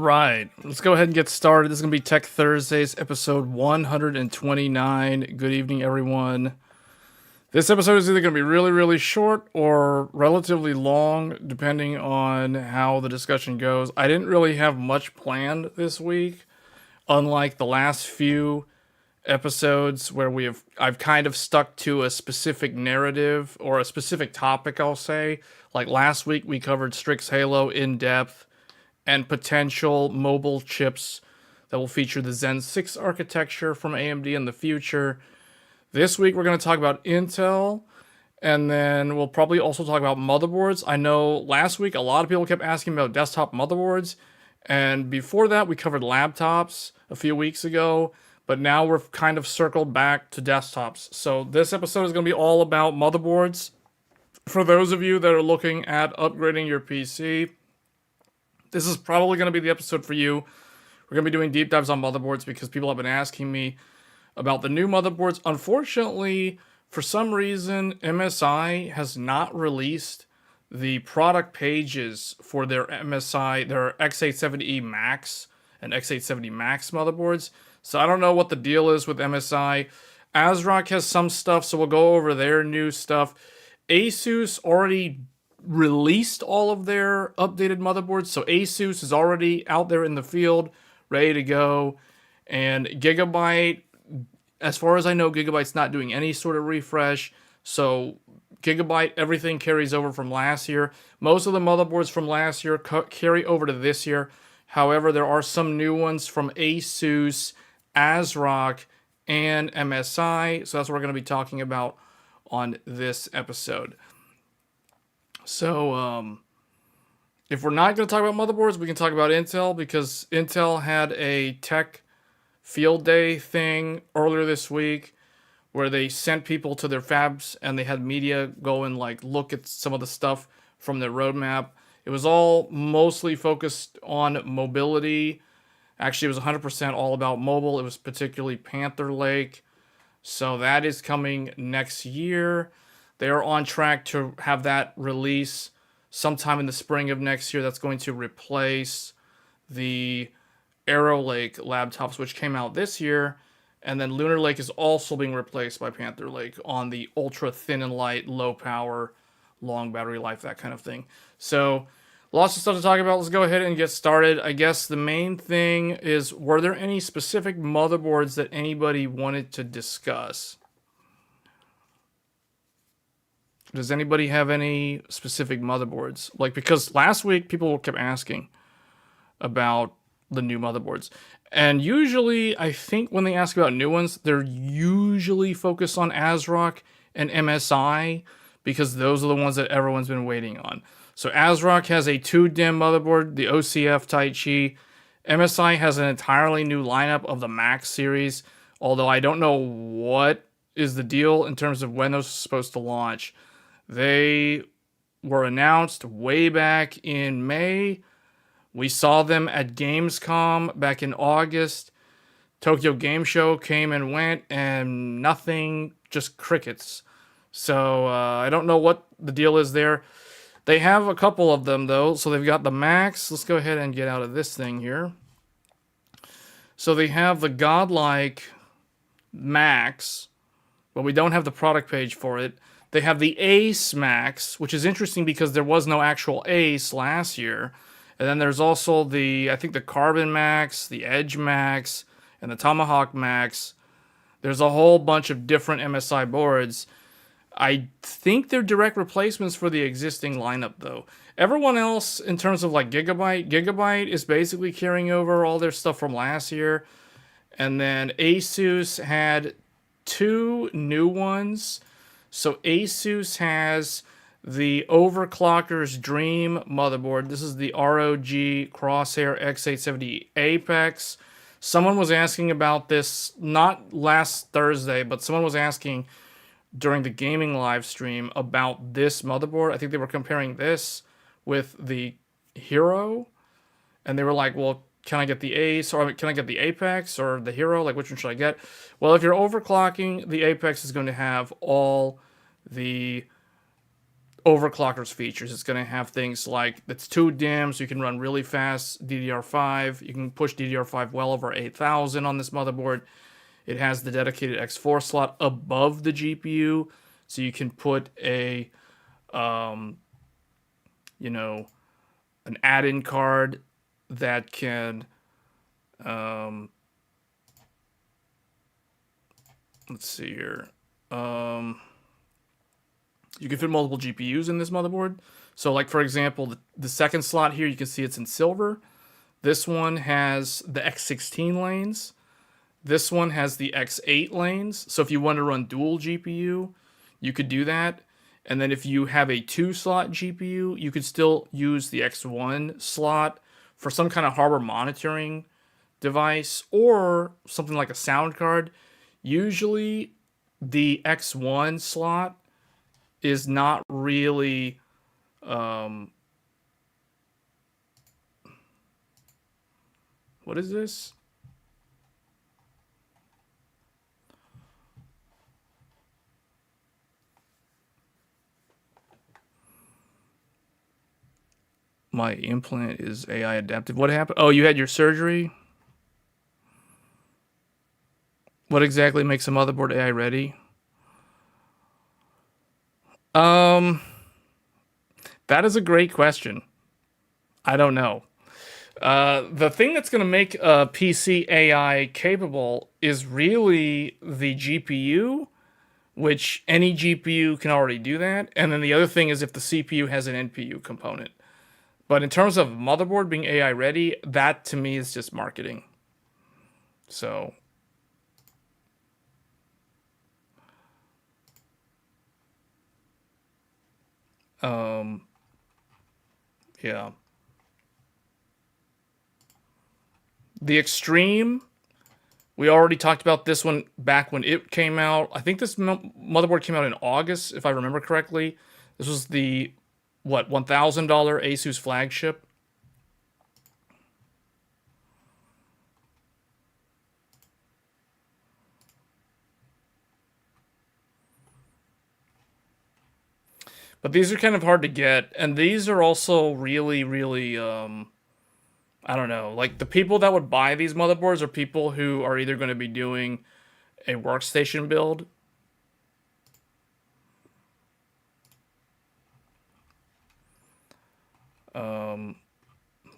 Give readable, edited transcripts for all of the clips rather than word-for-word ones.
right, let's go ahead and get started. This is going to be Tech Thursdays, episode 129. Good evening, everyone. This episode is either going to be really, really short or relatively long, depending on how the discussion goes. I didn't really have much planned this week, unlike the last few episodes where I've kind of stuck to a specific narrative or a specific topic, I'll say. Like last week, we covered Strix Halo in depth and potential mobile chips that will feature the Zen 6 architecture from AMD in the future. This week, we're going to talk about Intel, and then we'll probably also talk about motherboards. I know last week, a lot of people kept asking about desktop motherboards, and before that, we covered laptops a few weeks ago, but now we're kind of circled back to desktops. So this episode is going to be all about motherboards. For those of you that are looking at upgrading your PC, this is probably going to be the episode for you. We're going to be doing deep dives on motherboards because people have been asking me about the new motherboards. Unfortunately, for some reason, MSI has not released the product pages for their MSI, their X870E Max and X870 Max motherboards. So I don't know what the deal is with MSI. ASRock has some stuff, so we'll go over their new stuff. Asus already released all of their updated motherboards, so Asus is already out there in the field, ready to go. And Gigabyte, as far as I know, Gigabyte's not doing any sort of refresh, so Gigabyte, everything carries over from last year. Most of the motherboards from last year carry over to this year. However, there are some new ones from Asus, ASRock, and MSI, so that's what we're going to be talking about on this episode. So, if we're not going to talk about motherboards, we can talk about Intel, because Intel had a tech field day thing earlier this week where they sent people to their fabs and they had media go and look at some of the stuff from their roadmap. It was all mostly focused on mobility. Actually, it was 100% all about mobile. It was particularly Panther Lake. So that is coming next year. They are on track to have that release sometime in the spring of next year. That's going to replace the Arrow Lake laptops, which came out this year. And then Lunar Lake is also being replaced by Panther Lake on the ultra thin and light, low power, long battery life, that kind of thing. So lots of stuff to talk about. Let's go ahead and get started. I guess the main thing is, were there any specific motherboards that anybody wanted to discuss? Does anybody have any specific motherboards? Because last week people kept asking about the new motherboards. And usually, I think when they ask about new ones, they're usually focused on ASRock and MSI, because those are the ones that everyone's been waiting on. So ASRock has a 2-DIMM motherboard, the OCF Taichi. MSI has an entirely new lineup of the Max series, although I don't know what is the deal in terms of when those are supposed to launch. They were announced way back in May. We saw them at Gamescom back in August. Tokyo Game Show came and went, and nothing, just crickets. So I don't know what the deal is there. They have a couple of them, though. So they've got the Max. Let's go ahead and get out of this thing here. So they have the Godlike Max, but we don't have the product page for it. They have the Ace Max, which is interesting because there was no actual Ace last year. And then there's also I think the Carbon Max, the Edge Max, and the Tomahawk Max. There's a whole bunch of different MSI boards. I think they're direct replacements for the existing lineup, though. Everyone else, in terms of Gigabyte is basically carrying over all their stuff from last year. And then Asus had 2 new ones. So Asus has the Overclocker's Dream motherboard. This is the ROG Crosshair X870 Apex. Someone was asking about this, not last Thursday, but someone was asking during the gaming live stream about this motherboard. I think they were comparing this with the Hero, and they were like, well, can I get the Ace, or can I get the Apex or the Hero? Which one should I get? Well, if you're overclocking, the Apex is going to have all the overclocker's features. It's going to have things like it's 2 DIMM, so you can run really fast DDR5. You can push DDR5 well over 8,000 on this motherboard. It has the dedicated X4 slot above the GPU, so you can put a, you know, an add-in card that can, let's see here. You can fit multiple GPUs in this motherboard. So like, for example, the second slot here, you can see it's in silver. This one has the X16 lanes. This one has the X8 lanes. So if you want to run dual GPU, you could do that. And then if you have a 2-slot GPU, you could still use the X1 slot for some kind of hardware monitoring device or something like a sound card. Usually the X1 slot is not really what is this? My implant is AI adaptive. What happened? Oh, you had your surgery? What exactly makes a motherboard AI ready? That is a great question. I don't know. The thing that's going to make a PC AI capable is really the GPU, which any GPU can already do that. And then the other thing is if the CPU has an NPU component. But in terms of motherboard being AI ready, that to me is just marketing. So, yeah. The Extreme, we already talked about this one back when it came out. I think this motherboard came out in August, if I remember correctly. This was the, what, $1,000 Asus flagship. But these are kind of hard to get, and these are also really, really, I don't know, like the people that would buy these motherboards are people who are either going to be doing a workstation build,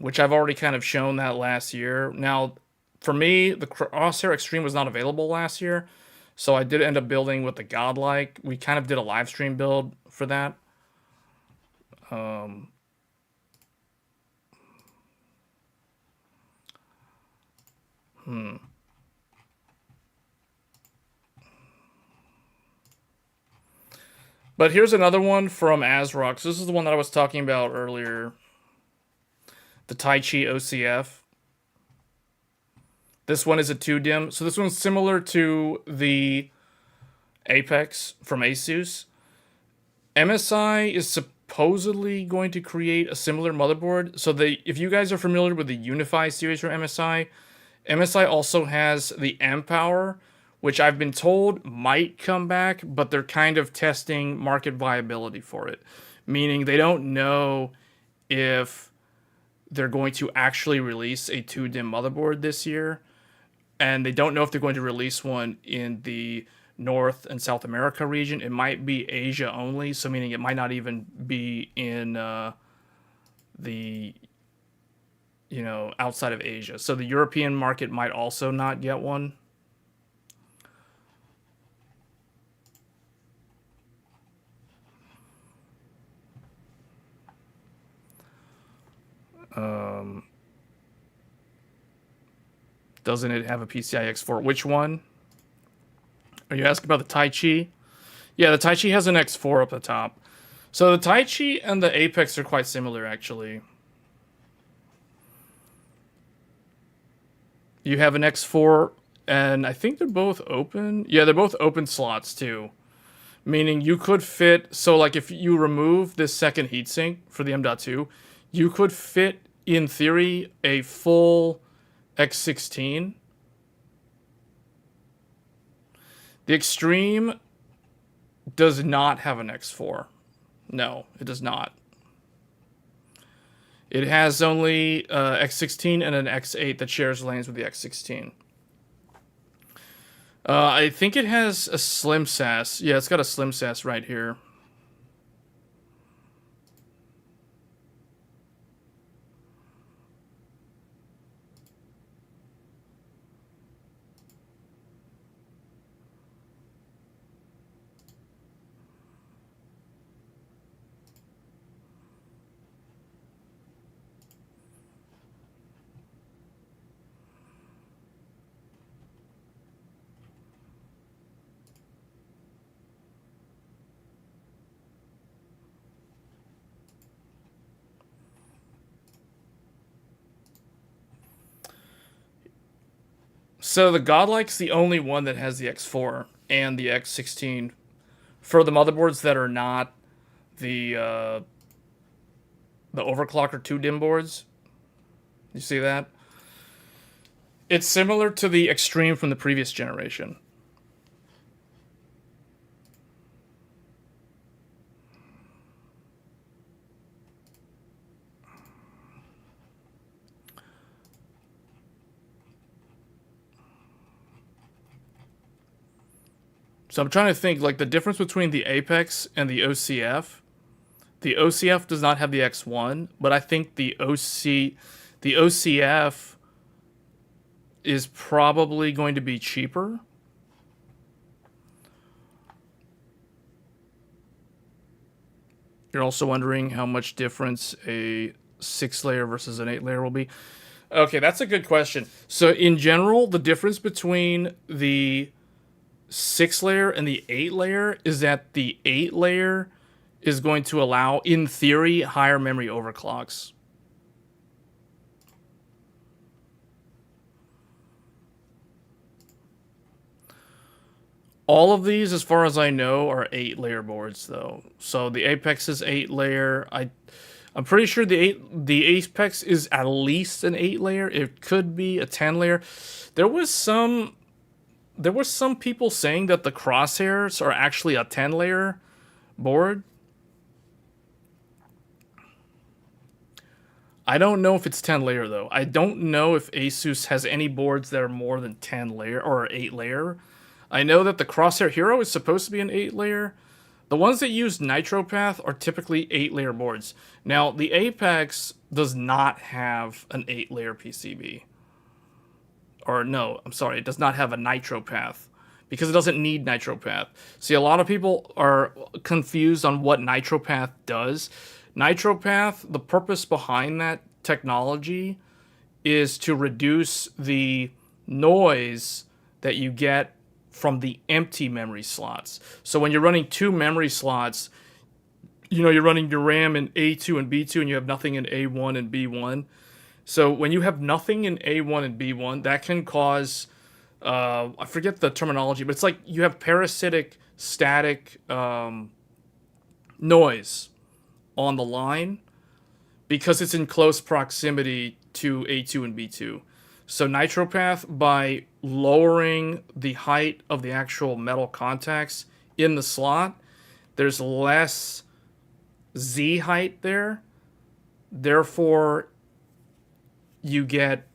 which I've already kind of shown that last year. Now, for me, the Crosshair Extreme was not available last year, so I did end up building with the Godlike. We kind of did a live stream build for that. But here's another one from ASRock. So this is the one that I was talking about earlier. The Tai Chi OCF. This one is a 2 DIMM. So this one's similar to the Apex from Asus. MSI is supposedly going to create a similar motherboard. So if you guys are familiar with the Unify series from MSI, MSI also has the M-Power, which I've been told might come back, but they're kind of testing market viability for it. Meaning they don't know if they're going to actually release a 2 DIMM motherboard this year. And they don't know if they're going to release one in the North and South America region. It might be Asia only, so meaning it might not even be in the, outside of Asia. So the European market might also not get one. Doesn't it have a PCI X4? Which one? Are you asking about the Tai Chi? Yeah, the Tai Chi has an X4 up the top. So the Tai Chi and the Apex are quite similar, actually. You have an X4, and I think they're both open. Yeah, they're both open slots, too. Meaning you could fit... So, like, if you remove this second heatsink for the M.2, you could fit, in theory, a full X16. The Extreme does not have an X4. No, it does not. It has only X16 and an X8 that shares lanes with the X16. I think it has a slim SAS. Yeah, it's got a slim SAS right here. So the Godlike's the only one that has the X4 and the X16 for the motherboards that are not the overclocker 2-DIMM boards. You see that? It's similar to the Extreme from the previous generation. So I'm trying to think, like, the difference between the Apex and the OCF. The OCF does not have the X1, but I think the OCF is probably going to be cheaper. You're also wondering how much difference a 6-layer versus an 8-layer will be. Okay, that's a good question. So in general, the difference between the 6-layer and the 8-layer is that the 8-layer is going to allow, in theory, higher memory overclocks. All of these, as far as I know, are 8-layer boards, though. So the Apex is 8-layer. I'm pretty sure the Apex is at least an 8-layer. It could be a 10-layer. There were some people saying that the Crosshairs are actually a 10-layer board. I don't know if it's 10-layer, though. I don't know if Asus has any boards that are more than 10-layer or 8-layer. I know that the Crosshair Hero is supposed to be an 8-layer. The ones that use NitroPath are typically 8-layer boards. Now, the Apex does not have an 8-layer PCB. Or no, I'm sorry, it does not have a NitroPath because it doesn't need NitroPath. See, a lot of people are confused on what NitroPath does. NitroPath, the purpose behind that technology is to reduce the noise that you get from the empty memory slots. So when you're running 2 memory slots, you know, you're running your RAM in A2 and B2 and you have nothing in A1 and B1. So when you have nothing in A1 and B1, that can cause, I forget the terminology, but it's like you have parasitic static noise on the line because it's in close proximity to A2 and B2. So NitroPath, by lowering the height of the actual metal contacts in the slot, there's less Z height there. Therefore, you get,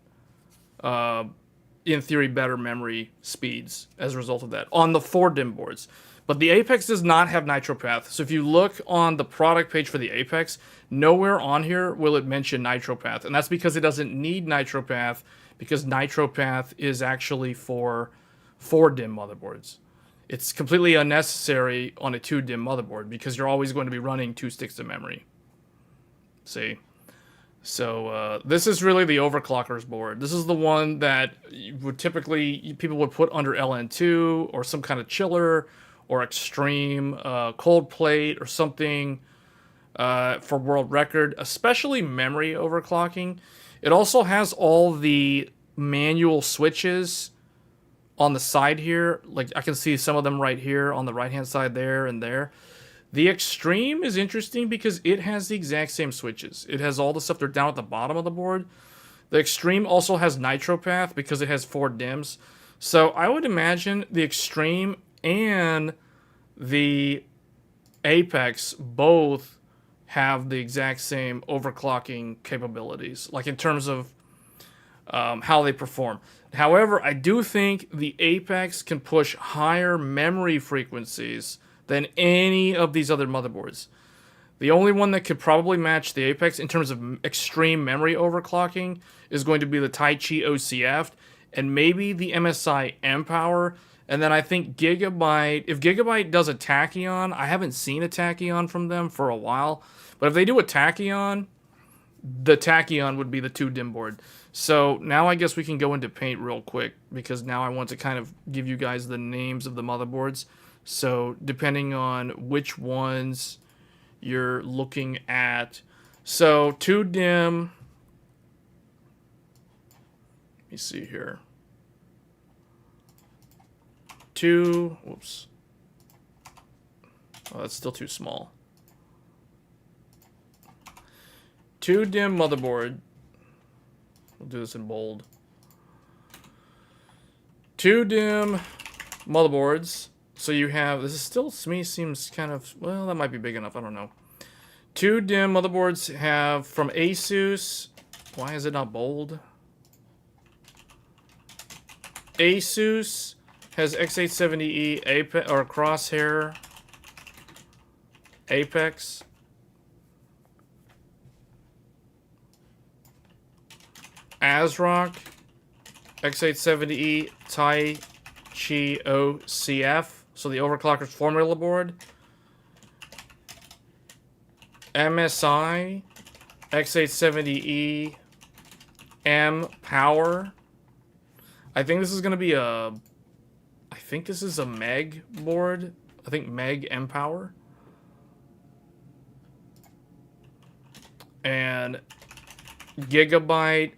in theory, better memory speeds as a result of that on the 4-DIMM boards. But the Apex does not have NitroPath. So if you look on the product page for the Apex, nowhere on here will it mention NitroPath. And that's because it doesn't need NitroPath, because NitroPath is actually for 4-DIMM motherboards. It's completely unnecessary on a 2-DIMM motherboard because you're always going to be running 2 sticks of memory. See? So this is really the overclocker's board. This is the one that would typically people would put under LN2 or some kind of chiller or extreme cold plate or something for world record, especially memory overclocking. It also has all the manual switches on the side here. Like I can see some of them right here on the right-hand side there and there. The Extreme is interesting because it has the exact same switches. It has all the stuff they're down at the bottom of the board. The Extreme also has NitroPath because it has 4 DIMMs. So I would imagine the Extreme and the Apex both have the exact same overclocking capabilities, like in terms of how they perform. However, I do think the Apex can push higher memory frequencies than any of these other motherboards. The only one that could probably match the Apex in terms of extreme memory overclocking is going to be the Taichi OCF and maybe the MSI M-Power. And then I think Gigabyte, if Gigabyte does a Tachyon, I haven't seen a Tachyon from them for a while, but if they do a Tachyon, the Tachyon would be the 2DIMM board. So now I guess we can go into Paint real quick, because now I want to kind of give you guys the names of the motherboards. So depending on which ones you're looking at. So 2DIMM, let me see here. Whoops. Oh, that's still too small. 2DIMM motherboard. We'll do this in bold. 2DIMM motherboards. So you have, this is still, to me, seems kind of, well, that might be big enough, I don't know. 2DIMM motherboards have from Asus, why is it not bold? Asus has X870E Apex, or Crosshair Apex. ASRock X870E Taichi OCF, so the overclocker's formula board. MSI X870E M-Power. I think this is going to be a, I think this is a Meg board. I think Meg M-Power. And Gigabyte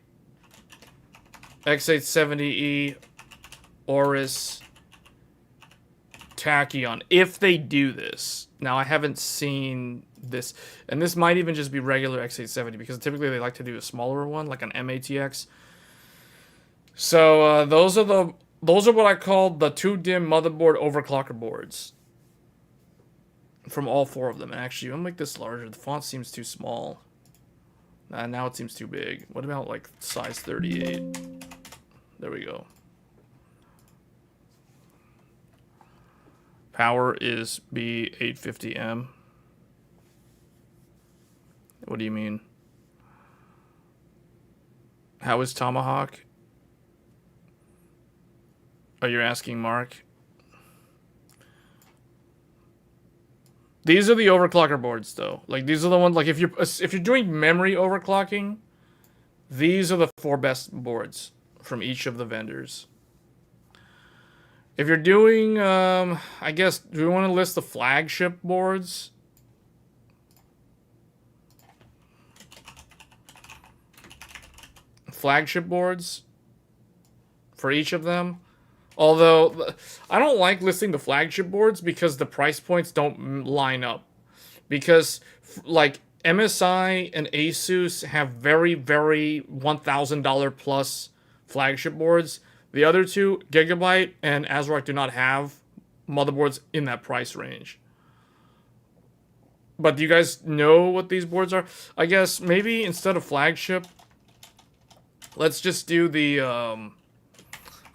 X870E Aorus Tachyon, if they do this. Now, I haven't seen this, and this might even just be regular X870, because typically they like to do a smaller one, like an MATX. So those are what I call the 2DIMM motherboard overclocker boards from all four of them. And actually, I'm gonna make this larger. The font seems too small. Now it seems too big. What about like size 38? There we go. Power is B850M. What do you mean? How is Tomahawk? Are you asking Mark? These are the overclocker boards, though. Like, these are the ones, like, if you're doing memory overclocking, these are the 4 best boards from each of the vendors. If you're doing, I guess, do we want to list the flagship boards? Flagship boards for each of them. Although, I don't like listing the flagship boards because the price points don't line up. Because, like, MSI and Asus have very, very $1,000 plus flagship boards. The other two, Gigabyte and ASRock, do not have motherboards in that price range. But do you guys know what these boards are? I guess maybe instead of flagship, let's just do the, I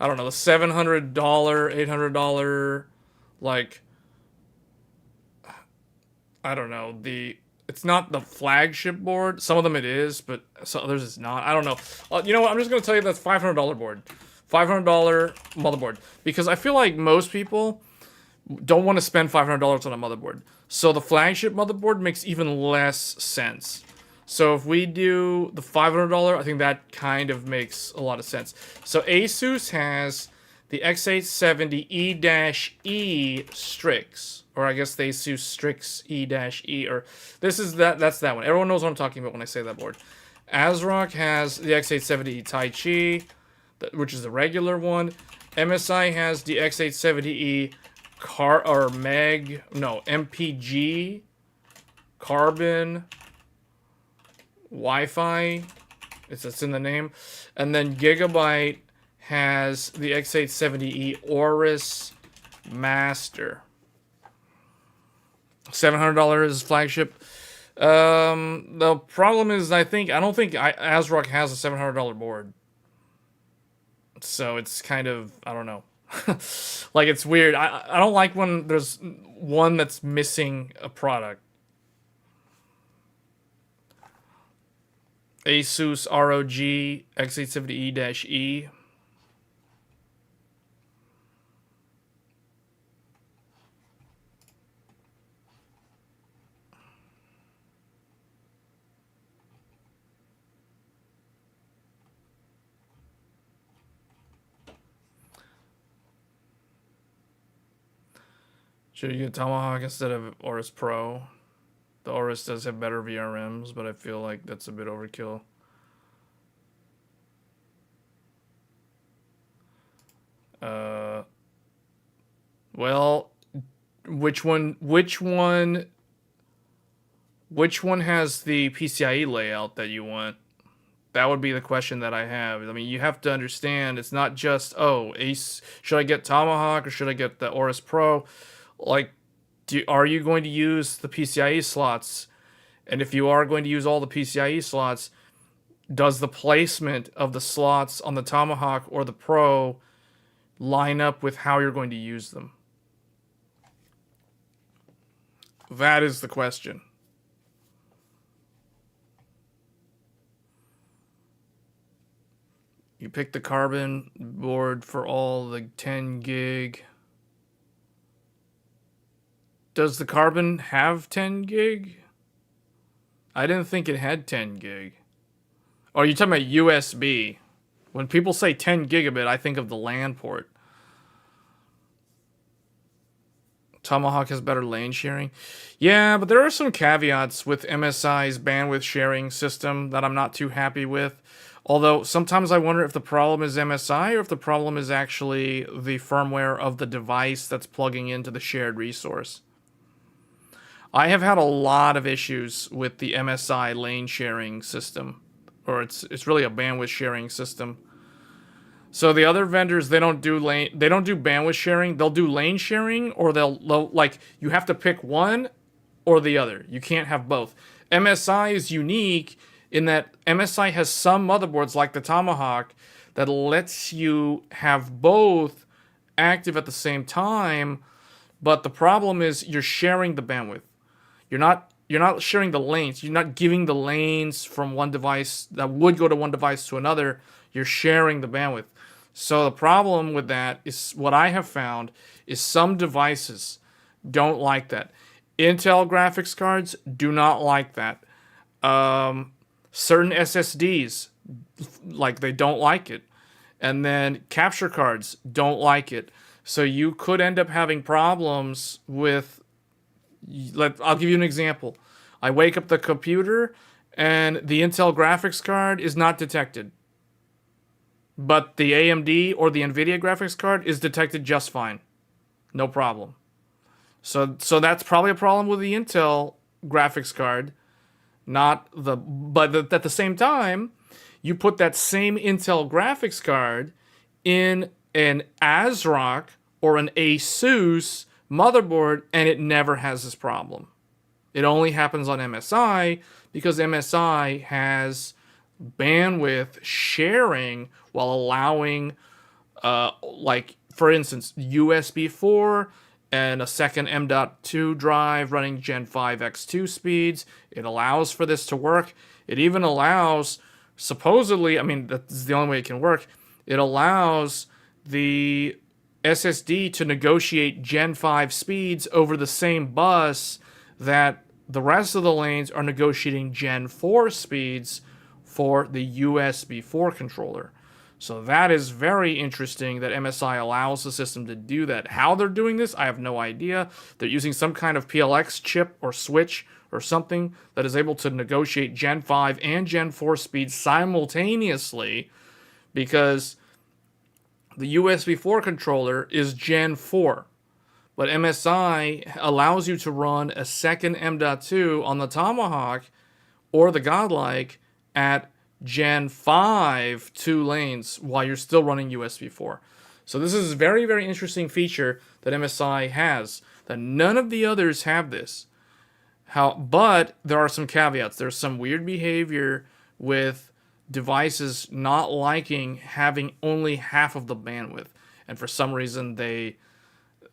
don't know, the $700, $800, like, I don't know, it's not the flagship board. Some of them it is, but some others it's not. I don't know. You know what? I'm just going to tell you that's $500 board. $500 motherboard. Because I feel like most people don't want to spend $500 on a motherboard. So the flagship motherboard makes even less sense. So if we do the $500, I think that kind of makes a lot of sense. So Asus has the X870E-E Strix. Or I guess the Asus Strix E-E, or this is that's that one. Everyone knows what I'm talking about when I say that board. ASRock has the X870E Taichi, which is the regular one. MSI has the X870E MPG Carbon Wi-Fi. It's in the name. And then Gigabyte has the X870E Aorus Master. $700 flagship. The problem is, I don't think ASRock has a $700 board. So it's kind of, I don't know. Like, it's weird. I don't like when there's one that's missing a product. Asus ROG X870E-E. Should you get Tomahawk instead of Aorus Pro? The Aorus does have better VRMs, but I feel like that's a bit overkill. Well, which one has the PCIe layout that you want? That would be the question that I have. I mean, you have to understand, it's not just, oh, Ace, should I get Tomahawk or should I get the Aorus Pro? Like, are you going to use the PCIe slots? And if you are going to use all the PCIe slots, does the placement of the slots on the Tomahawk or the Pro line up with how you're going to use them? That is the question. You pick the Carbon board for all the 10 gig. Does the Carbon have 10 gig? I didn't think it had 10 gig. Oh, you're talking about USB. When people say 10 gigabit, I think of the LAN port. Tomahawk has better lane sharing. Yeah, but there are some caveats with MSI's bandwidth sharing system that I'm not too happy with. Although sometimes I wonder if the problem is MSI or if the problem is actually the firmware of the device that's plugging into the shared resource. I have had a lot of issues with the MSI lane sharing system, or it's really a bandwidth sharing system. So the other vendors, they don't do bandwidth sharing. They'll do lane sharing, or they'll like, you have to pick one or the other. You can't have both. MSI is unique in that MSI has some motherboards like the Tomahawk that lets you have both active at the same time, but the problem is you're sharing the bandwidth. You're not sharing the lanes. You're not giving the lanes from one device that would go to one device to another. You're sharing the bandwidth. So the problem with that is, what I have found is some devices don't like that. Intel graphics cards do not like that. Certain SSDs, like, they don't like it. And then capture cards don't like it. So you could end up having problems with, I'll give you an example. I wake up the computer and the Intel graphics card is not detected. But the AMD or the NVIDIA graphics card is detected just fine. No problem. So that's probably a problem with the Intel graphics card. But at the same time, you put that same Intel graphics card in an ASRock or an Asus motherboard, and it never has this problem. It only happens on MSI because MSI has bandwidth sharing while allowing, like, for instance, USB 4 and a second M.2 drive running Gen 5 X2 speeds. It allows for this to work. It even allows, supposedly, I mean, that's the only way it can work, it allows the SSD to negotiate Gen 5 speeds over the same bus that the rest of the lanes are negotiating Gen 4 speeds for the USB 4 controller. So that is very interesting that MSI allows the system to do that. How they're doing this, I have no idea. They're using some kind of PLX chip or switch or something that is able to negotiate Gen 5 and Gen 4 speeds simultaneously, because the USB 4 controller is Gen 4. But MSI allows you to run a second M.2 on the Tomahawk or the Godlike at Gen 5 2 lanes while you're still running USB 4. So this is a very, very interesting feature that MSI has, that none of the others have this. But there are some caveats. There's some weird behavior with devices not liking having only half of the bandwidth, and for some reason they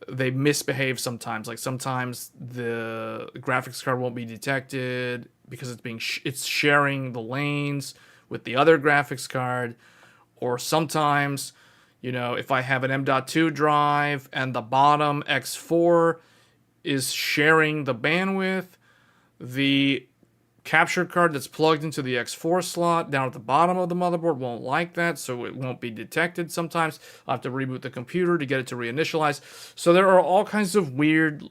misbehave sometimes. Like sometimes the graphics card won't be detected because it's sharing the lanes with the other graphics card, or sometimes, if I have an M.2 drive and the bottom X4 is sharing the bandwidth, the capture card that's plugged into the X4 slot down at the bottom of the motherboard won't like that, so it won't be detected sometimes. I'll have to reboot the computer to get it to reinitialize. So there are all kinds of weird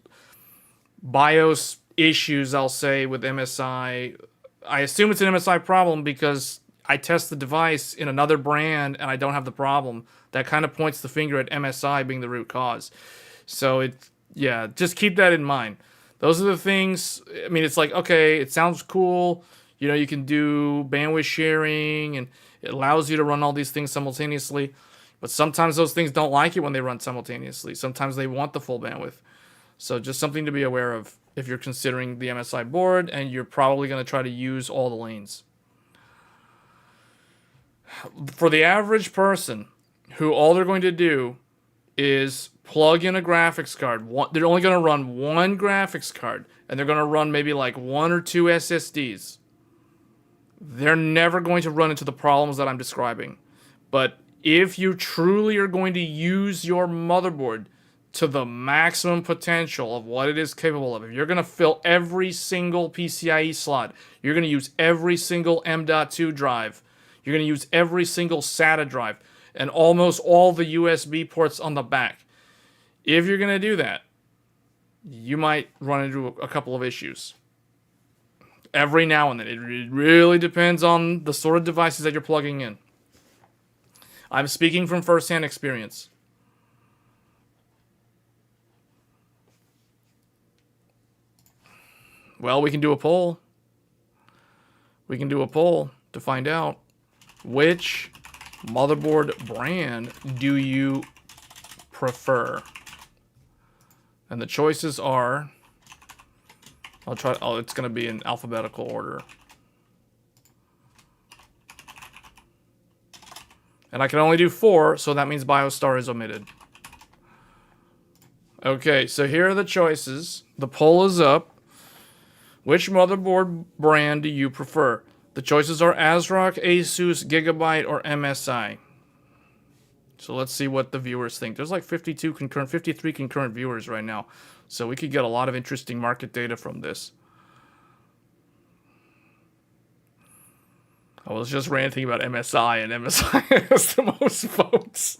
BIOS issues, I'll say, with MSI. I assume it's an MSI problem because I test the device in another brand and I don't have the problem. That kind of points the finger at MSI being the root cause. So just keep that in mind. Those are the things. I mean, it's like, okay, it sounds cool. You can do bandwidth sharing and it allows you to run all these things simultaneously. But sometimes those things don't like it when they run simultaneously. Sometimes they want the full bandwidth. So just something to be aware of if you're considering the MSI board and you're probably going to try to use all the lanes. For the average person who all they're going to do is plug in a graphics card. They're only going to run one graphics card, and they're going to run maybe like 1 or 2 SSDs. They're never going to run into the problems that I'm describing. But if you truly are going to use your motherboard to the maximum potential of what it is capable of, if you're going to fill every single PCIe slot, you're going to use every single M.2 drive, you're going to use every single SATA drive, and almost all the USB ports on the back. If you're going to do that, you might run into a couple of issues. Every now and then. It really depends on the sort of devices that you're plugging in. I'm speaking from first-hand experience. Well, we can do a poll. We can do a poll to find out which motherboard brand do you prefer. And the choices are, it's going to be in alphabetical order. And I can only do 4, so that means BioStar is omitted. Okay, so here are the choices. The poll is up. Which motherboard brand do you prefer? The choices are ASRock, Asus, Gigabyte, or MSI. So let's see what the viewers think. There's like 53 concurrent viewers right now. So we could get a lot of interesting market data from this. I was just ranting about MSI, and MSI has the most votes.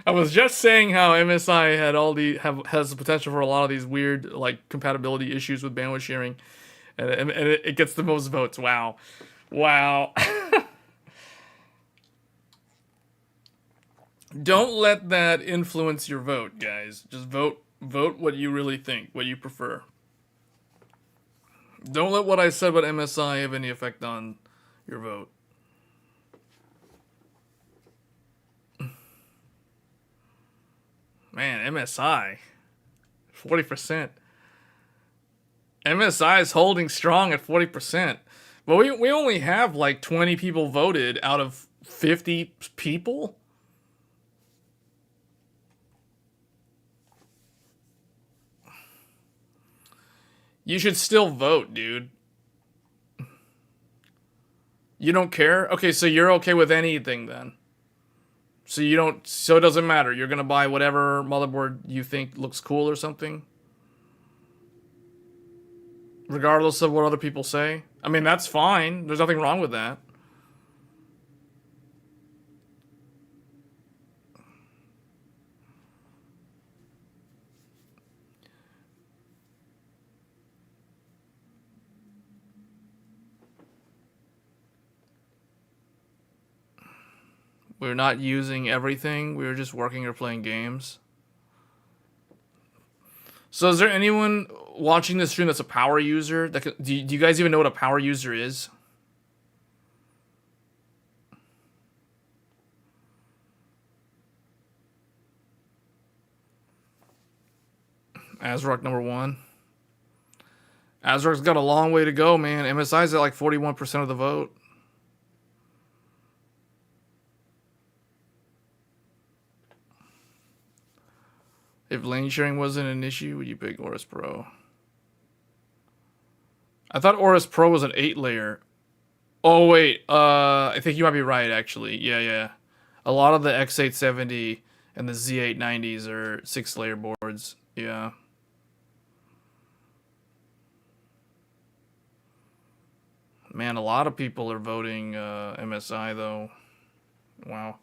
I was just saying how MSI has the potential for a lot of these weird like compatibility issues with bandwidth sharing, and it gets the most votes. Wow. Don't let that influence your vote, guys. Just vote what you really think, what you prefer. Don't let what I said about MSI have any effect on your vote. Man, MSI, 40%. MSI is holding strong at 40%. But we only have like 20 people voted out of 50 people? You should still vote, dude. You don't care? Okay, so you're okay with anything then. So it doesn't matter. You're going to buy whatever motherboard you think looks cool or something? Regardless of what other people say? I mean, that's fine. There's nothing wrong with that. We're not using everything. We were just working or playing games. So is there anyone watching this stream that's a power user? Do you guys even know what a power user is? ASRock number one. ASRock's got a long way to go, man. MSI's at like 41% of the vote. If lane sharing wasn't an issue, would you pick Aorus Pro? I thought Aorus Pro was an 8-layer. Oh, wait. I think you might be right, actually. Yeah. A lot of the X870 and the Z890s are 6-layer boards. Yeah. Man, a lot of people are voting MSI, though. Wow.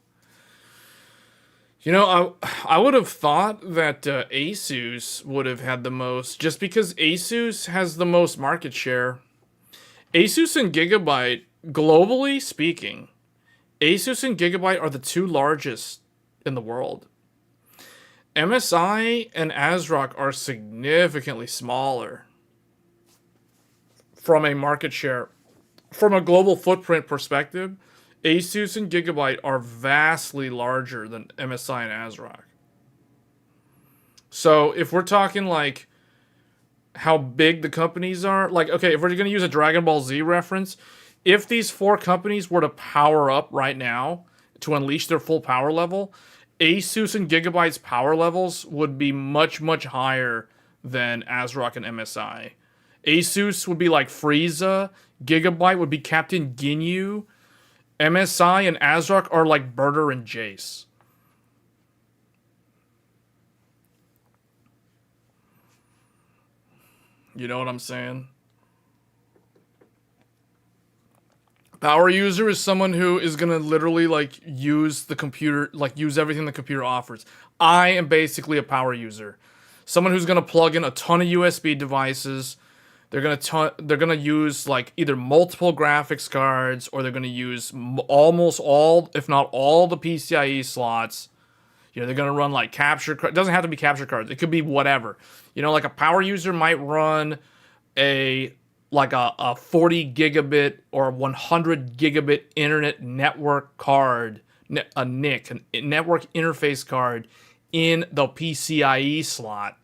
You know, I would have thought that Asus would have had the most, just because Asus has the most market share. Asus and Gigabyte, globally speaking, Asus and Gigabyte are the two largest in the world. MSI and ASRock are significantly smaller from a market share. From a global footprint perspective, Asus and Gigabyte are vastly larger than MSI and ASRock. So if we're talking like how big the companies are, like, okay, if we're going to use a Dragon Ball Z reference, if these four companies were to power up right now to unleash their full power level, Asus and Gigabyte's power levels would be much, much higher than ASRock and MSI. Asus would be like Frieza, Gigabyte would be Captain Ginyu, MSI and ASRock are like Berter and Jace. You know what I'm saying? Power user is someone who is going to literally like use the computer, like use everything the computer offers. I am basically a power user. Someone who's going to plug in a ton of USB devices. They're gonna use like either multiple graphics cards, or they're gonna use almost all, if not all, the PCIe slots. You know, they're gonna run like capture. It doesn't have to be capture cards. It could be whatever. You know, like a power user might run a 40 gigabit or 100 gigabit internet network card, a NIC, a network interface card, in the PCIe slot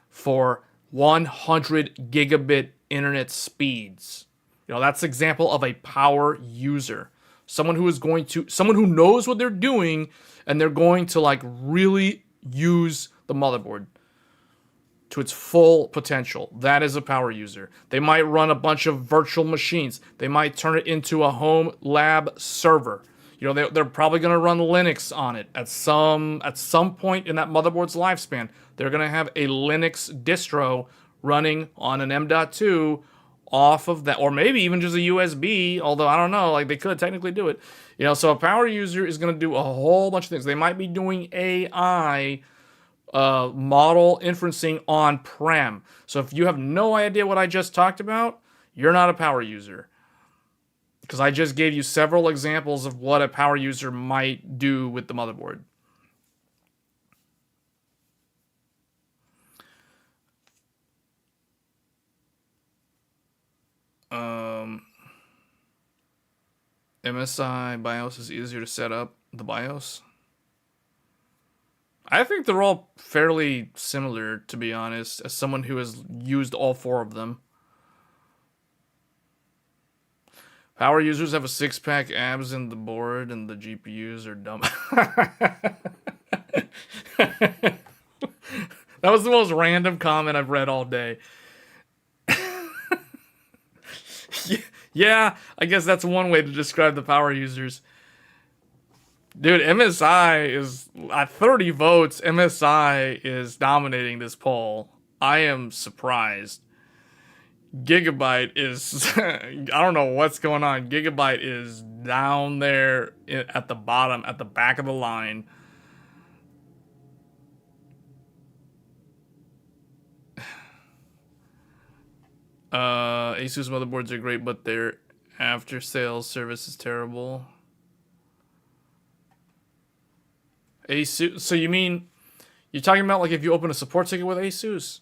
for 100 gigabit internet speeds. You know, that's an example of a power user. Someone who knows what they're doing, and they're going to like really use the motherboard to its full potential. That is a power user. They might run a bunch of virtual machines. They might turn it into a home lab server. You know, they're probably going to run Linux on it at some point in that motherboard's lifespan. They're going to have a Linux distro running on an M.2 off of that, or maybe even just a USB, although I don't know, like they could technically do it. You know, so a power user is going to do a whole bunch of things. They might be doing AI model inferencing on-prem. So if you have no idea what I just talked about, you're not a power user. Because I just gave you several examples of what a power user might do with the motherboard. MSI BIOS is easier to set up, the BIOS. I think they're all fairly similar, to be honest, as someone who has used all four of them. Power users have a six-pack abs in the board, and the GPUs are dumb. That was the most random comment I've read all day. Yeah, I guess that's one way to describe the power users. Dude, MSI is at 30 votes. MSI is dominating this poll. I am surprised. Gigabyte is, I don't know what's going on. Gigabyte is down there at the bottom, at the back of the line. Asus motherboards are great, but their after sales service is terrible. Asus, so you mean, you're talking about like if you open a support ticket with Asus?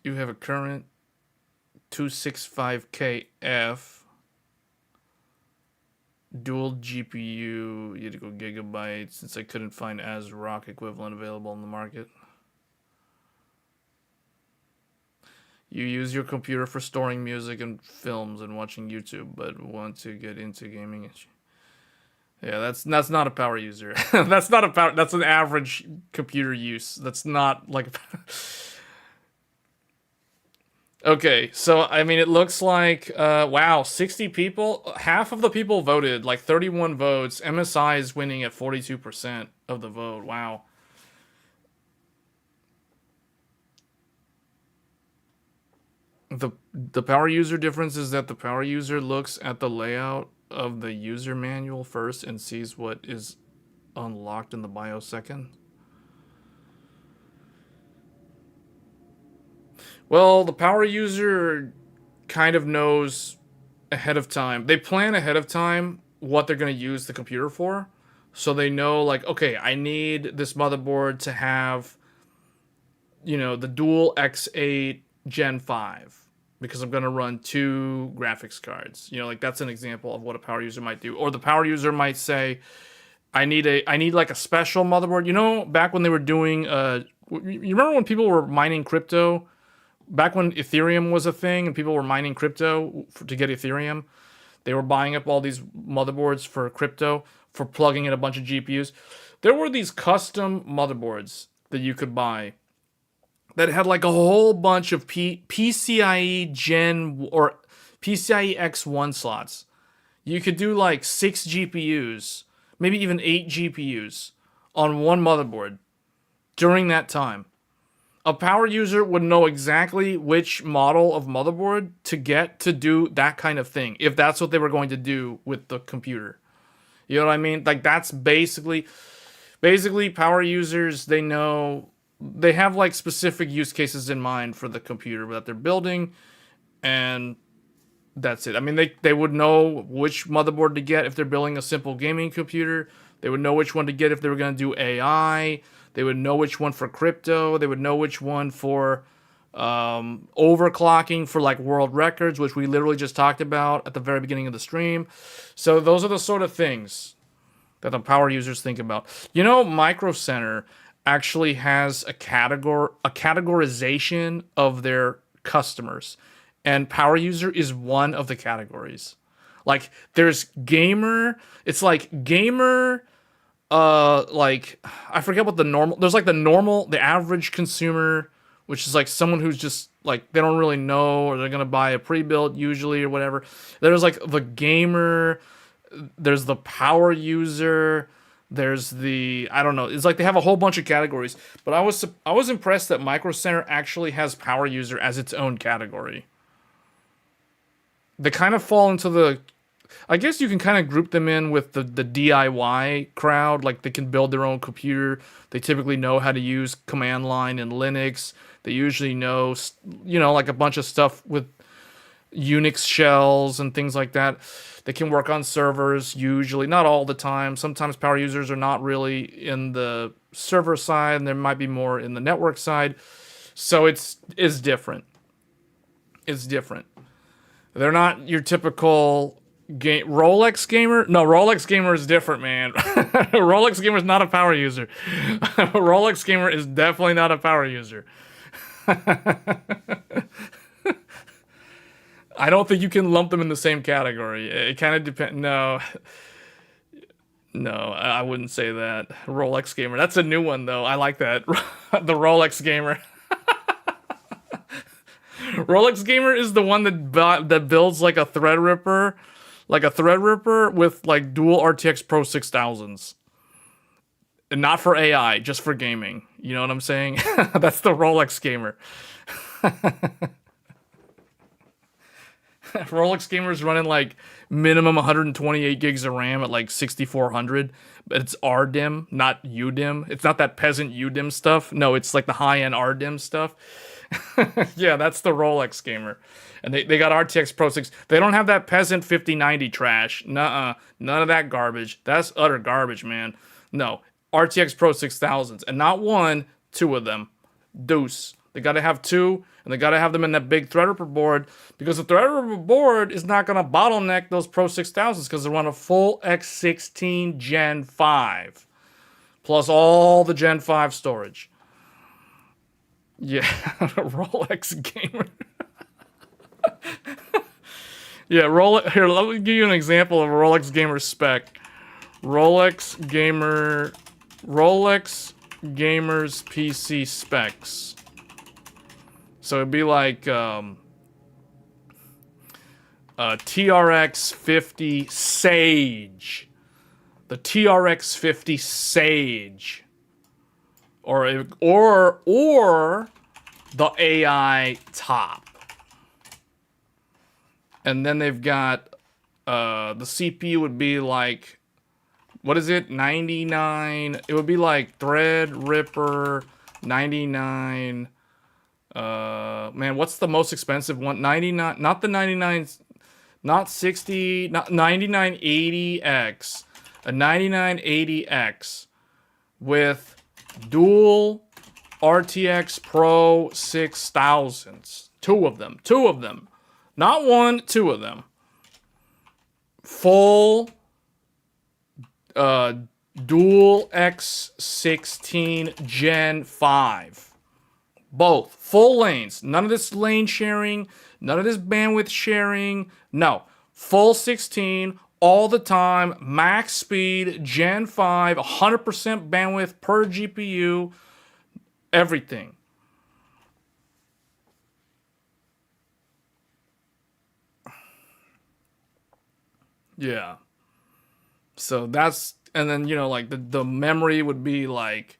You have a current 265KF. Dual GPU, you had to go Gigabyte since I couldn't find ASRock equivalent available in the market. You use your computer for storing music and films and watching YouTube, but want to get into gaming. Yeah, that's not a power user. That's not a power. That's an average computer use. That's not like. Okay, so I mean, it looks like wow, 60 people. Half of the people voted, like 31 votes. MSI is winning at 42% of the vote. Wow. The power user difference is that the power user looks at the layout of the user manual first and sees what is unlocked in the BIOS second. Well, the power user kind of knows ahead of time. They plan ahead of time what they're going to use the computer for. So they know, like, okay, I need this motherboard to have, the dual X8 Gen 5 because I'm going to run 2 graphics cards. Like that's an example of what a power user might do. Or the power user might say, I need like a special motherboard. Back when they were doing, you remember when people were mining crypto? Back when Ethereum was a thing and people were mining crypto to get Ethereum, they were buying up all these motherboards for crypto, for plugging in a bunch of GPUs. There were these custom motherboards that you could buy that had like a whole bunch of PCIe Gen or PCIe X1 slots. You could do like 6 GPUs, maybe even 8 GPUs on one motherboard during that time. A power user would know exactly which model of motherboard to get to do that kind of thing, if that's what they were going to do with the computer. You know what I mean? Like that's basically power users, they know, they have like specific use cases in mind for the computer that they're building, and that's it. I mean, they would know which motherboard to get if they're building a simple gaming computer. They would know which one to get if they were going to do AI. They would know which one for crypto. They would know which one for overclocking for like world records, which we literally just talked about at the very beginning of the stream. So those are the sort of things that the power users think about. Micro Center actually has a categorization of their customers, and power user is one of the categories. Like there's gamer. It's like gamer. Like I forget what the normal. There's like the average consumer, which is like someone who's just like they don't really know, or they're gonna buy a pre-built usually or whatever. There's like the gamer. There's the power user. There's I don't know. It's like they have a whole bunch of categories. But I was impressed that Micro Center actually has power user as its own category. They kind of fall into I guess you can kind of group them in with the DIY crowd. Like they can build their own computer. They typically know how to use command line and Linux. They usually know, like a bunch of stuff with Unix shells and things like that. They can work on servers, usually, not all the time. Sometimes power users are not really in the server side, and there might be more in the network side. So it's different. It's different. They're not your typical Rolex gamer. No, Rolex gamer is different, man. Rolex gamer is not a power user. Rolex gamer is definitely not a power user. I don't think you can lump them in the same category. It kind of depends. No, I wouldn't say that. Rolex gamer. That's a new one though. I like that. The Rolex gamer. Rolex gamer is the one that builds like a Threadripper, with like dual RTX Pro 6000s. And not for AI, just for gaming. You know what I'm saying? That's the Rolex gamer. Rolex gamer is running like minimum 128 gigs of RAM at like 6400, but it's RDIMM, not UDIMM. It's not that peasant UDIMM stuff. No, it's like the high-end RDIMM stuff. Yeah, that's the Rolex gamer. And they got RTX Pro 6. They don't have that peasant 5090 trash. Nuh-uh. None of that garbage. That's utter garbage, man. No. RTX Pro 6000s. And not one, 2 of them. Deuce. They got to have 2, and they got to have them in that big Threadripper board, because the Threadripper board is not going to bottleneck those Pro 6000s because they run a full X16 Gen 5 plus all the Gen 5 storage. Yeah, Rolex gamer. Yeah, here, let me give you an example of a Rolex gamer spec. Rolex gamers PC specs. So it'd be like TRX 50 Sage. The TRX 50 Sage. Or the AI Top. And then they've got the CPU would be like, what is it? 99. It would be like Threadripper 99. Man, what's the most expensive one? 99, not the 99, not 60, not 9980X. A 9980X with dual RTX Pro 6000s. Two of them. Not one, 2 of them. Full dual X16 Gen 5. Both. Full lanes. None of this lane sharing. None of this bandwidth sharing. No. Full 16 all the time. Max speed. Gen 5. 100% bandwidth per GPU. Everything. Yeah. So that's, and then, you know, like the memory would be like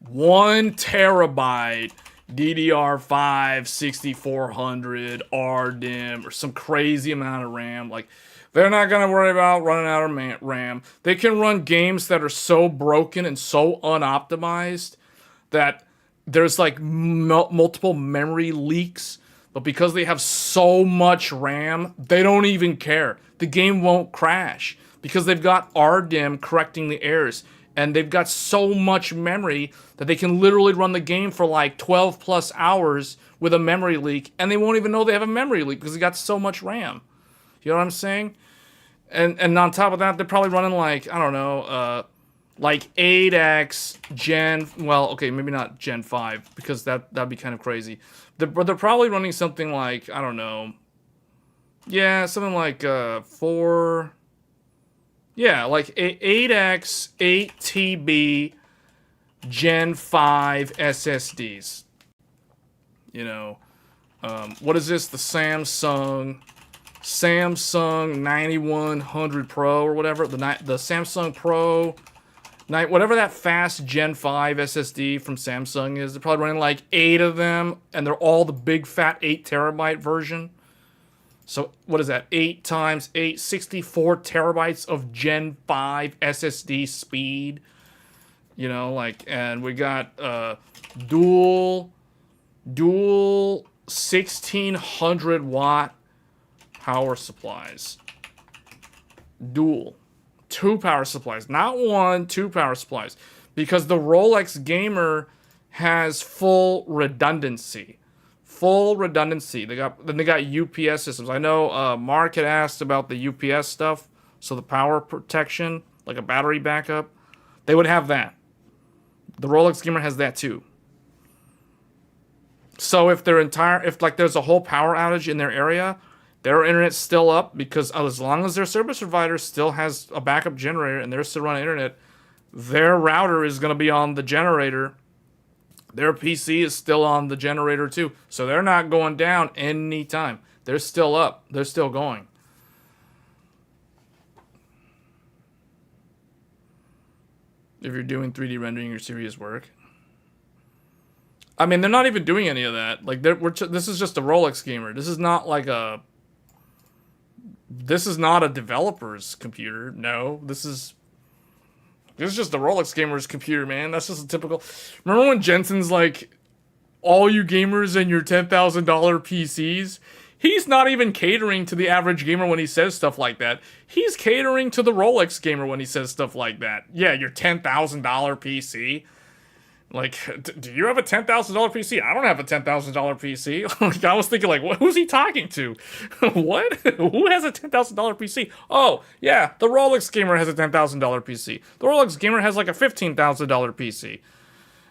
1 terabyte DDR5 6400 RDIMM or some crazy amount of RAM. Like, they're not going to worry about running out of RAM. They can run games that are so broken and so unoptimized that there's like multiple memory leaks. But because they have so much RAM, they don't even care. The game won't crash because they've got RDIMM correcting the errors. And they've got so much memory that they can literally run the game for like 12 plus hours with a memory leak. And they won't even know they have a memory leak because they got so much RAM. You know what I'm saying? And on top of that, they're probably running like, I don't know, like 8X Gen, well, okay, maybe not Gen 5 because that'd be kind of crazy. But they're probably running something like, I don't know, yeah, something like 4, yeah, like 8X 8TB Gen 5 SSDs. You know, what is this? The Samsung 9100 Pro or whatever, the Samsung Pro, whatever that fast Gen 5 SSD from Samsung is. They're probably running like 8 of them, and they're all the big fat 8 terabyte version. So what is that? 8 times 8, 64 terabytes of Gen 5 SSD speed. You know, like, and we got dual 1600 watt power supplies. Dual. 2 power supplies. Not 1, 2 power supplies. Because the Rolex Gamer has full redundancy. Full redundancy. They got UPS systems. I know Mark had asked about the UPS stuff. So the power protection, like a battery backup. They would have that. The Rolex Gamer has that too. So if like there's a whole power outage in their area, their internet's still up because as long as their service provider still has a backup generator and they're still running internet, their router is going to be on the generator. Their PC is still on the generator too. So they're not going down anytime. They're still up. They're still going. If you're doing 3D rendering or serious work. I mean, they're not even doing any of that. Like, this is just a Rolex Gamer. This is not like a... This is not a developer's computer. No, this is just a Rolex Gamer's computer, man. That's just a typical... Remember when Jensen's like, all you gamers and your $10,000 PCs? He's not even catering to the average gamer when he says stuff like that. He's catering to the Rolex Gamer when he says stuff like that. Yeah, your $10,000 PC. Like, do you have a $10,000 PC? I don't have a $10,000 PC. Like, I was thinking, like, who's he talking to? What? Who has a $10,000 PC? Oh, yeah, the Rolex gamer has a $10,000 PC. The Rolex gamer has like a $15,000 PC.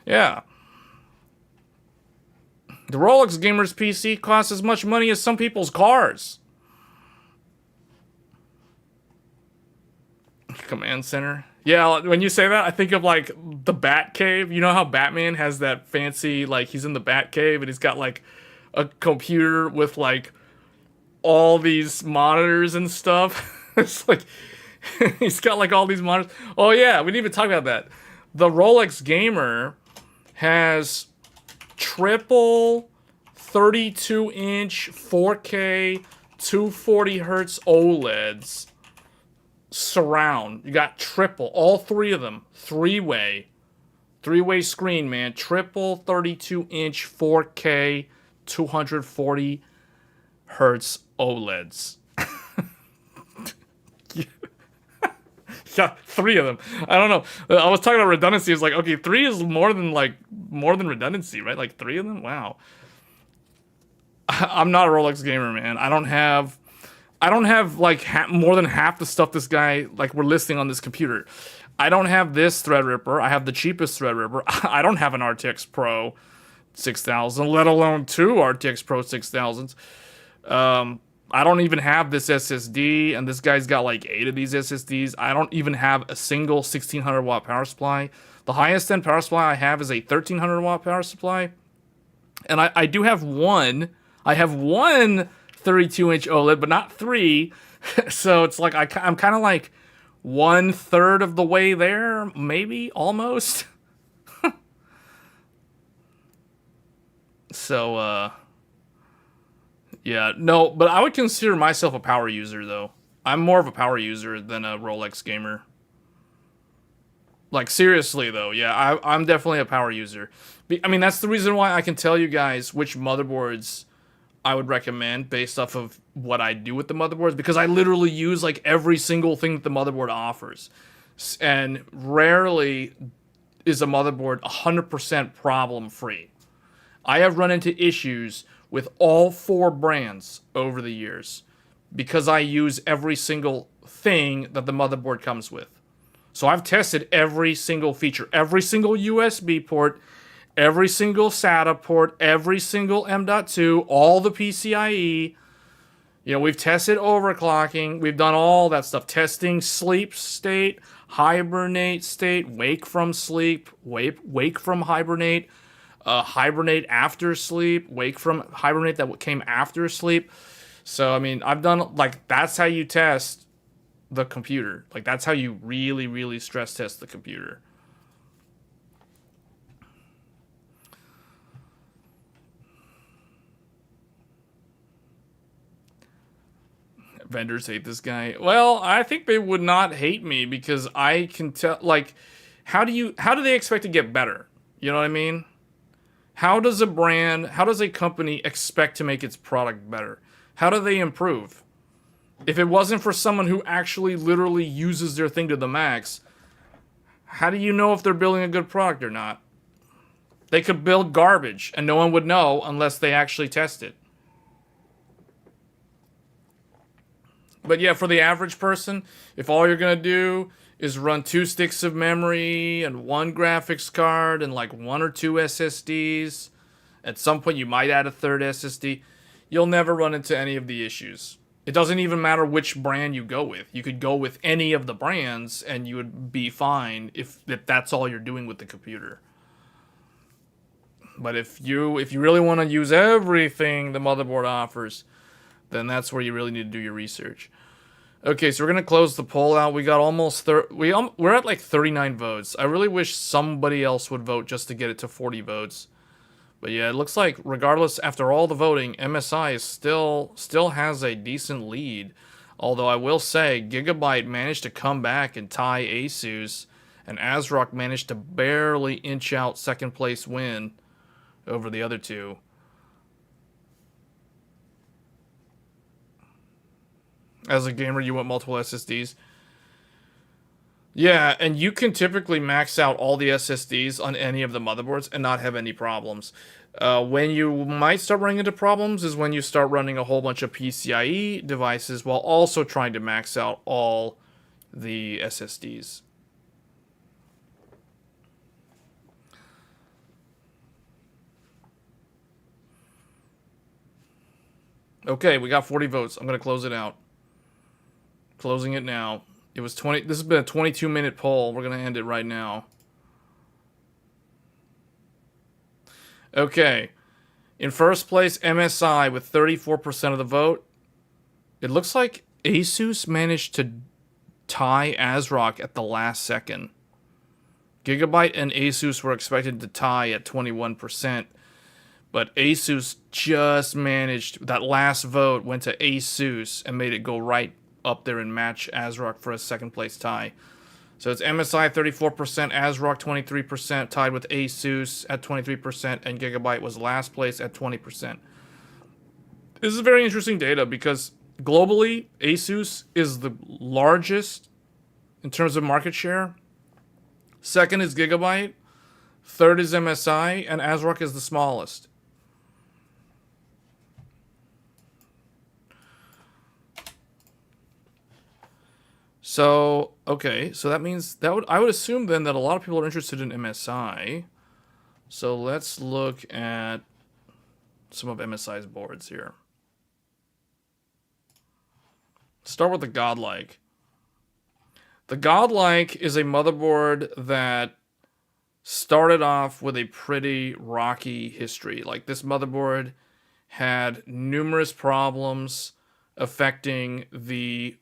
Yeah. The Rolex gamer's PC costs as much money as some people's cars. Command center. Yeah, when you say that, I think of like the Bat Cave. You know how Batman has that fancy, like he's in the Bat Cave and he's got like a computer with like all these monitors and stuff. It's like he's got like all these monitors. Oh yeah, we didn't even talk about that. The Rolex gamer has triple 32-inch 4K 240 hertz OLEDs surround. You got triple, all three of them, three-way screen, man. Triple 32-inch 4K 240 hertz OLEDs. Yeah, three of them. I don't know. I was talking about redundancy. It's like, okay, three is more than redundancy, right? Like three of them. Wow. I'm not a Rolex gamer, man. I don't have like more than half the stuff this guy like we're listing on this computer. I don't have this Threadripper. I have the cheapest Threadripper. I don't have an RTX Pro 6000, let alone two RTX Pro 6000s. I don't even have this SSD, and this guy's got like 8 of these SSDs. I don't even have a single 1600 watt power supply. The highest end power supply I have is a 1300 watt power supply. And I do have one. I have one 32-inch OLED, but not three. So it's like I'm kind of like 1/3 of the way there, maybe, almost. So, yeah, no, but I would consider myself a power user, though. I'm more of a power user than a Rolex gamer. Like, seriously, though, yeah, I'm definitely a power user. I mean, that's the reason why I can tell you guys which motherboards I would recommend based off of what I do with the motherboards, because I literally use, like, every single thing that the motherboard offers. And rarely is a motherboard 100% problem-free. I have run into issues with all 4 brands over the years because I use every single thing that the motherboard comes with. So I've tested every single feature, every single USB port, every single SATA port, every single M.2, all the PCIe. You know, we've tested overclocking. We've done all that stuff. Testing sleep state, hibernate state, wake from sleep, wake from hibernate, hibernate after sleep, wake from hibernate that came after sleep. So, I mean, I've done, like, that's how you test the computer. Like, that's how you really, really stress test the computer. Vendors hate this guy. Well, I think they would not hate me because I can tell, like, how do they expect to get better? You know what I mean? How does a company expect to make its product better? How do they improve? If it wasn't for someone who actually literally uses their thing to the max, how do you know if they're building a good product or not? They could build garbage and no one would know unless they actually test it. But yeah, for the average person, if all you're going to do is run 2 sticks of memory and 1 graphics card and like 1 or 2 SSDs, at some point you might add a 3rd SSD, you'll never run into any of the issues. It doesn't even matter which brand you go with. You could go with any of the brands and you would be fine if that's all you're doing with the computer. But if you really want to use everything the motherboard offers, then that's where you really need to do your research. Okay, so we're gonna close the poll out. We got almost we're at like 39 votes. I really wish somebody else would vote just to get it to 40 votes. But yeah, it looks like regardless, after all the voting, MSI is still has a decent lead. Although I will say, Gigabyte managed to come back and tie Asus, and ASRock managed to barely inch out second place win over the other two. As a gamer, you want multiple SSDs. Yeah, and you can typically max out all the SSDs on any of the motherboards and not have any problems. When you might start running into problems is when you start running a whole bunch of PCIe devices while also trying to max out all the SSDs. Okay, we got 40 votes. I'm going to close it out. Closing it now. It was 20. This has been a 22-minute poll. We're going to end it right now. Okay. In first place, MSI with 34% of the vote. It looks like Asus managed to tie ASRock at the last second. Gigabyte and Asus were expected to tie at 21%. But Asus just managed, that last vote went to Asus and made it go right up there and match ASRock for a second place tie. So it's MSI 34%, ASRock 23%, tied with Asus at 23%, and Gigabyte was last place at 20%. This is very interesting data because globally, Asus is the largest in terms of market share. Second is Gigabyte. Third is MSI, and ASRock is the smallest. So, okay, so that means that I would assume then that a lot of people are interested in MSI. So let's look at some of MSI's boards here. Start with the Godlike. The Godlike is a motherboard that started off with a pretty rocky history. Like, this motherboard had numerous problems affecting the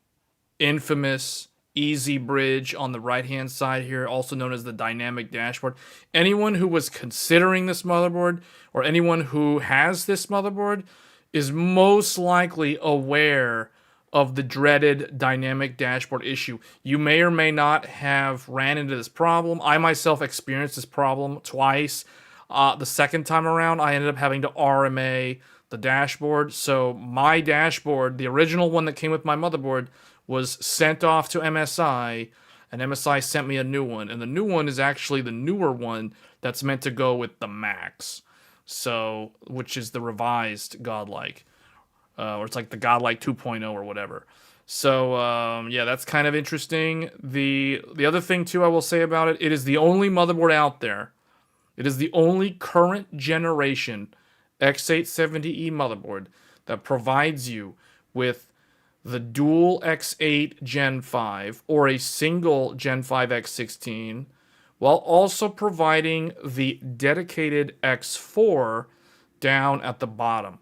infamous easy bridge on the right hand side here, also known as the dynamic dashboard. Anyone who was considering this motherboard or anyone who has this motherboard is most likely aware of the dreaded dynamic dashboard issue. You may or may not have ran into this problem. I myself experienced this problem twice. The second time around, I ended up having to RMA the dashboard. So my dashboard, the original one that came with my motherboard, was sent off to MSI, and MSI sent me a new one. And the new one is actually the newer one that's meant to go with the Max. So, which is the revised Godlike. Or it's like the Godlike 2.0 or whatever. So, yeah, that's kind of interesting. The other thing, too, I will say about it, it is the only motherboard out there. It is the only current generation X870E motherboard that provides you with the dual X8 Gen 5 or a single Gen 5 X16, while also providing the dedicated X4 down at the bottom.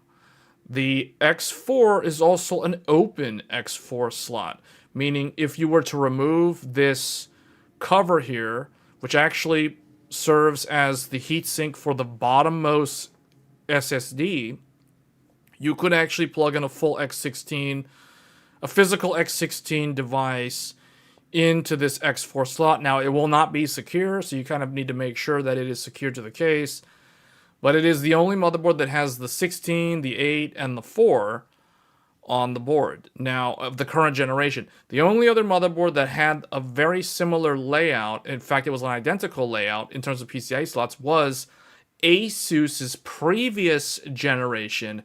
The X4 is also an open X4 slot, meaning if you were to remove this cover here, which actually serves as the heatsink for the bottommost SSD, you could actually plug in a full X16, a physical X16 device into this X4 slot. Now, it will not be secure, so you kind of need to make sure that it is secure to the case. But it is the only motherboard that has the 16, the 8, and the 4 on the board. Now, of the current generation. The only other motherboard that had a very similar layout, in fact, it was an identical layout in terms of PCIe slots, was Asus's previous generation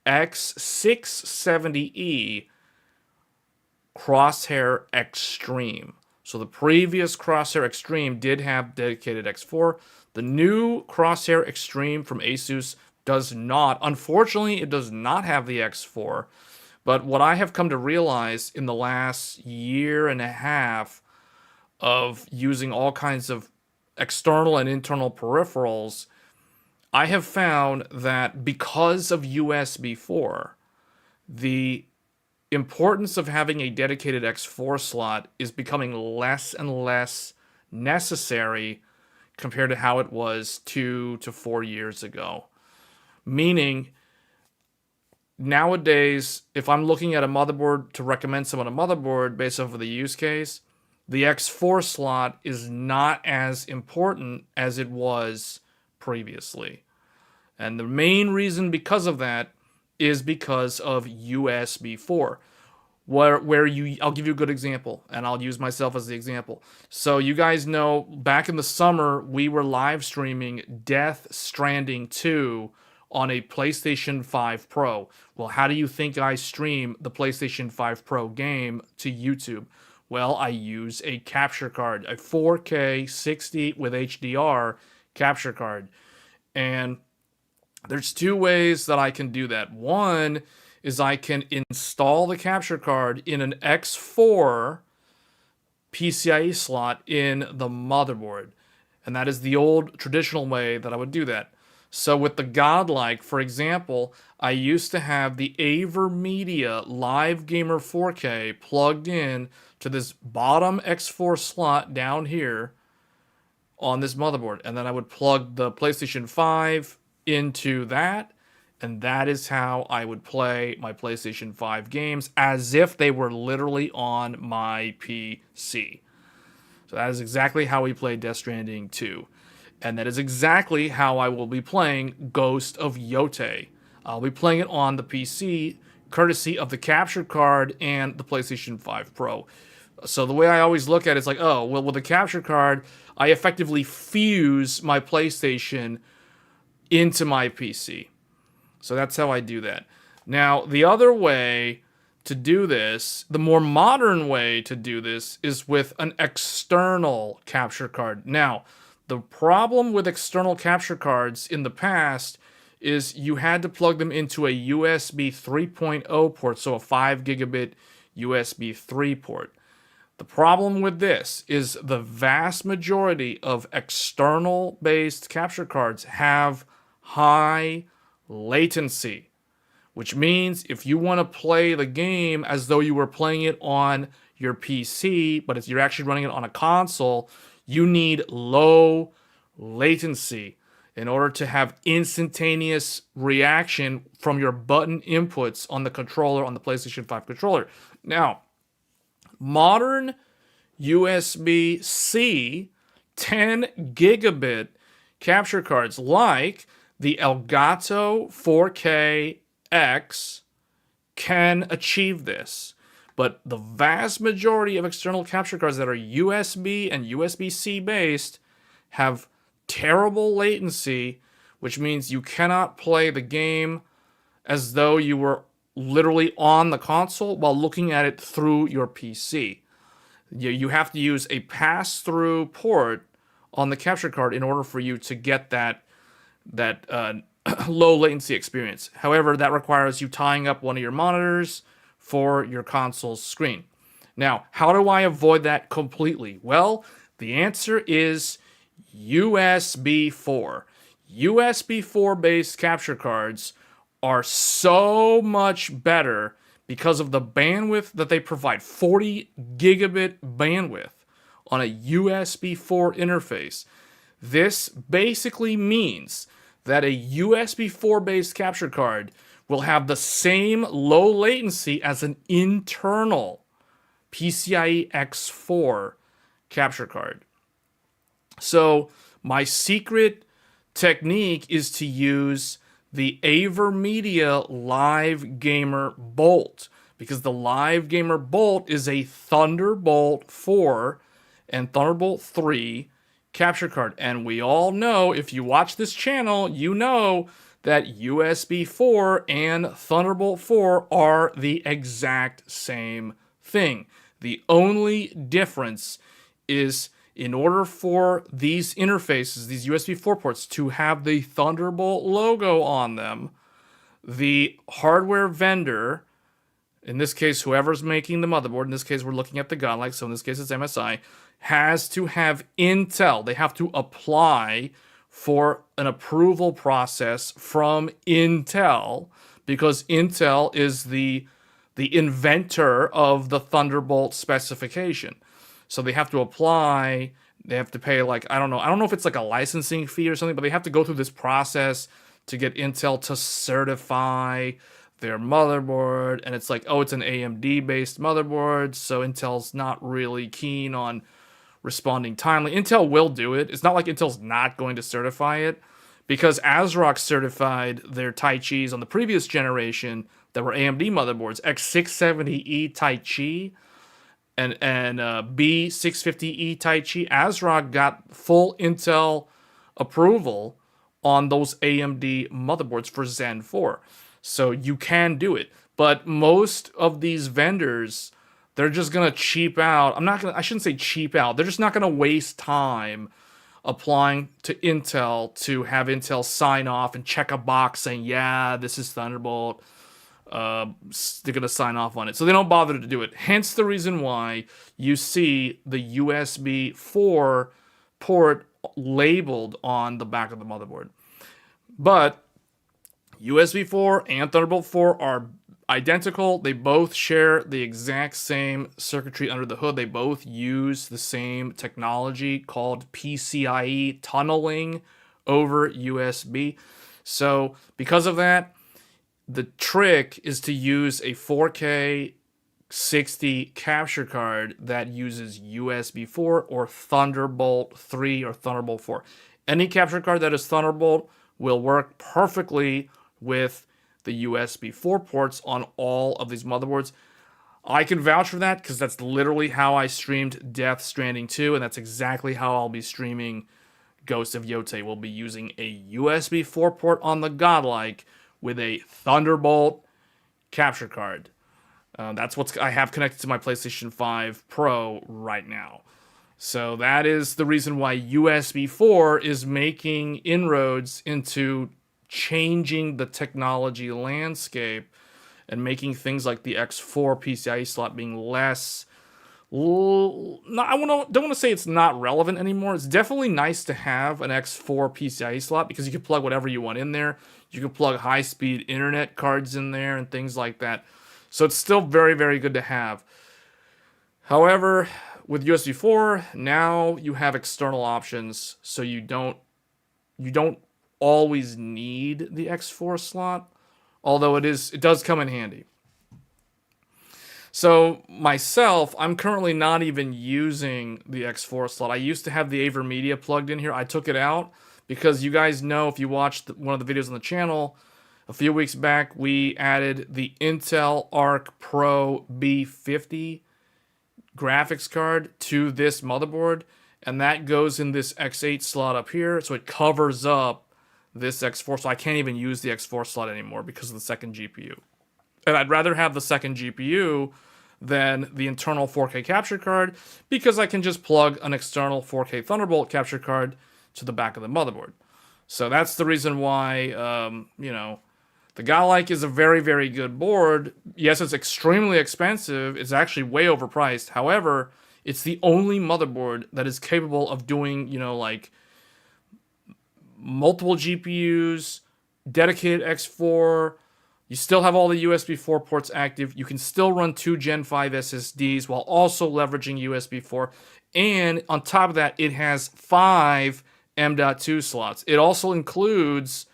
X670E Crosshair Extreme. So the previous Crosshair Extreme did have dedicated X4. The new Crosshair Extreme from Asus does not. Unfortunately, it does not have the X4. But what I have come to realize in the last year and a half of using all kinds of external and internal peripherals, I have found that because of USB 4, the importance of having a dedicated X4 slot is becoming less and less necessary compared to how it was 2 to 4 years ago. Meaning, nowadays, if I'm looking at a motherboard to recommend someone a motherboard based off of the use case, the X4 slot is not as important as it was previously. And the main reason because of that is because of USB 4. I'll give you a good example, and I'll use myself as the example. So you guys know back in the summer we were live streaming Death Stranding 2 on a PlayStation 5 Pro. Well, how do you think I stream the PlayStation 5 Pro game to YouTube? Well, I use a capture card, a 4K 60 with HDR capture card. And there's two ways that I can do that. One is I can install the capture card in an X4 PCIe slot in the motherboard. And that is the old traditional way that I would do that. So with the Godlike, for example, I used to have the AverMedia Live Gamer 4K plugged in to this bottom X4 slot down here on this motherboard. And then I would plug the PlayStation 5 into that. And that is how I would play my PlayStation 5 games as if they were literally on my PC. So that is exactly how we played Death Stranding 2. And that is exactly how I will be playing Ghost of Yotei. I'll be playing it on the PC, courtesy of the capture card and the PlayStation 5 Pro. So the way I always look at it is like, oh, well, with the capture card, I effectively fuse my PlayStation into my PC. So that's how I do that. Now, the other way to do this, the more modern way to do this, is with an external capture card. Now, the problem with external capture cards in the past is you had to plug them into a USB 3.0 port, so a 5 gigabit USB 3 port. The problem with this is the vast majority of external-based capture cards have high latency, which means if you want to play the game as though you were playing it on your PC, but if you're actually running it on a console, you need low latency in order to have instantaneous reaction from your button inputs on the controller, on the PlayStation 5 controller. Now, modern USB-C 10 gigabit capture cards like the Elgato 4K-X can achieve this. But the vast majority of external capture cards that are USB and USB-C based have terrible latency, which means you cannot play the game as though you were literally on the console while looking at it through your PC. You have to use a pass-through port on the capture card in order for you to get that low latency experience. However, that requires you tying up one of your monitors for your console's screen. Now, how do I avoid that completely? Well, the answer is USB 4. USB 4 based capture cards are so much better because of the bandwidth that they provide. 40 gigabit bandwidth on a USB 4 interface. This basically means that a USB 4 based capture card will have the same low latency as an internal PCIe X4 capture card. So my secret technique is to use the AverMedia Live Gamer Bolt, because the Live Gamer Bolt is a Thunderbolt 4 and Thunderbolt 3 capture card. And we all know, if you watch this channel, you know that USB 4 and Thunderbolt 4 are the exact same thing. The only difference is, in order for these interfaces, these USB 4 ports, to have the Thunderbolt logo on them, the hardware vendor, in this case, whoever's making the motherboard, in this case, we're looking at the Godlike, so in this case, it's MSI, has to have Intel. They have to apply for an approval process from Intel, because Intel is the inventor of the Thunderbolt specification. So they have to apply, they have to pay like, I don't know if it's like a licensing fee or something, but they have to go through this process to get Intel to certify their motherboard. And it's like, oh, it's an AMD based motherboard, so Intel's not really keen on responding timely. Intel will do it. It's not like Intel's not going to certify it, because ASRock certified their Tai Chis on the previous generation that were AMD motherboards, X670E Tai Chi and B650E Tai Chi. ASRock got full Intel approval on those AMD motherboards for Zen 4. So you can do it. But most of these vendors, they're just going to cheap out. I shouldn't say cheap out. They're just not going to waste time applying to Intel to have Intel sign off and check a box saying, yeah, this is Thunderbolt. They're going to sign off on it. So they don't bother to do it. Hence the reason why you see the USB 4 port labeled on the back of the motherboard. But USB 4 and Thunderbolt 4 are identical. They both share the exact same circuitry under the hood. They both use the same technology called PCIe tunneling over USB. So because of that, the trick is to use a 4K 60 capture card that uses USB 4 or Thunderbolt 3 or Thunderbolt 4. Any capture card that is Thunderbolt will work perfectly with the USB 4 ports on all of these motherboards. I can vouch for that because that's literally how I streamed Death Stranding 2, and that's exactly how I'll be streaming Ghost of Yotei. We'll be using a USB 4 port on the Godlike with a Thunderbolt capture card. That's what I have connected to my PlayStation 5 Pro right now. So that is the reason why USB 4 is making inroads into changing the technology landscape and making things like the X4 PCIe slot being less. Don't want to say it's not relevant anymore. It's definitely nice to have an X4 PCIe slot because you can plug whatever you want in there. You can plug high-speed internet cards in there and things like that. So it's still very, very good to have. However, with USB 4, now you have external options, so you don't always need the X4 slot, although it does come in handy. So myself, I'm currently not even using the X4 slot. I used to have the AverMedia plugged in here. I took it out because you guys know, if you watched one of the videos on the channel a few weeks back, we added the Intel Arc Pro B50 graphics card to this motherboard, and that goes in this X8 slot up here, so it covers up this X4, so I can't even use the X4 slot anymore because of the second GPU. And I'd rather have the second GPU than the internal 4K capture card because I can just plug an external 4K Thunderbolt capture card to the back of the motherboard. So that's the reason why, the Godlike is a very, very good board. Yes, it's extremely expensive. It's actually way overpriced. However, it's the only motherboard that is capable of doing, multiple GPUs, dedicated X4. You still have all the USB 4 ports active. You can still run 2 Gen 5 SSDs while also leveraging USB 4. And on top of that, it has 5 M.2 slots. It also includes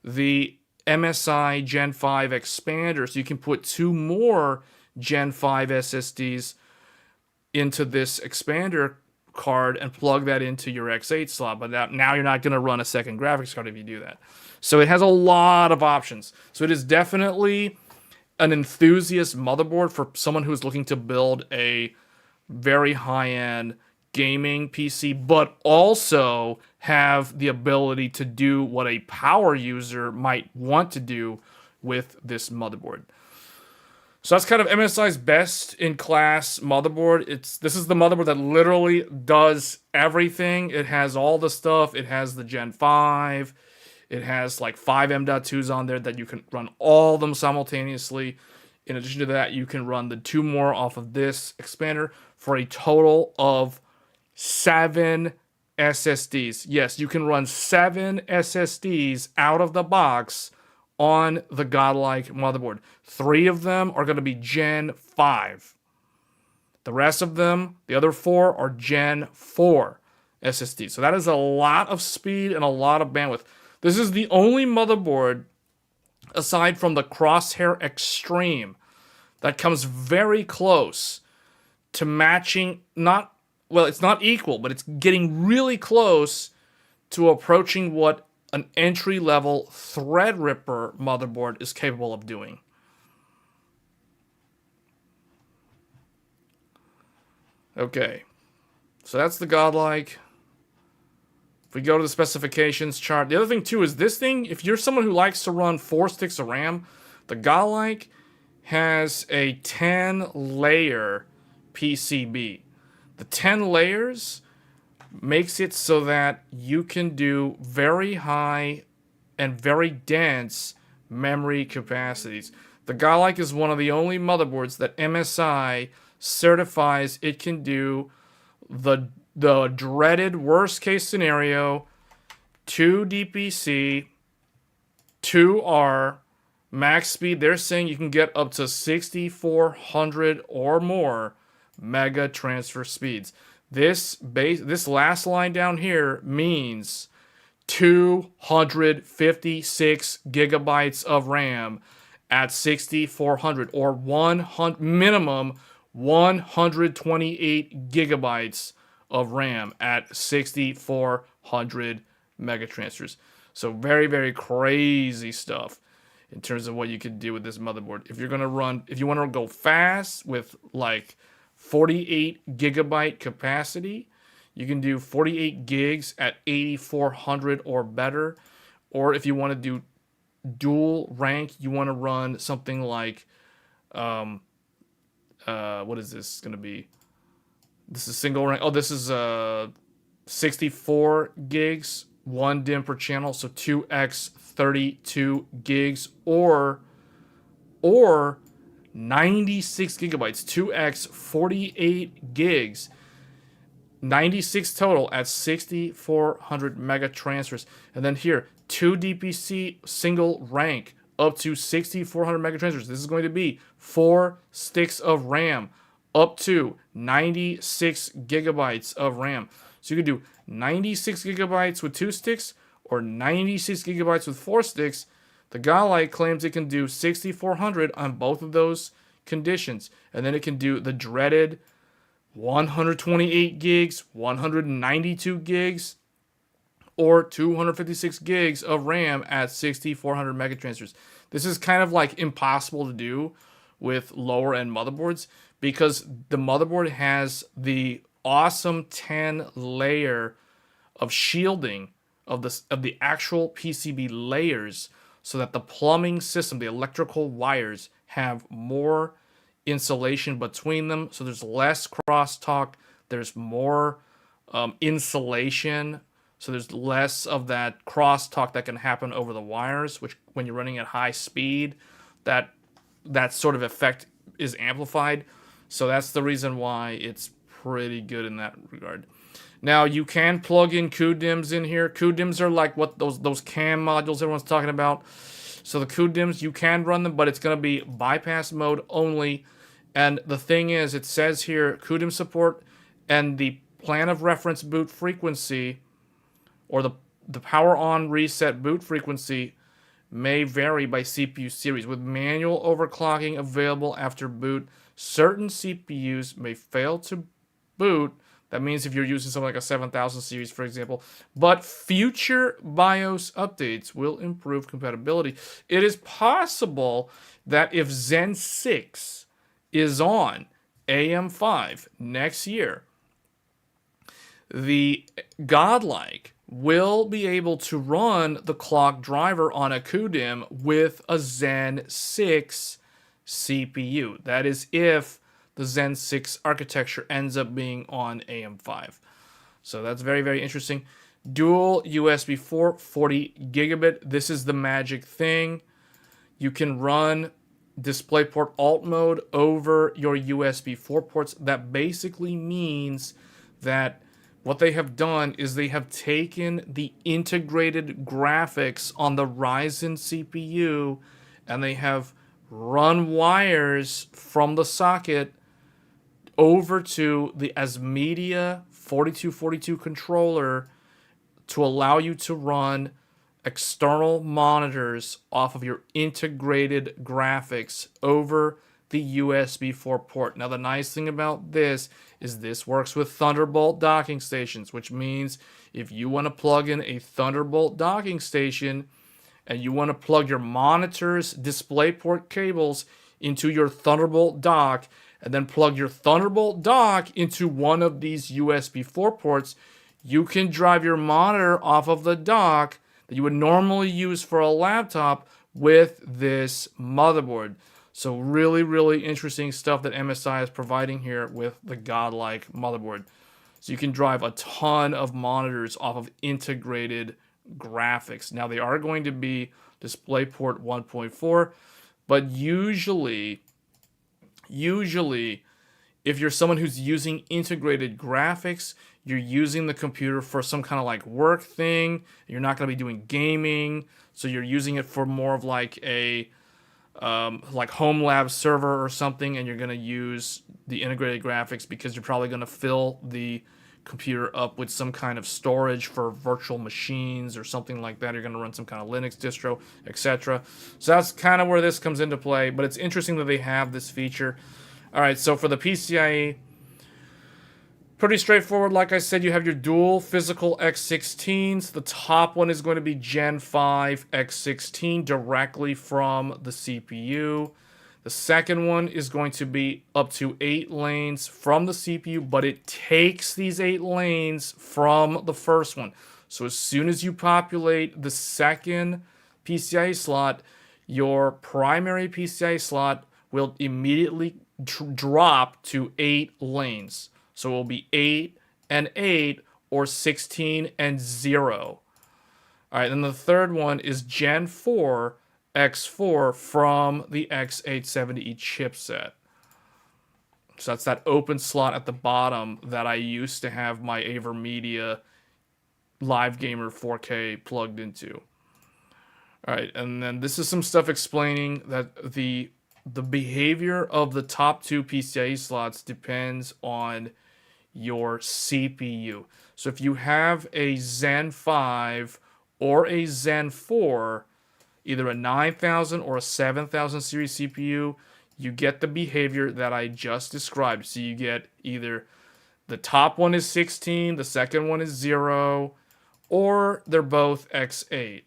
the MSI Gen 5 expander, so you can put 2 more Gen 5 SSDs into this expander card and plug that into your X8 slot. But now you're not going to run a second graphics card if you do that. So it has a lot of options. So it is definitely an enthusiast motherboard for someone who's looking to build a very high-end gaming PC, but also have the ability to do what a power user might want to do with this motherboard. So that's kind of MSI's best-in-class motherboard. This is the motherboard that literally does everything. It has all the stuff. It has the Gen 5. It has like 5 M.2s on there that you can run all of them simultaneously. In addition to that, you can run the 2 more off of this expander for a total of 7 SSDs. Yes, you can run 7 SSDs out of the box on the Godlike motherboard. 3 of them are going to be Gen 5. The rest of them, the other 4, are Gen 4 SSDs. So that is a lot of speed and a lot of bandwidth. This is the only motherboard, aside from the Crosshair Extreme, that comes very close to matching, it's not equal, but it's getting really close to approaching what an entry-level Threadripper motherboard is capable of doing. Okay, so that's the Godlike. If we go to the specifications chart, the other thing too is this thing, if you're someone who likes to run 4 sticks of RAM, the Godlike has a 10-layer PCB. The 10 layers makes it so that you can do very high and very dense memory capacities. The Godlike is one of the only motherboards that MSI certifies it can do the dreaded worst case scenario, 2 DPC, 2R, max speed. They're saying you can get up to 6400 or more mega transfer speeds. This last line down here means 256 gigabytes of RAM at 6400 or 100 minimum 128 gigabytes of RAM at 6400 mega transfers. So very, very crazy stuff in terms of what you can do with this motherboard. If you want to go fast with like 48 gigabyte capacity, you can do 48 gigs at 8400 or better. Or if you want to do dual rank, you want to run something like what is this going to be? This is single rank. Oh, this is 64 gigs, 1 DIMM per channel, so 2x 32 gigs, or 96 gigabytes, 2x 48 gigs, 96 total at 6400 mega transfers. And then here, 2 DPC single rank up to 6400 mega transfers. This is going to be 4 sticks of RAM up to 96 gigabytes of RAM. So you can do 96 gigabytes with 2 sticks or 96 gigabytes with 4 sticks. The Godlike claims it can do 6400 on both of those conditions. And then it can do the dreaded 128 gigs, 192 gigs, or 256 gigs of RAM at 6400 mega transfers. This is kind of like impossible to do with lower end motherboards because the motherboard has the awesome 10 layer of shielding of the actual PCB layers, so that the plumbing system, the electrical wires, have more insulation between them, so there's less crosstalk, there's more insulation, so there's less of that crosstalk that can happen over the wires, which when you're running at high speed, that sort of effect is amplified. So that's the reason why it's pretty good in that regard. Now you can plug in CUDIMMs in here. CUDIMMs are like what those CAM modules everyone's talking about. So the CUDIMMs, you can run them, but it's going to be bypass mode only. And the thing is, it says here CUDIMM support and the plan of reference boot frequency, or the power on reset boot frequency, may vary by CPU series. With manual overclocking available after boot, certain CPUs may fail to boot. That means if you're using something like a 7000 series, for example. But future BIOS updates will improve compatibility. It is possible that if Zen 6 is on AM5 next year, the Godlike will be able to run the clock driver on a CUDIMM with a Zen 6 CPU. That is if the Zen 6 architecture ends up being on AM5. So that's very, very interesting. Dual USB 4, 40 gigabit. This is the magic thing. You can run DisplayPort alt mode over your USB 4 ports. That basically means that what they have done is they have taken the integrated graphics on the Ryzen CPU and they have run wires from the socket over to the ASMedia 4242 controller to allow you to run external monitors off of your integrated graphics over the USB 4 port. Now, the nice thing about this is this works with Thunderbolt docking stations, which means if you want to plug in a Thunderbolt docking station and you want to plug your monitor's DisplayPort cables into your Thunderbolt dock, and then plug your Thunderbolt dock into one of these USB 4 ports, you can drive your monitor off of the dock that you would normally use for a laptop with this motherboard. So really, really interesting stuff that MSI is providing here with the godlike motherboard. So you can drive a ton of monitors off of integrated graphics. Now they are going to be DisplayPort 1.4, but usually if you're someone who's using integrated graphics, you're using the computer for some kind of like work thing. You're not going to be doing gaming, so you're using it for more of like a like home lab server or something, and you're going to use the integrated graphics because you're probably going to fill the computer up with some kind of storage for virtual machines or something like that. You're going to run some kind of Linux distro, etc. So that's kind of where this comes into play, but it's interesting that they have this feature. All right, so for the PCIe, pretty straightforward. Like I said, you have your dual physical X16s. The top one is going to be Gen 5 X16 directly from the CPU. The second one is going to be up to 8 lanes from the CPU, but it takes these 8 lanes from the first one. So as soon as you populate the second PCIe slot, your primary PCIe slot will immediately drop to 8 lanes. So it will be 8 and 8 or 16 and 0. All right, then the third one is Gen 4 X4 from the X870E chipset. So that's that open slot at the bottom that I used to have my AverMedia Live Gamer 4K plugged into. All right, and then this is some stuff explaining that the behavior of the top 2 PCIe slots depends on your CPU. So if you have a Zen 5 or a Zen 4, either a 9000 or a 7000 series CPU, you get the behavior that I just described. So you get either the top one is 16, the second one is 0, or they're both X8.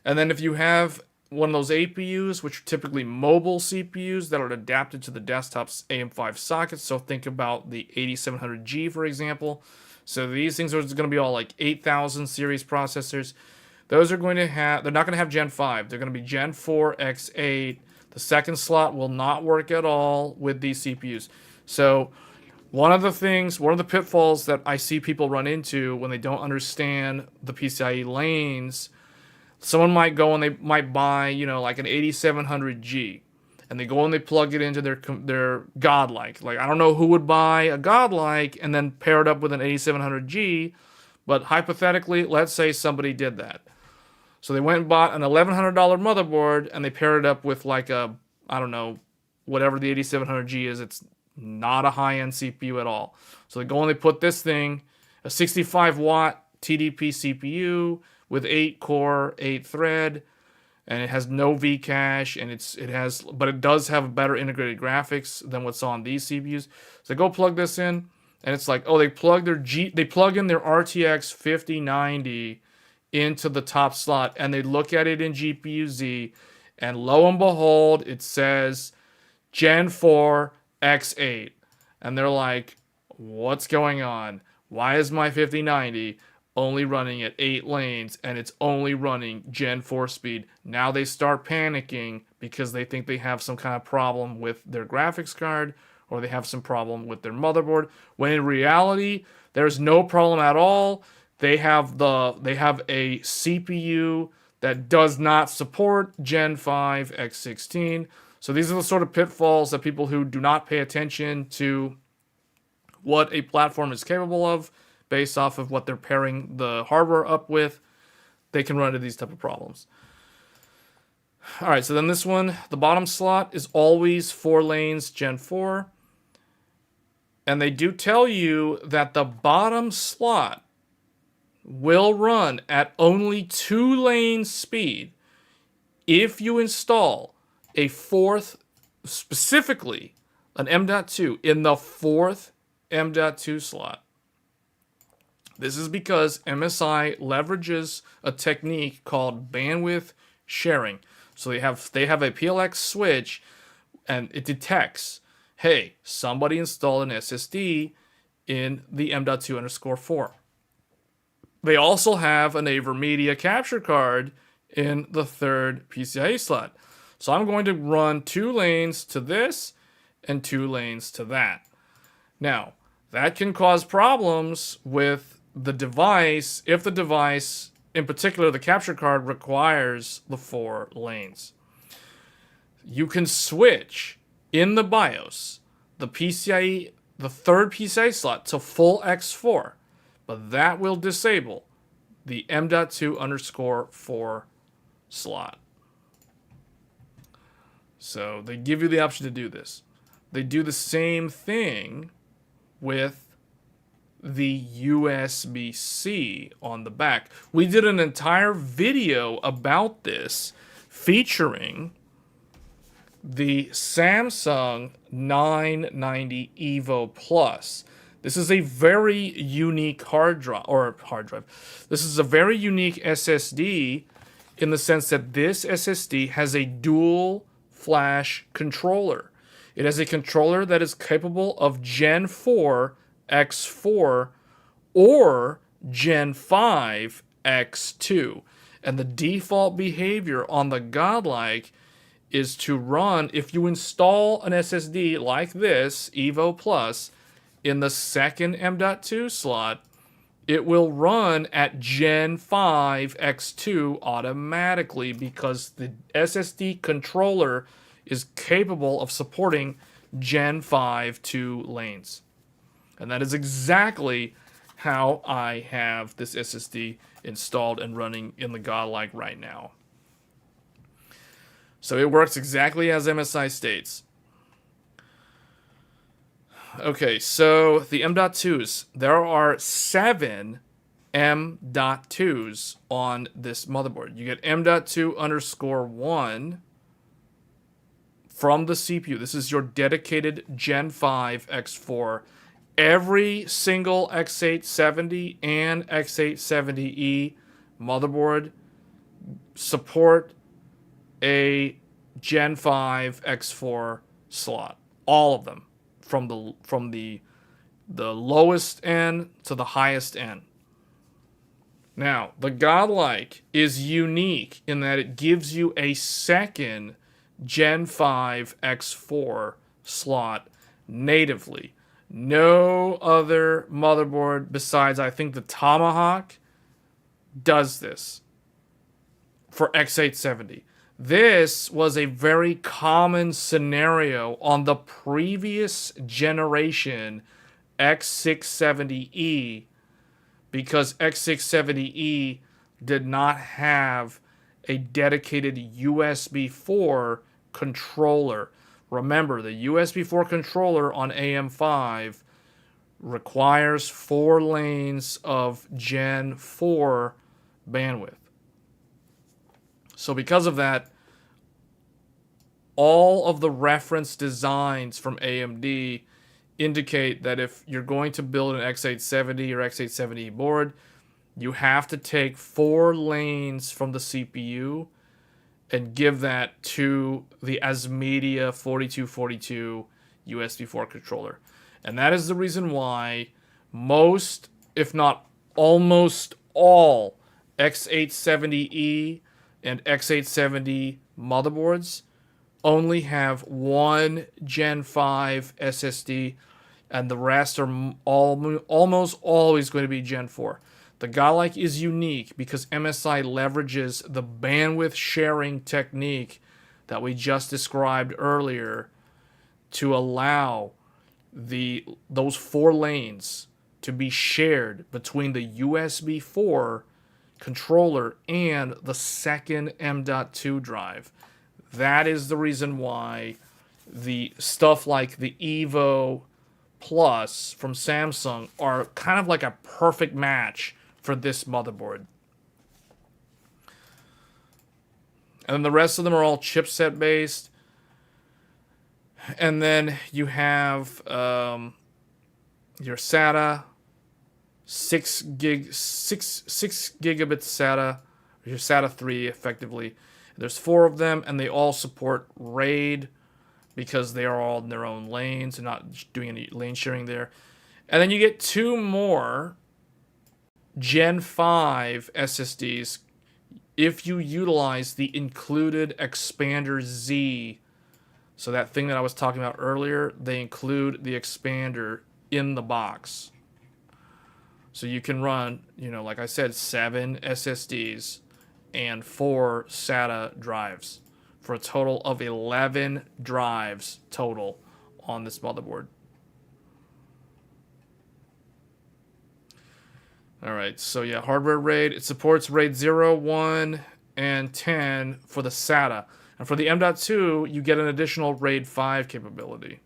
And then if you have one of those APUs, which are typically mobile CPUs that are adapted to the desktop's AM5 sockets, so think about the 8700G, for example. So these things are going to be all like 8000 series processors. Those are going to have, they're not going to have Gen 5. They're going to be Gen 4 X8. The second slot will not work at all with these CPUs. So one of the pitfalls that I see people run into when they don't understand the PCIe lanes, someone might go and they might buy, like an 8700G, and they go and they plug it into their Godlike. Like, I don't know who would buy a Godlike and then pair it up with an 8700G, but hypothetically, let's say somebody did that. So they went and bought an $1,100 motherboard, and they paired it up with like a, I don't know, whatever the 8700G is. It's not a high-end CPU at all. So they go and they put this thing, a 65-watt TDP CPU with 8-core, 8-thread, and it has no V-cache, and but it does have better integrated graphics than what's on these CPUs. So they go plug this in, and it's like, oh, they plug in their RTX 5090 into the top slot, and they look at it in GPU-Z, and lo and behold, it says Gen 4 X8. And they're like, what's going on? Why is my 5090 only running at 8 lanes, and it's only running Gen 4 speed? Now they start panicking because they think they have some kind of problem with their graphics card, or they have some problem with their motherboard, when in reality, there's no problem at all. They have a CPU that does not support Gen 5 X16. So these are the sort of pitfalls that people who do not pay attention to what a platform is capable of based off of what they're pairing the hardware up with, they can run into these type of problems. All right, so then this one, the bottom slot is always 4 lanes Gen 4. And they do tell you that the bottom slot will run at only 2 lanes speed if you install a 4th, specifically an M.2 in the 4th M.2 slot. This is because MSI leverages a technique called bandwidth sharing. So they have a PLX switch, and it detects hey, somebody installed an SSD in the M.2_4. They also have an AverMedia capture card in the third PCIe slot. So I'm going to run 2 lanes to this and 2 lanes to that. Now, that can cause problems with the device if the device, in particular the capture card, requires the 4 lanes. You can switch in the BIOS the third PCIe slot to full X4, but that will disable the M.2_4 slot. So they give you the option to do this. They do the same thing with the USB-C on the back. We did an entire video about this featuring the Samsung 990 EVO Plus. This is a very unique hard drive. This is a very unique SSD in the sense that this SSD has a dual flash controller. It has a controller that is capable of Gen 4 X4 or Gen 5 X2. And the default behavior on the Godlike is to run, if you install an SSD like this, EVO Plus, in the second M.2 slot, it will run at Gen 5 X2 automatically because the SSD controller is capable of supporting Gen 5 2 lanes. And that is exactly how I have this SSD installed and running in the Godlike right now. So it works exactly as MSI states. Okay, so the M.2s. There are 7 M.2s on this motherboard. You get M.2_1 from the CPU. This is your dedicated Gen 5 X4. Every single X870 and X870E motherboard support a Gen 5 X4 slot. All of them, from the lowest end to the highest end. Now, the Godlike is unique in that it gives you a second Gen 5 X4 slot natively. No other motherboard besides, I think, the Tomahawk does this for X870. This was a very common scenario on the previous generation X670E because X670E did not have a dedicated USB 4 controller. Remember, the USB 4 controller on AM5 requires 4 lanes of Gen 4 bandwidth. So because of that, all of the reference designs from AMD indicate that if you're going to build an X870 or X870 board, you have to take 4 lanes from the CPU and give that to the ASMedia 4242 USB 4 controller. And that is the reason why most, if not almost all, X870E and X870 motherboards only have 1 Gen 5 SSD, and the rest are almost always going to be Gen 4. The Godlike is unique because MSI leverages the bandwidth sharing technique that we just described earlier to allow those 4 lanes to be shared between the USB 4 controller and the second M.2 drive. That is the reason why the stuff like the EVO Plus from Samsung are kind of like a perfect match for this motherboard. And then the rest of them are all chipset based. And then you have your SATA, 6 gigabit SATA, or your SATA 3 effectively. There's 4 of them, and they all support RAID because they are all in their own lanes and not doing any lane sharing there. And then you get 2 more Gen 5 SSDs if you utilize the included Expander Z. So that thing that I was talking about earlier, they include the expander in the box. So you can run, like I said, 7 SSDs and 4 SATA drives for a total of 11 drives total on this motherboard. All right, so yeah, hardware RAID. It supports RAID 0, 1, and 10 for the SATA. And for the M.2, you get an additional RAID 5 capability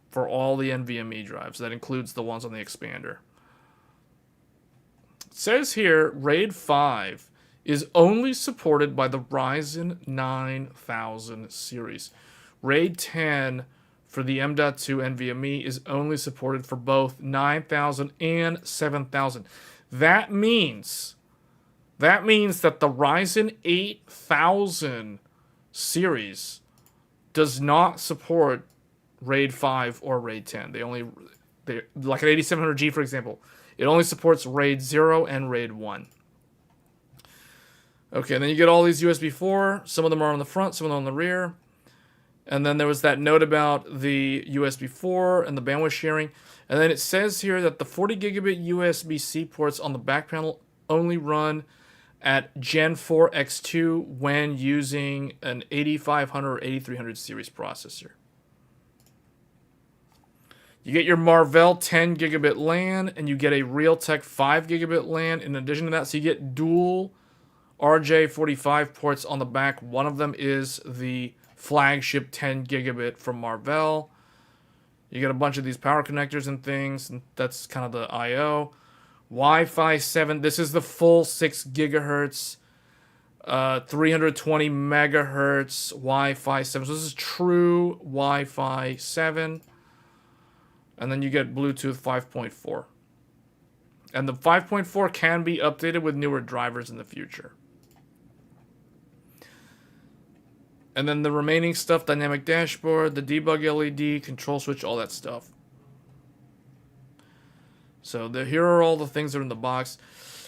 for all the NVMe drives. That includes the ones on the expander. It says here, RAID 5 is only supported by the Ryzen 9000 series. RAID 10 for the M.2 NVMe is only supported for both 9000 and 7000. That means that the Ryzen 8000 series does not support RAID 5 or RAID 10. They like an 8700G, for example, it only supports RAID 0 and RAID 1. Okay, and then you get all these USB 4. Some of them are on the front, some of them on the rear. And then there was that note about the USB 4 and the bandwidth sharing. And then it says here that the 40 gigabit USB-C ports on the back panel only run at Gen 4 X2 when using an 8500 or 8300 series processor. You get your Marvell 10 gigabit LAN, and you get a Realtek 5 gigabit LAN in addition to that. So you get dual RJ45 ports on the back. One of them is the flagship 10 gigabit from Marvell. You get a bunch of these power connectors and things, and that's kind of the I/O. Wi-Fi 7, this is the full 6 gigahertz, 320 megahertz Wi-Fi 7. So this is true Wi-Fi 7. And then you get Bluetooth 5.4. And the 5.4 can be updated with newer drivers in the future. And then the remaining stuff, dynamic dashboard, the debug LED, control switch, all that stuff. So here are all the things that are in the box.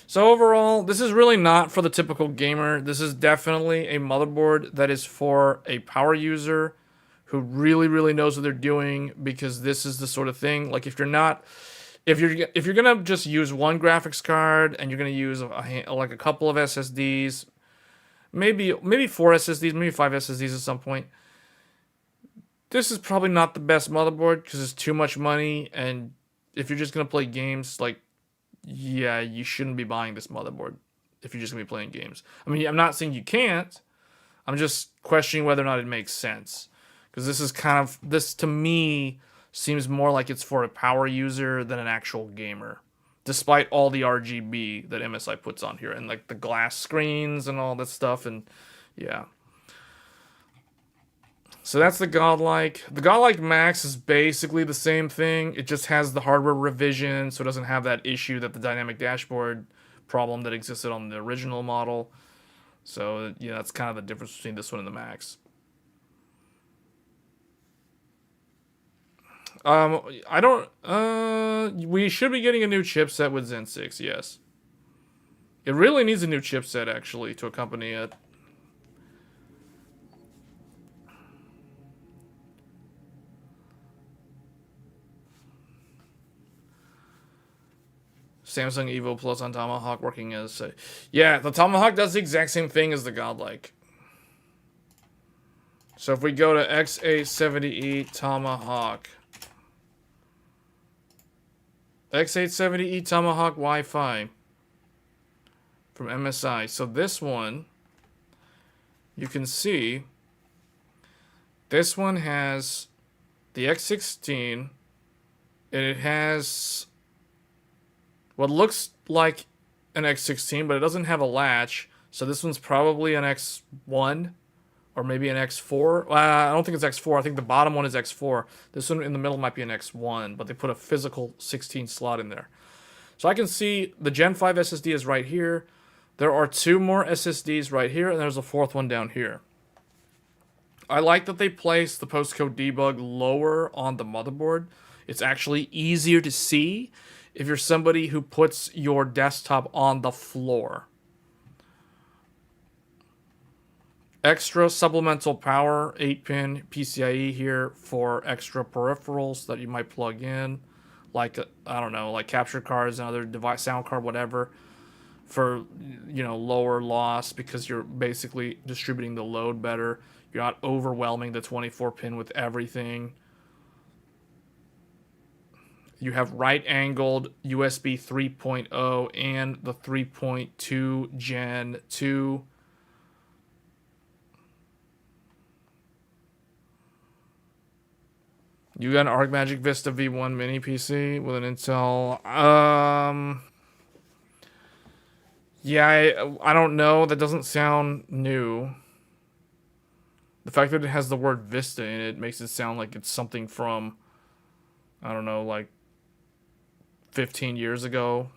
So overall, this is really not for the typical gamer. This is definitely a motherboard that is for a power user who really, really knows what they're doing, because this is the sort of thing, like if you're gonna just use one graphics card and you're gonna use like a couple of SSDs, maybe 4 SSDs, maybe 5 SSDs at some point, this is probably not the best motherboard because it's too much money. And if you're just gonna play games, like, yeah, you shouldn't be buying this motherboard if you're just gonna be playing games. I mean, I'm not saying you can't. I'm just questioning whether or not it makes sense. Because this to me seems more like it's for a power user than an actual gamer. Despite all the RGB that MSI puts on here, and like the glass screens and all that stuff, and yeah. So that's the Godlike. The Godlike Max is basically the same thing. It just has the hardware revision, so it doesn't have that issue, that the dynamic dashboard problem that existed on the original model. So yeah, that's kind of the difference between this one and the Max. We should be getting a new chipset with Zen 6, yes. It really needs a new chipset, actually, to accompany it. Samsung Evo Plus on Tomahawk working as... yeah, the Tomahawk does the exact same thing as the Godlike. So if we go to X870E Tomahawk... X870E Tomahawk Wi-Fi from MSI. So this one, you can see, this one has the X16, and it has what looks like an X16, but it doesn't have a latch. So this one's probably an X1 or maybe an X4. I don't think it's X4. I think the bottom one is X4. This one in the middle might be an X1, but they put a physical 16 slot in there. So I can see the Gen 5 SSD is right here. There are 2 more SSDs right here, and there's a 4th one down here. I like that they place the postcode debug lower on the motherboard. It's actually easier to see if you're somebody who puts your desktop on the floor. Extra supplemental power, 8-pin PCIe here for extra peripherals that you might plug in, like, I don't know, like capture cards and other device, sound card, whatever, for, you know, lower loss because you're basically distributing the load better. You're not overwhelming the 24-pin with everything. You have right-angled USB 3.0 and the 3.2 Gen 2. You got an ArcMagic Vista V1 mini PC with an Intel. Yeah, I don't know. That doesn't sound new. The fact that it has the word Vista in it makes it sound like it's something from, I don't know, like 15 years ago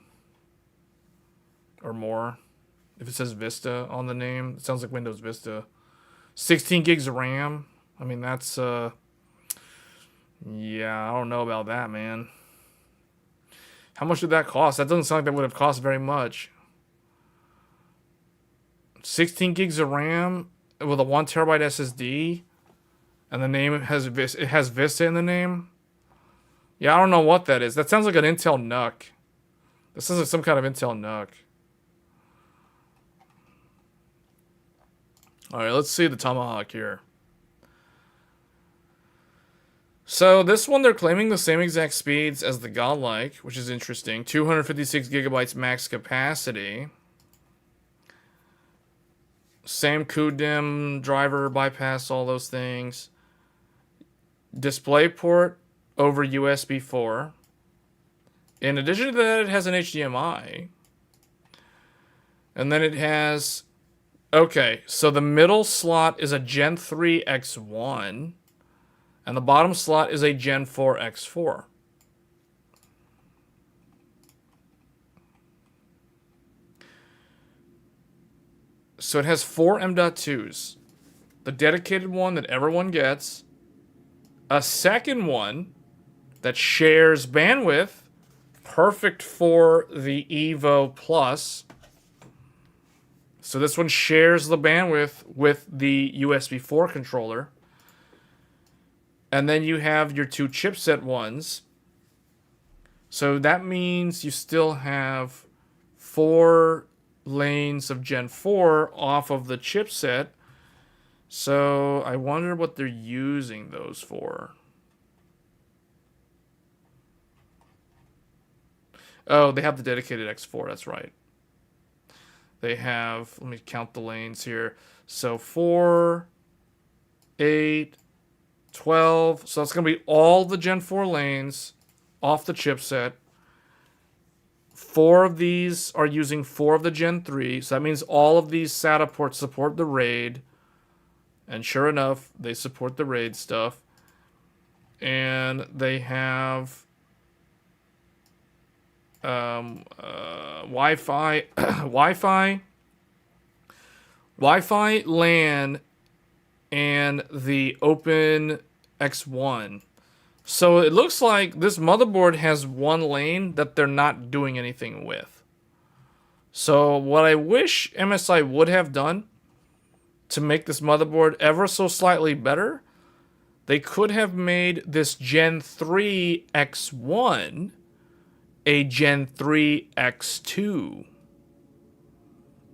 or more. If it says Vista on the name, it sounds like Windows Vista. 16 gigs of RAM. I mean, that's, yeah, I don't know about that, man. How much did that cost? That doesn't sound like that would have cost very much. 16 gigs of RAM with a 1 terabyte SSD, and the name has Vista in the name. Yeah, I don't know what that is. That sounds like an Intel NUC. This is like some kind of Intel NUC. All right, let's see the Tomahawk here. So this one, they're claiming the same exact speeds as the Godlike, which is interesting. 256 gigabytes max capacity. Same QDIMM, driver, bypass, all those things. Display port over USB 4. In addition to that, it has an HDMI. And then it has... Okay, so the middle slot is a Gen 3 X1. And the bottom slot is a Gen 4 X4. So it has 4 M.2s. The dedicated one that everyone gets. A second one that shares bandwidth. Perfect for the Evo Plus. So this one shares the bandwidth with the USB 4 controller. And then you have your 2 chipset ones. So that means you still have 4 lanes of Gen 4 off of the chipset. So I wonder what they're using those for. Oh, they have the dedicated X4, that's right. They have, let me count the lanes here. So 4, 8, 12. So it's going to be all the Gen 4 lanes off the chipset. 4 of these are using 4 of the Gen 3. So that means all of these SATA ports support the RAID. And sure enough, they support the RAID stuff. And they have Wi-Fi, Wi-Fi, LAN, and the Open X1. So it looks like this motherboard has 1 lane that they're not doing anything with. So what I wish MSI would have done to make this motherboard ever so slightly better, they could have made this Gen 3 X1 a Gen 3 X2.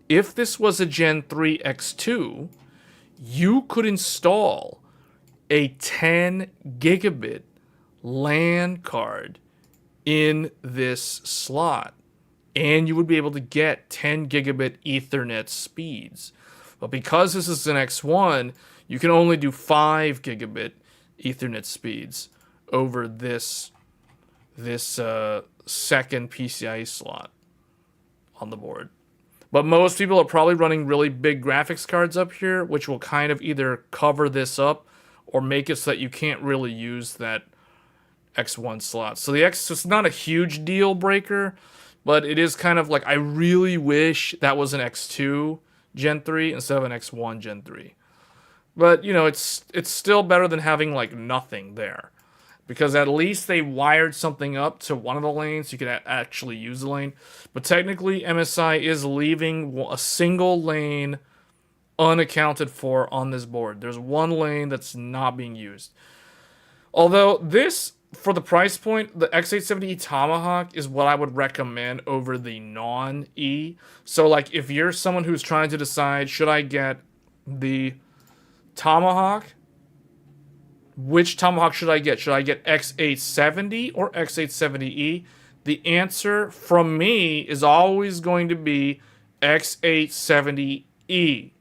If this was a Gen 3 X2, you could install a 10 gigabit LAN card in this slot, and you would be able to get 10 gigabit Ethernet speeds. But because this is an X1, you can only do 5 gigabit Ethernet speeds over this second PCIe slot on the board. But most people are probably running really big graphics cards up here, which will kind of either cover this up or make it so that you can't really use that X1 slot. So the X, it's not a huge deal breaker, but it is kind of like, I really wish that was an X2 Gen 3 instead of an X1 Gen 3. But, you know, it's still better than having, like, nothing there. Because at least they wired something up to one of the lanes so you could actually use the lane. But technically, MSI is leaving a single lane unaccounted for on this board. There's one lane that's not being used. Although this, for the price point, the X870E Tomahawk is what I would recommend over the non-E. So, like, if you're someone who's trying to decide, should I get the Tomahawk? Which Tomahawk should I get? Should I get X870 or X870E? The answer from me is always going to be X870E.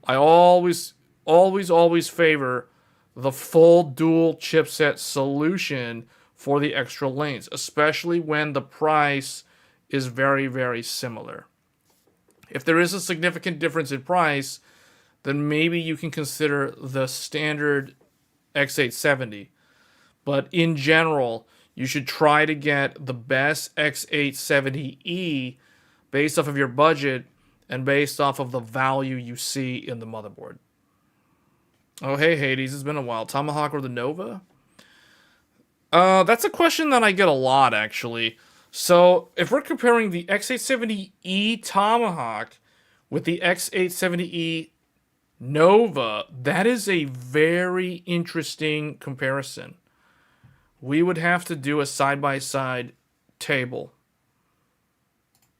I always favor the full dual chipset solution for the extra lanes, especially when the price is very, very similar. If there is a significant difference in price, then maybe you can consider the standard X870. But in general, you should try to get the best X870E based off of your budget and based off of the value you see in the motherboard. Oh, hey, Hades, it's been a while. Tomahawk or the Nova? That's a question that I get a lot, actually. So, if we're comparing the X870E Tomahawk with the X870E Nova, that is a very interesting comparison. We would have to do a side-by-side table.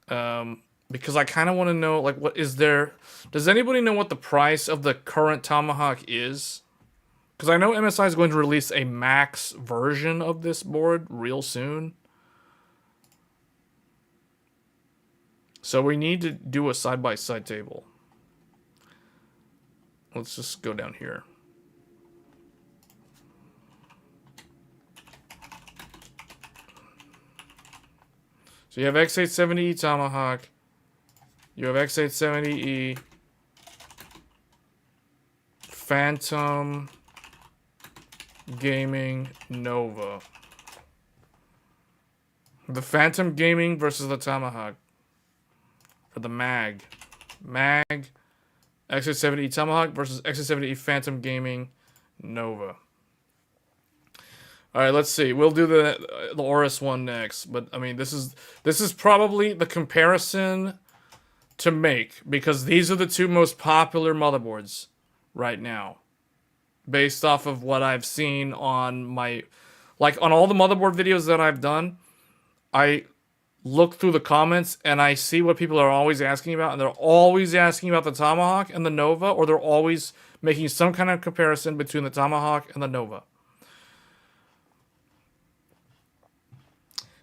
Because I kind of want to know, like, what is there... Does anybody know what the price of the current Tomahawk is? Because I know MSI is going to release a max version of this board real soon. So we need to do a side-by-side table. Let's just go down here. So you have X870E Tomahawk. You have X870E Phantom Gaming Nova. The Phantom Gaming versus the Tomahawk. For the Mag. X870E Tomahawk versus X870E Phantom Gaming Nova. Alright, let's see. We'll do the Aorus one next. But, I mean, this is probably the comparison to make. Because these are the two most popular motherboards right now. Based off of what I've seen on my... Like, on all the motherboard videos that I've done, I look through the comments and I see what people are always asking about. And they're always asking about the Tomahawk and the Nova. Or they're always making some kind of comparison between the Tomahawk and the Nova.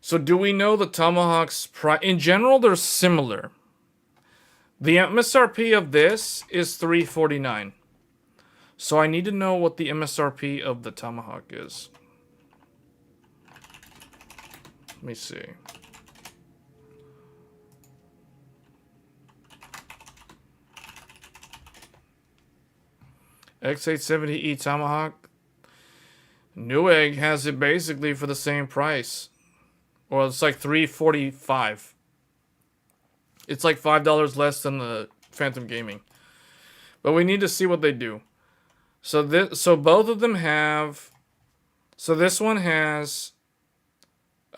So do we know the Tomahawk's price? In general, they're similar. The MSRP of this is $349. So I need to know what the MSRP of the Tomahawk is. Let me see. X870E Tomahawk. Newegg has it basically for the same price. Or it's like $345. It's like $5 less than the Phantom Gaming. But we need to see what they do. So both of them have... So this one has...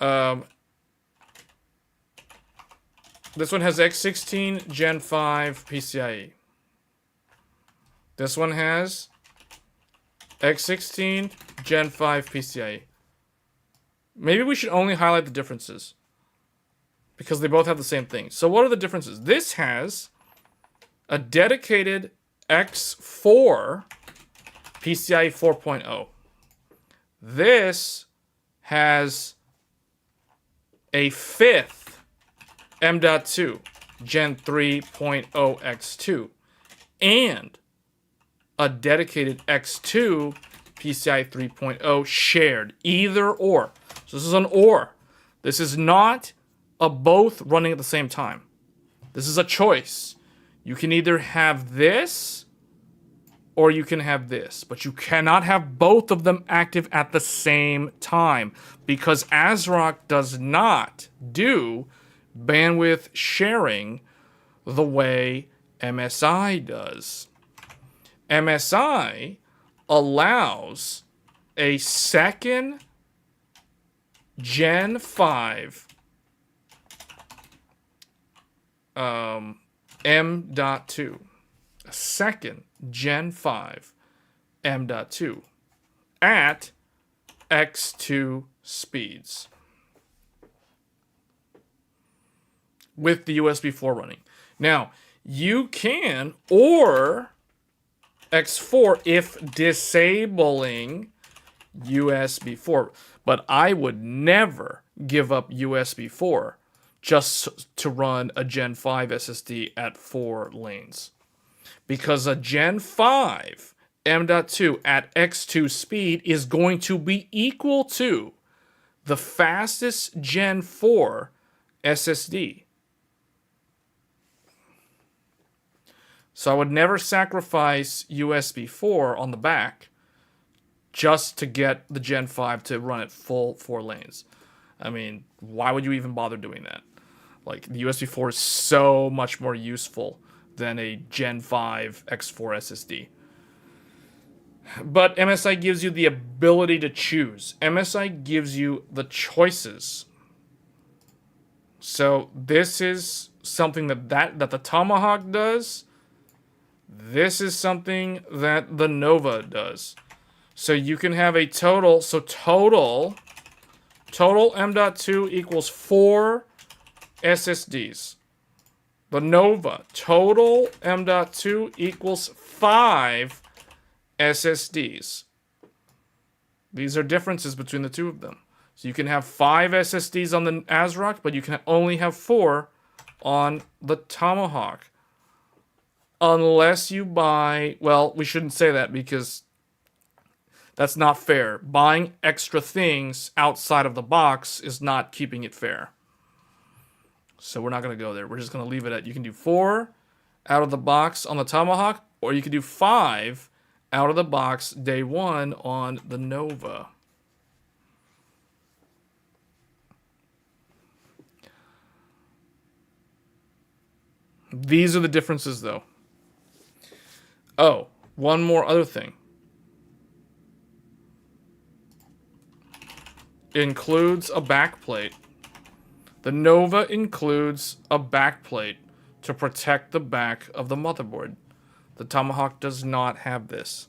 this one has X16 Gen 5 PCIe. This one has X16 Gen 5 PCIe. Maybe we should only highlight the differences. Because they both have the same thing. So what are the differences? This has a dedicated X4 PCIe 4.0. This has a fifth M.2 Gen 3.0 X2. And a dedicated X2 PCIe 3.0 shared. Either or. So this is an or. This is not a both running at the same time. This is a choice. You can either have this or you can have this. But you cannot have both of them active at the same time. Because ASRock does not do bandwidth sharing the way MSI does. MSI allows a second Gen 5 M.2. A second Gen 5 M.2 at X2 speeds with the USB 4 running. Now, you can, or X4 if disabling USB 4, but I would never give up USB 4 just to run a Gen 5 SSD at 4 lanes. Because a Gen 5 M.2 at X2 speed is going to be equal to the fastest Gen 4 SSD. So I would never sacrifice USB 4 on the back just to get the Gen 5 to run at full 4 lanes. I mean, why would you even bother doing that? Like, the USB 4 is so much more useful than a Gen 5 X4 SSD. But MSI gives you the ability to choose. MSI gives you the choices. So this is something that the Tomahawk does. This is something that the Nova does. So you can have a total. So total M.2 equals 4 SSDs. The Nova, total M.2 equals 5 SSDs. These are differences between the two of them. So you can have 5 SSDs on the ASRock, but you can only have 4 on the Tomahawk. Unless you buy, well, we shouldn't say that because that's not fair. Buying extra things outside of the box is not keeping it fair. So we're not going to go there. We're just going to leave it at, you can do 4 out of the box on the Tomahawk, or you can do 5 out of the box day 1 on the Nova. These are the differences, though. Oh, one more other thing. Includes a backplate. The Nova includes a backplate to protect the back of the motherboard. The Tomahawk does not have this.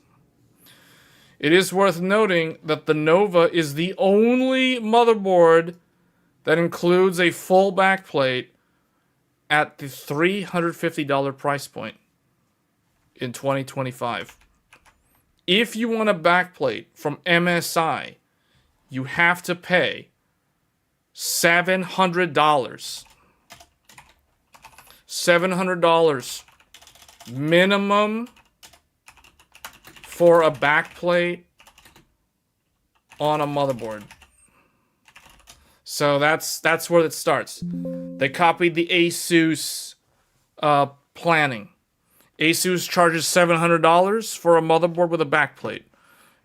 It is worth noting that the Nova is the only motherboard that includes a full backplate at the $350 price point in 2025. If you want a backplate from MSI, you have to pay $700. $700 minimum for a backplate on a motherboard. So that's where it starts. They copied the ASUS planning. ASUS charges $700 for a motherboard with a backplate.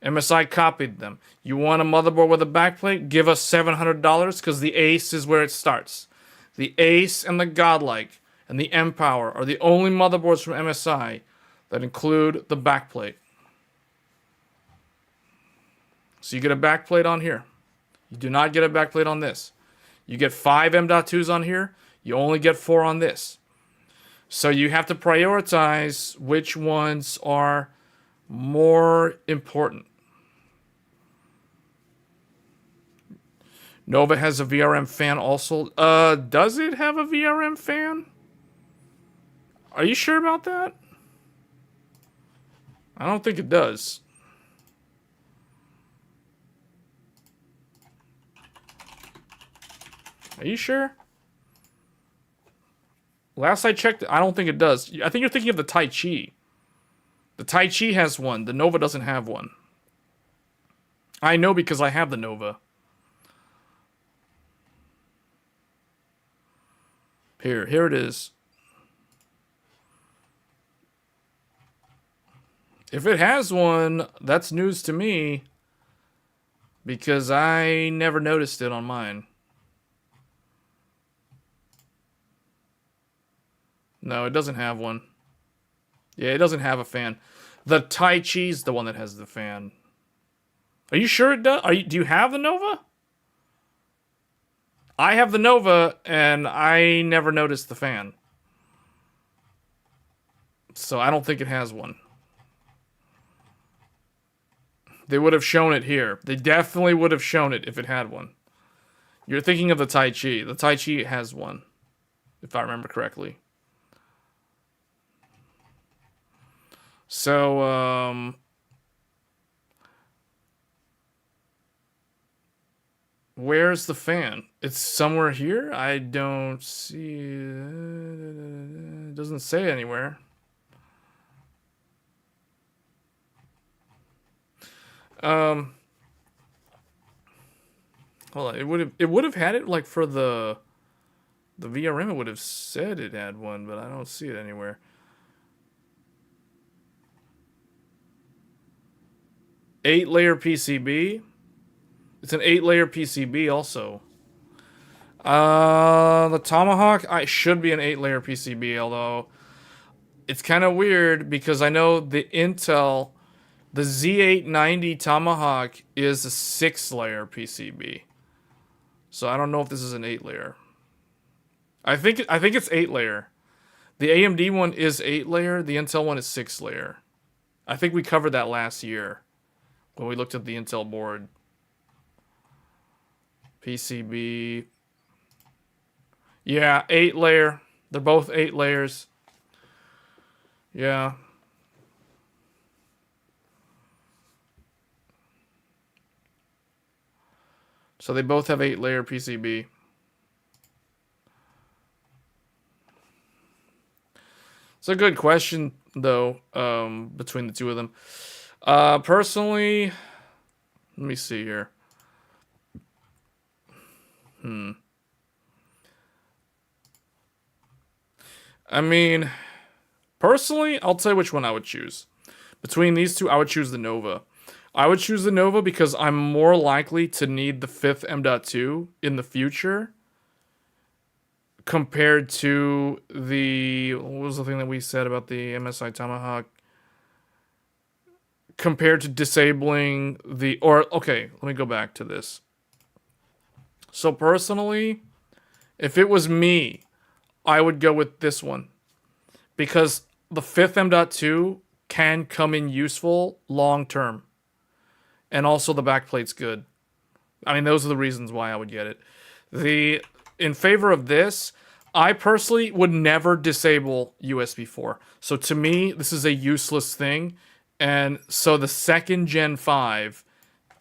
MSI copied them. You want a motherboard with a backplate? Give us $700 because the Ace is where it starts. The Ace and the Godlike and the Empower are the only motherboards from MSI that include the backplate. So you get a backplate on here. You do not get a backplate on this. You get 5 M.2s on here. You only get 4 on this. So you have to prioritize which ones are more important. Nova has a VRM fan also. Does it have a VRM fan? Are you sure about that? I don't think it does. Are you sure? Last I checked, I don't think it does. I think you're thinking of the Tai Chi. The Tai Chi has one. The Nova doesn't have one. I know because I have the Nova. Here it is. If it has one, that's news to me because I never noticed it on mine. No, it doesn't have one. Yeah, it doesn't have a fan. The Tai Chi's the one that has the fan. Are you sure it does? Do you have the Nova? I have the Nova, and I never noticed the fan. So I don't think it has one. They would have shown it here. They definitely would have shown it if it had one. You're thinking of the Tai Chi. The Tai Chi has one, if I remember correctly. So, where's the fan? It's somewhere here? I don't see it. It doesn't say anywhere. Hold on. It would have had it like for the VRM. It would have said it had one, but I don't see it anywhere. Eight-layer PCB. It's an 8-layer PCB also. The Tomahawk should be an 8-layer PCB, although it's kind of weird because I know the Intel, the Z890 Tomahawk is a 6-layer PCB. So I don't know if this is an 8-layer. I think it's 8-layer. The AMD one is 8-layer. The Intel one is 6-layer. I think we covered that last year when we looked at the Intel board. PCB. Yeah, 8-layer. They're both 8 layers. Yeah. So they both have 8-layer PCB. It's a good question, though, between the two of them. Personally, let me see here. I mean, personally, I'll tell you which one I would choose. Between these two, I would choose the Nova. I would choose the Nova because I'm more likely to need the 5th M.2 in the future compared to the... What was the thing that we said about the MSI Tomahawk? Compared to disabling the... Okay, let me go back to this. So personally, if it was me, I would go with this one. Because the 5th M.2 can come in useful long term. And also the backplate's good. I mean, those are the reasons why I would get it. In favor of this, I personally would never disable USB 4. So to me, this is a useless thing. And so the second Gen 5,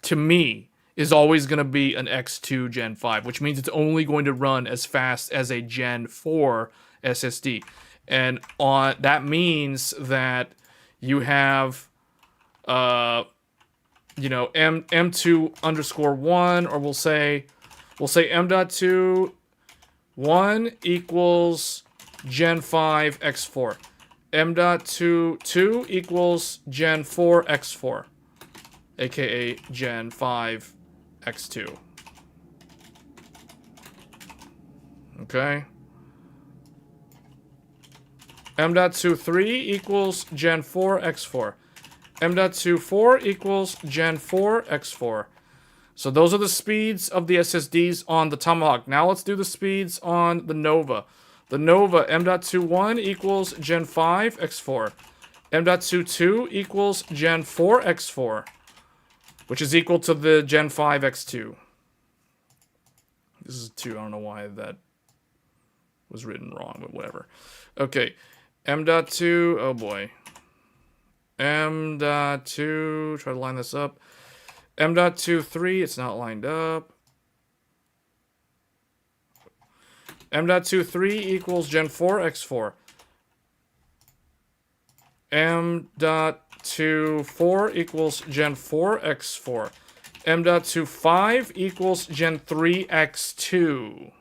to me, is always going to be an X2 Gen 5, which means it's only going to run as fast as a Gen 4 SSD. And that means that you have, M2 underscore 1, or we'll say M.2 1 equals Gen 5 X4. M.2 2 equals Gen 4 X4, aka Gen 5 X2. Okay. M.2 3 equals Gen 4 X4. M.2 4 equals Gen 4 X4. So those are the speeds of the SSDs on the Tomahawk. Now let's do the speeds on the Nova. The Nova, M.2 1 equals Gen 5 X4. M.2 2 equals Gen 4 X4, which is equal to the Gen 5 X2. This is 2. I don't know why that was written wrong, but whatever. Okay. M.2, oh boy. M.2, try to line this up. M.2 3, it's not lined up. M.2 3 equals Gen 4 X4. M.2 4 equals Gen 4 X4. M.2 5 equals Gen 3 X2.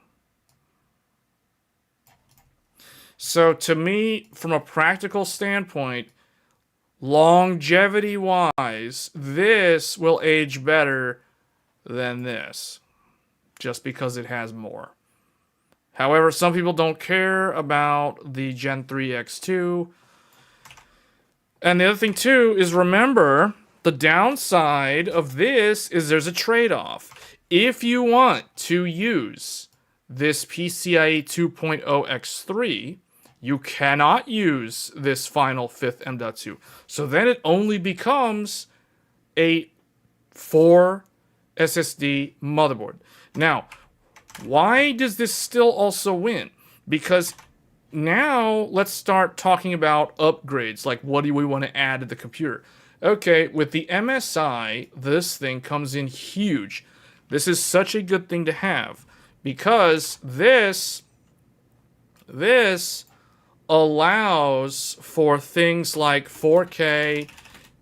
So to me, from a practical standpoint, longevity-wise, this will age better than this, just because it has more. However, some people don't care about the Gen 3 X2. And the other thing too is, remember, the downside of this is there's a trade-off. If you want to use this PCIe 2.0 X3, you cannot use this final 5th M.2. So then it only becomes a 4 SSD motherboard. Now, why does this still also win? Because now let's start talking about upgrades, like what do we want to add to the computer. Okay, with the MSI, this thing comes in huge. This is such a good thing to have because this allows for things like 4K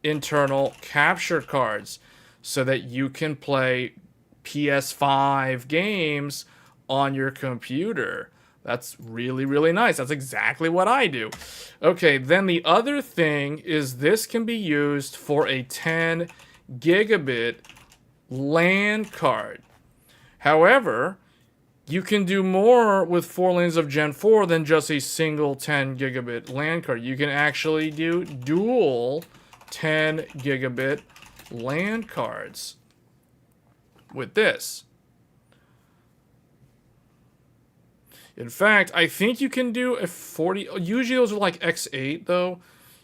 internal capture cards so that you can play PS5 games on your computer. That's really, really nice. That's exactly what I do. Okay, then the other thing is this can be used for a 10 gigabit LAN card. However, you can do more with 4 lanes of Gen 4 than just a single 10 gigabit LAN card. You can actually do dual 10 gigabit LAN cards with this. In fact, I think you can do a 40... Usually those are like X8, though.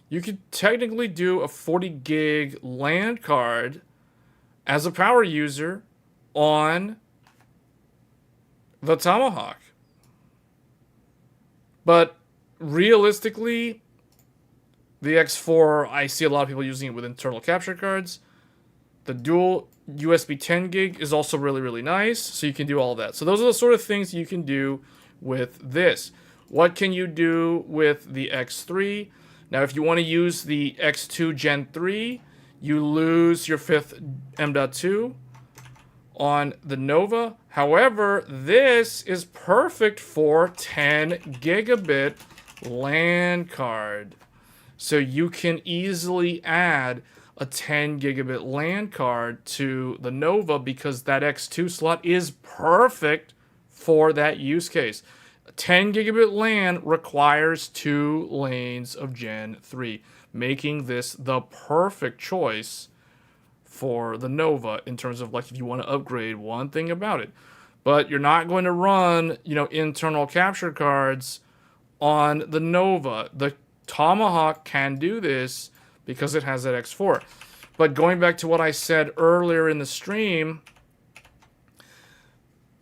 You could technically do a 40 gig LAN card as a power user on the Tomahawk. But realistically, the X4, I see a lot of people using it with internal capture cards. The dual USB 10 gig is also really, really nice. So you can do all of that. So those are the sort of things you can do with this. What can you do with the X3? Now, if you want to use the X2 Gen 3, you lose your 5th M.2 on the Nova. However, this is perfect for 10 gigabit LAN card. So you can easily add a 10 gigabit LAN card to the Nova because that X2 slot is perfect for that use case. 10 gigabit LAN requires 2 lanes of Gen 3, making this the perfect choice for the Nova in terms of like if you want to upgrade one thing about it. But you're not going to run, internal capture cards on the Nova. The Tomahawk can do this because it has that X4. But going back to what I said earlier in the stream,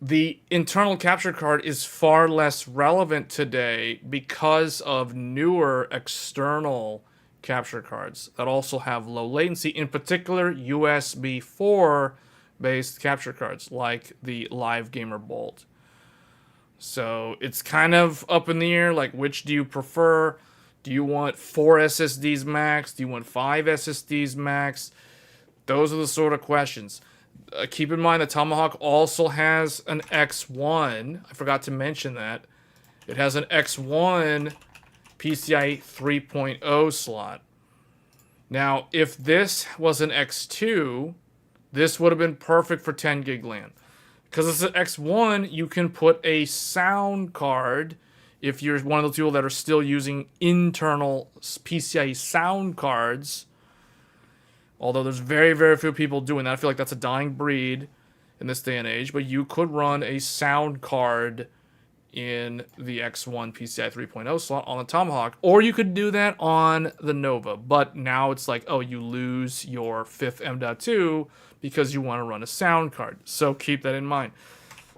the internal capture card is far less relevant today because of newer external capture cards that also have low latency, in particular USB 4 based capture cards like the Live Gamer Bolt. So it's kind of up in the air, like which do you prefer? Do you want 4 SSDs max? Do you want 5 SSDs max? Those are the sort of questions. Keep in mind the Tomahawk also has an X1. I forgot to mention that. It has an X1 PCIe 3.0 slot. Now, if this was an X2, this would have been perfect for 10 gig LAN. Because it's an X1, you can put a sound card, if you're one of those people that are still using internal PCIe sound cards. Although there's very, very few people doing that. I feel like that's a dying breed in this day and age. But you could run a sound card in the X1 PCIe 3.0 slot on the Tomahawk. Or you could do that on the Nova. But now it's like, oh, you lose your 5th M.2 because you want to run a sound card. So keep that in mind.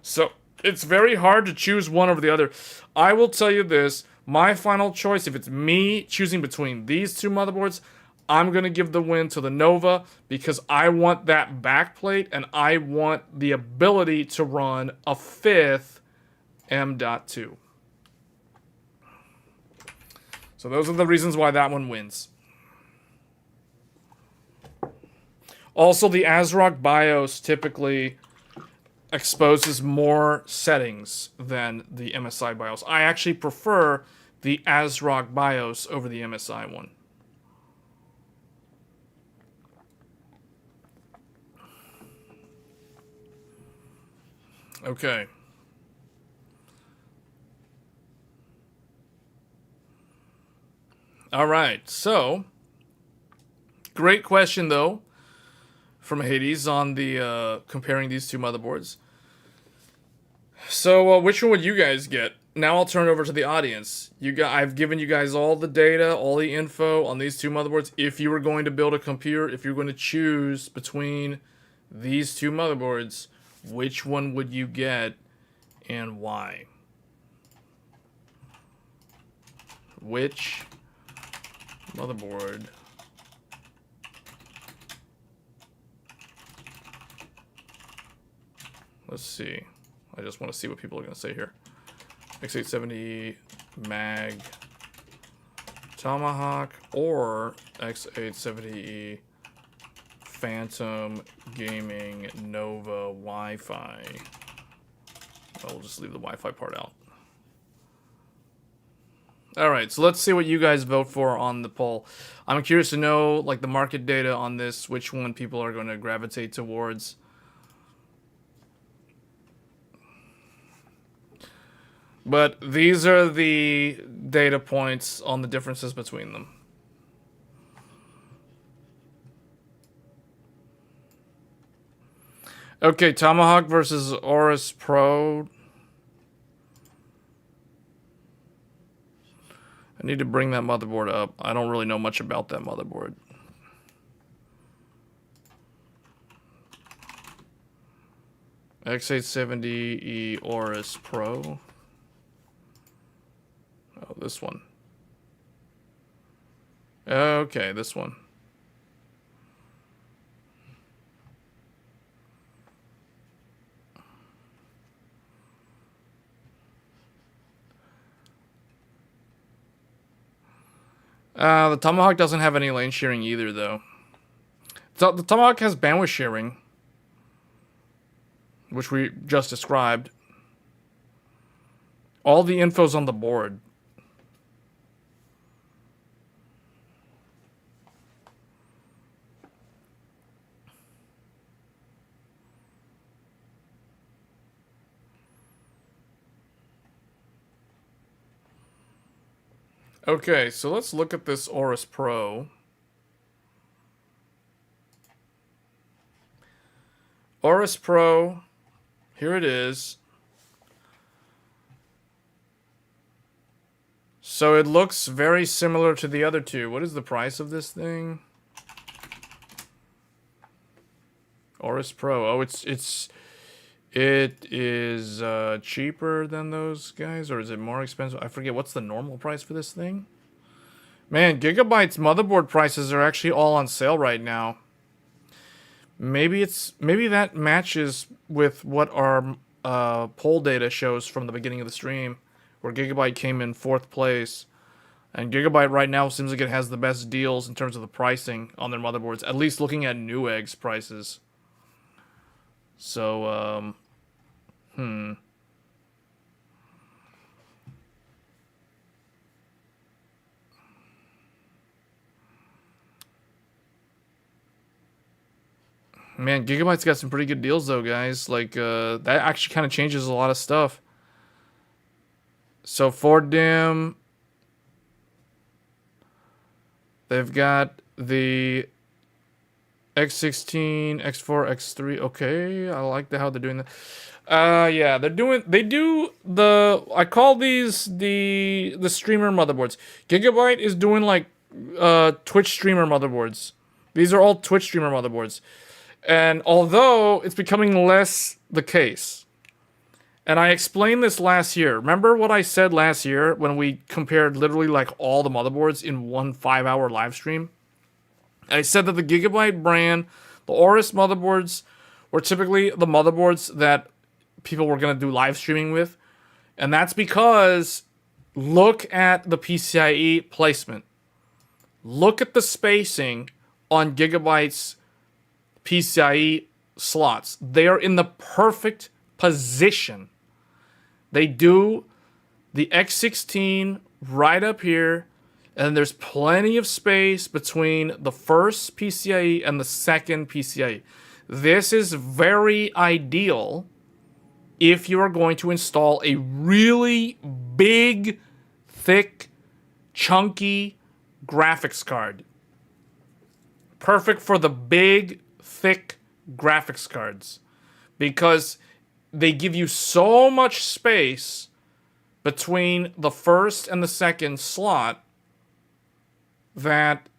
So it's very hard to choose one over the other. I will tell you this. My final choice, if it's me choosing between these two motherboards, I'm going to give the win to the Nova because I want that backplate and I want the ability to run a 5th M.2. So those are the reasons why that one wins. Also, the ASRock BIOS typically exposes more settings than the MSI BIOS. I actually prefer the ASRock BIOS over the MSI one. Okay. All right. So, Great question, though, from Hades on the comparing these two motherboards. So, which one would you guys get? Now I'll turn it over to the audience. I've given you guys all the data, all the info on these two motherboards. If you were going to build a computer, if you're going to choose between these two motherboards, which one would you get and why? Which motherboard let's see. I just want to see what people are going to say here. X870 Mag Tomahawk or X870E Phantom Gaming Nova Wi-Fi. I'll just leave the Wi-Fi part out. Alright, so let's see what you guys vote for on the poll. I'm curious to know, like, the market data on this, which one people are going to gravitate towards. But these are the data points on the differences between them. Okay, Tomahawk versus Aorus Pro. I need to bring that motherboard up. I don't really know much about that motherboard. X870E Aorus Pro. Oh, this one. Okay, this one. The Tomahawk doesn't have any lane sharing either, though. So the Tomahawk has bandwidth sharing, which we just described. All the info's on the board. Okay, so let's look at this Aorus Pro. Aorus Pro, here it is. So it looks very similar to the other two. What is the price of this thing? Aorus Pro. Oh, it is cheaper than those guys, or is it more expensive? I forget. What's the normal price for this thing? Man, Gigabyte's motherboard prices are actually all on sale right now. Maybe that matches with what our poll data shows from the beginning of the stream, where Gigabyte came in 4th place. And Gigabyte right now seems like it has the best deals in terms of the pricing on their motherboards, at least looking at Newegg's prices. So, Man, Gigabyte's got some pretty good deals, though, guys. Like, that actually kind of changes a lot of stuff. So, for RDIMM, they've got the X16, X4, X3. Okay, I like how they're doing that. Yeah, they do the, I call these the streamer motherboards. Gigabyte is doing like Twitch streamer motherboards. These are all Twitch streamer motherboards. And although it's becoming less the case, and I explained this last year. Remember what I said last year when we compared literally like all the motherboards in one 5-hour live stream? I said that the Gigabyte brand, the Aorus motherboards, were typically the motherboards that people were going to do live streaming with. And that's because look at the PCIe placement. Look at the spacing on Gigabyte's PCIe slots. They are in the perfect position. They do the X16 right up here, and there's plenty of space between the first PCIe and the second PCIe. This is very ideal if you are going to install a really big, thick, chunky graphics card. perfect for the big, thick graphics cards because they give you so much space between the first and the second slot that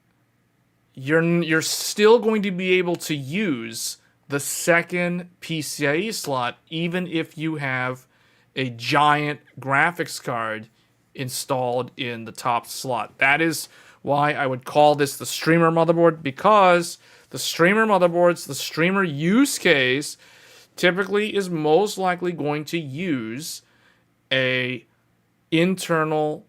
you're still going to be able to use the second PCIe slot even if you have a giant graphics card installed in the top slot. That is why I would call this the streamer motherboard, because the streamer motherboards, the streamer use case, typically is most likely going to use a internal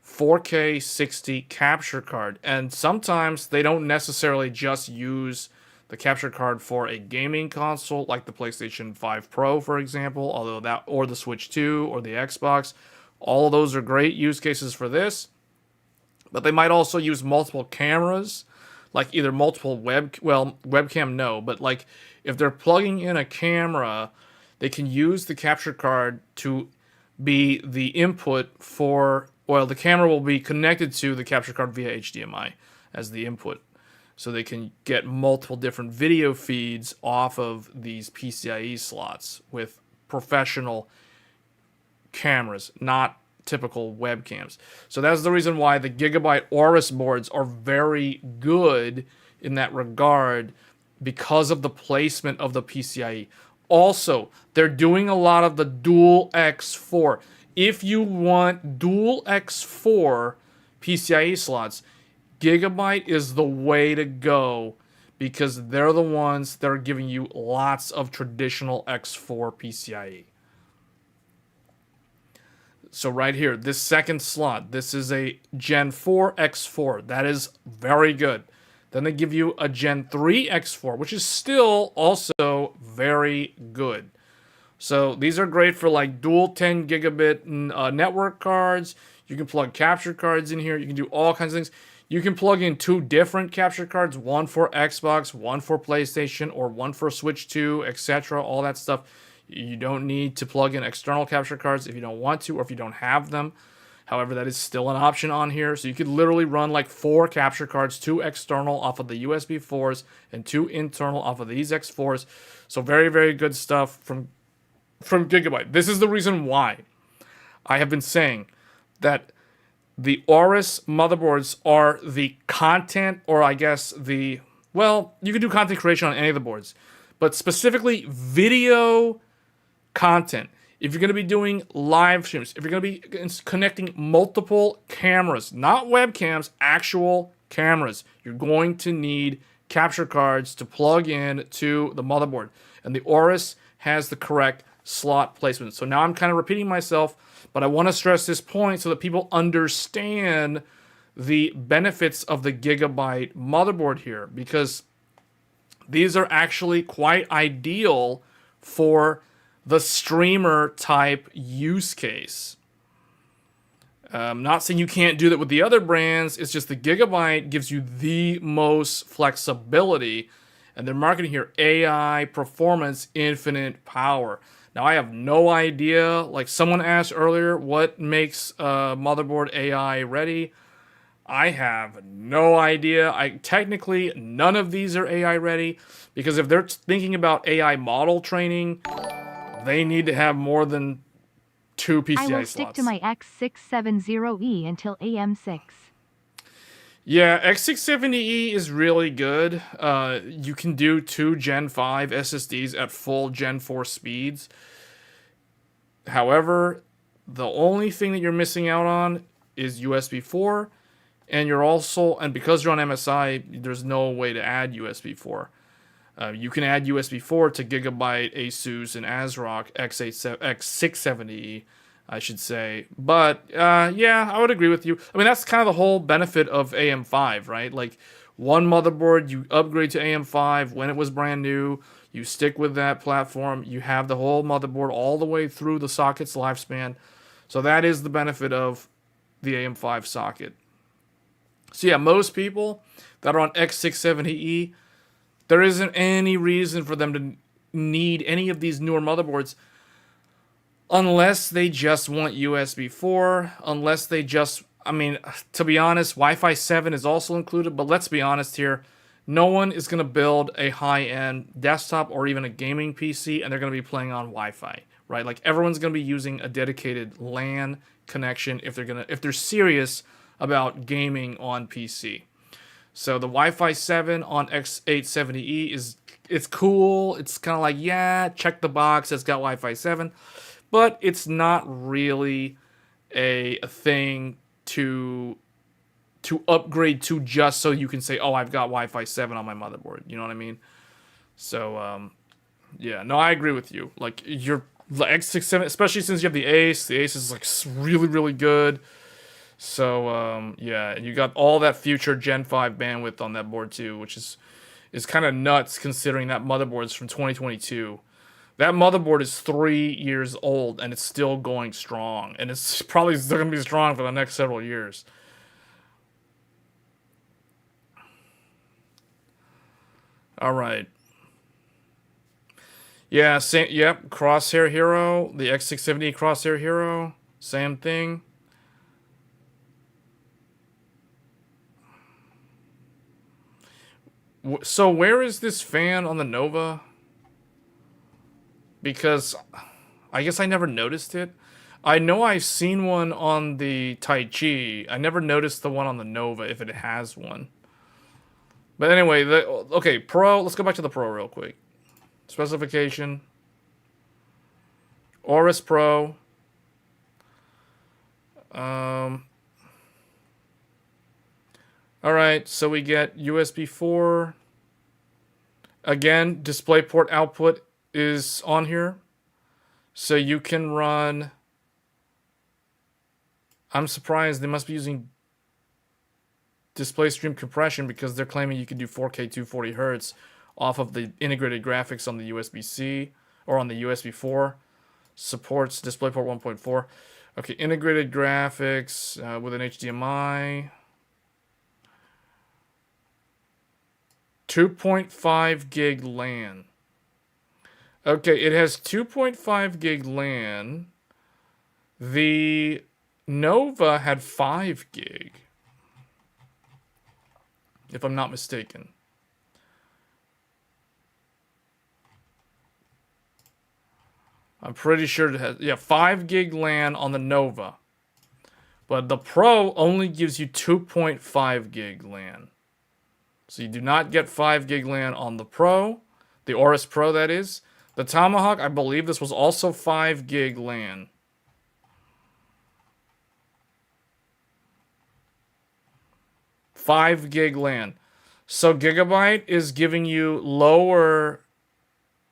4K 60 capture card. And sometimes they don't necessarily just use the capture card for a gaming console like the PlayStation 5 Pro, for example, although that, or the Switch 2 or the Xbox. All of those are great use cases for this. But they might also use multiple cameras, like either multiple webcam no, but like if they're plugging in a camera, they can use the capture card to be the input for, well, the camera will be connected to the capture card via HDMI as the input. So they can get multiple different video feeds off of these PCIe slots with professional cameras, not typical webcams. So that's the reason why the Gigabyte Aorus boards are very good in that regard, because of the placement of the PCIe. Also, they're doing a lot of the dual X4. If you want dual X4 PCIe slots, Gigabyte is the way to go, because they're the ones that are giving you lots of traditional X4 PCIe. So right here, this second slot, this is a Gen 4 X4. That is very good. Then they give you a Gen 3 X4, which is still also very good. So these are great for like dual 10 gigabit network cards. You can plug capture cards in here. You can do all kinds of things. You can plug in two different capture cards, one for Xbox, one for PlayStation, or one for Switch 2, etc. All that stuff. You don't need to plug in external capture cards if you don't want to, or if you don't have them. However, that is still an option on here. So you could literally run like 4 capture cards, 2 external off of the USB 4s, and 2 internal off of these X4s. So very, very good stuff from Gigabyte. This is the reason why I have been saying that the Aorus motherboards are the content, or I guess the, well, you can do content creation on any of the boards, but specifically video content. If you're going to be doing live streams, if you're going to be connecting multiple cameras, not webcams, actual cameras, you're going to need capture cards to plug in to the motherboard. And the Aorus has the correct slot placement. So now I'm kind of repeating myself, but I want to stress this point so that people understand the benefits of the Gigabyte motherboard here, because these are actually quite ideal for the streamer type use case. I'm not saying you can't do that with the other brands. It's just the Gigabyte gives you the most flexibility, and they're marketing here AI performance, infinite power. Now I have no idea. Like someone asked earlier, what makes a motherboard AI ready? I have no idea. Technically none of these are AI ready, because if they're thinking about AI model training, they need to have more than 2 PCI slots. I will stick to my X670E until AM6. Yeah, X670E is really good. You can do 2 Gen 5 SSDs at full Gen 4 speeds. However, the only thing that you're missing out on is USB 4, and you're also, and because you're on MSI, there's no way to add USB 4. You can add USB 4 to Gigabyte, Asus, and ASRock X670E, I should say. But, yeah, I would agree with you. I mean, that's kind of the whole benefit of AM5, right? Like, one motherboard, you upgrade to AM5 when it was brand new. You stick with that platform. You have the whole motherboard all the way through the socket's lifespan. So that is the benefit of the AM5 socket. So, yeah, most people that are on X670E, there isn't any reason for them to need any of these newer motherboards unless they just want USB 4, unless they just, I mean, to be honest, Wi-Fi 7 is also included, but let's be honest here, No one is going to build a high-end desktop or even a gaming PC and they're going to be playing on Wi-Fi, right? Like everyone's going to be using a dedicated LAN connection if they're serious about gaming on PC. So the Wi-Fi 7 on X870E it's cool. It's kind of like, yeah, check the box, it's got Wi-Fi 7, but it's not really a thing to upgrade to just so you can say, oh, I've got Wi-Fi 7 on my motherboard. You know what I mean? So, yeah, no, I agree with you. Like, the X67, especially since you have the Ace is, like, really, really good. So, yeah, and you got all that future Gen 5 bandwidth on that board, too, which is kind of nuts considering that motherboard's from 2022. That motherboard is 3 years old, and it's still going strong. And it's probably still going to be strong for the next several years. All right. Yeah, same. Yep, Crosshair Hero, the X670 Crosshair Hero, same thing. So where is this fan on the Nova? Because I guess I never noticed it. I know I've seen one on the Taichi. I never noticed the one on the Nova if it has one. But anyway, okay, Pro. Let's go back to the Pro real quick. Specification. Aorus Pro. Alright, so we get USB 4. Again, DisplayPort output is on here. So you can run... I'm surprised they must be using display stream compression because they're claiming you can do 4K 240 Hz off of the integrated graphics on the USB-C or on the USB 4. Supports DisplayPort 1.4. Okay, integrated graphics with an HDMI. 2.5 gig LAN. Okay, it has 2.5 gig LAN. The Nova had 5 gig. If I'm not mistaken. I'm pretty sure it has, yeah, 5 gig LAN on the Nova. But the Pro only gives you 2.5 gig LAN. So you do not get 5 gig LAN on the Pro. The Aorus Pro, that is. The Tomahawk, I believe this was also 5 gig LAN. Five gig LAN. So Gigabyte is giving you lower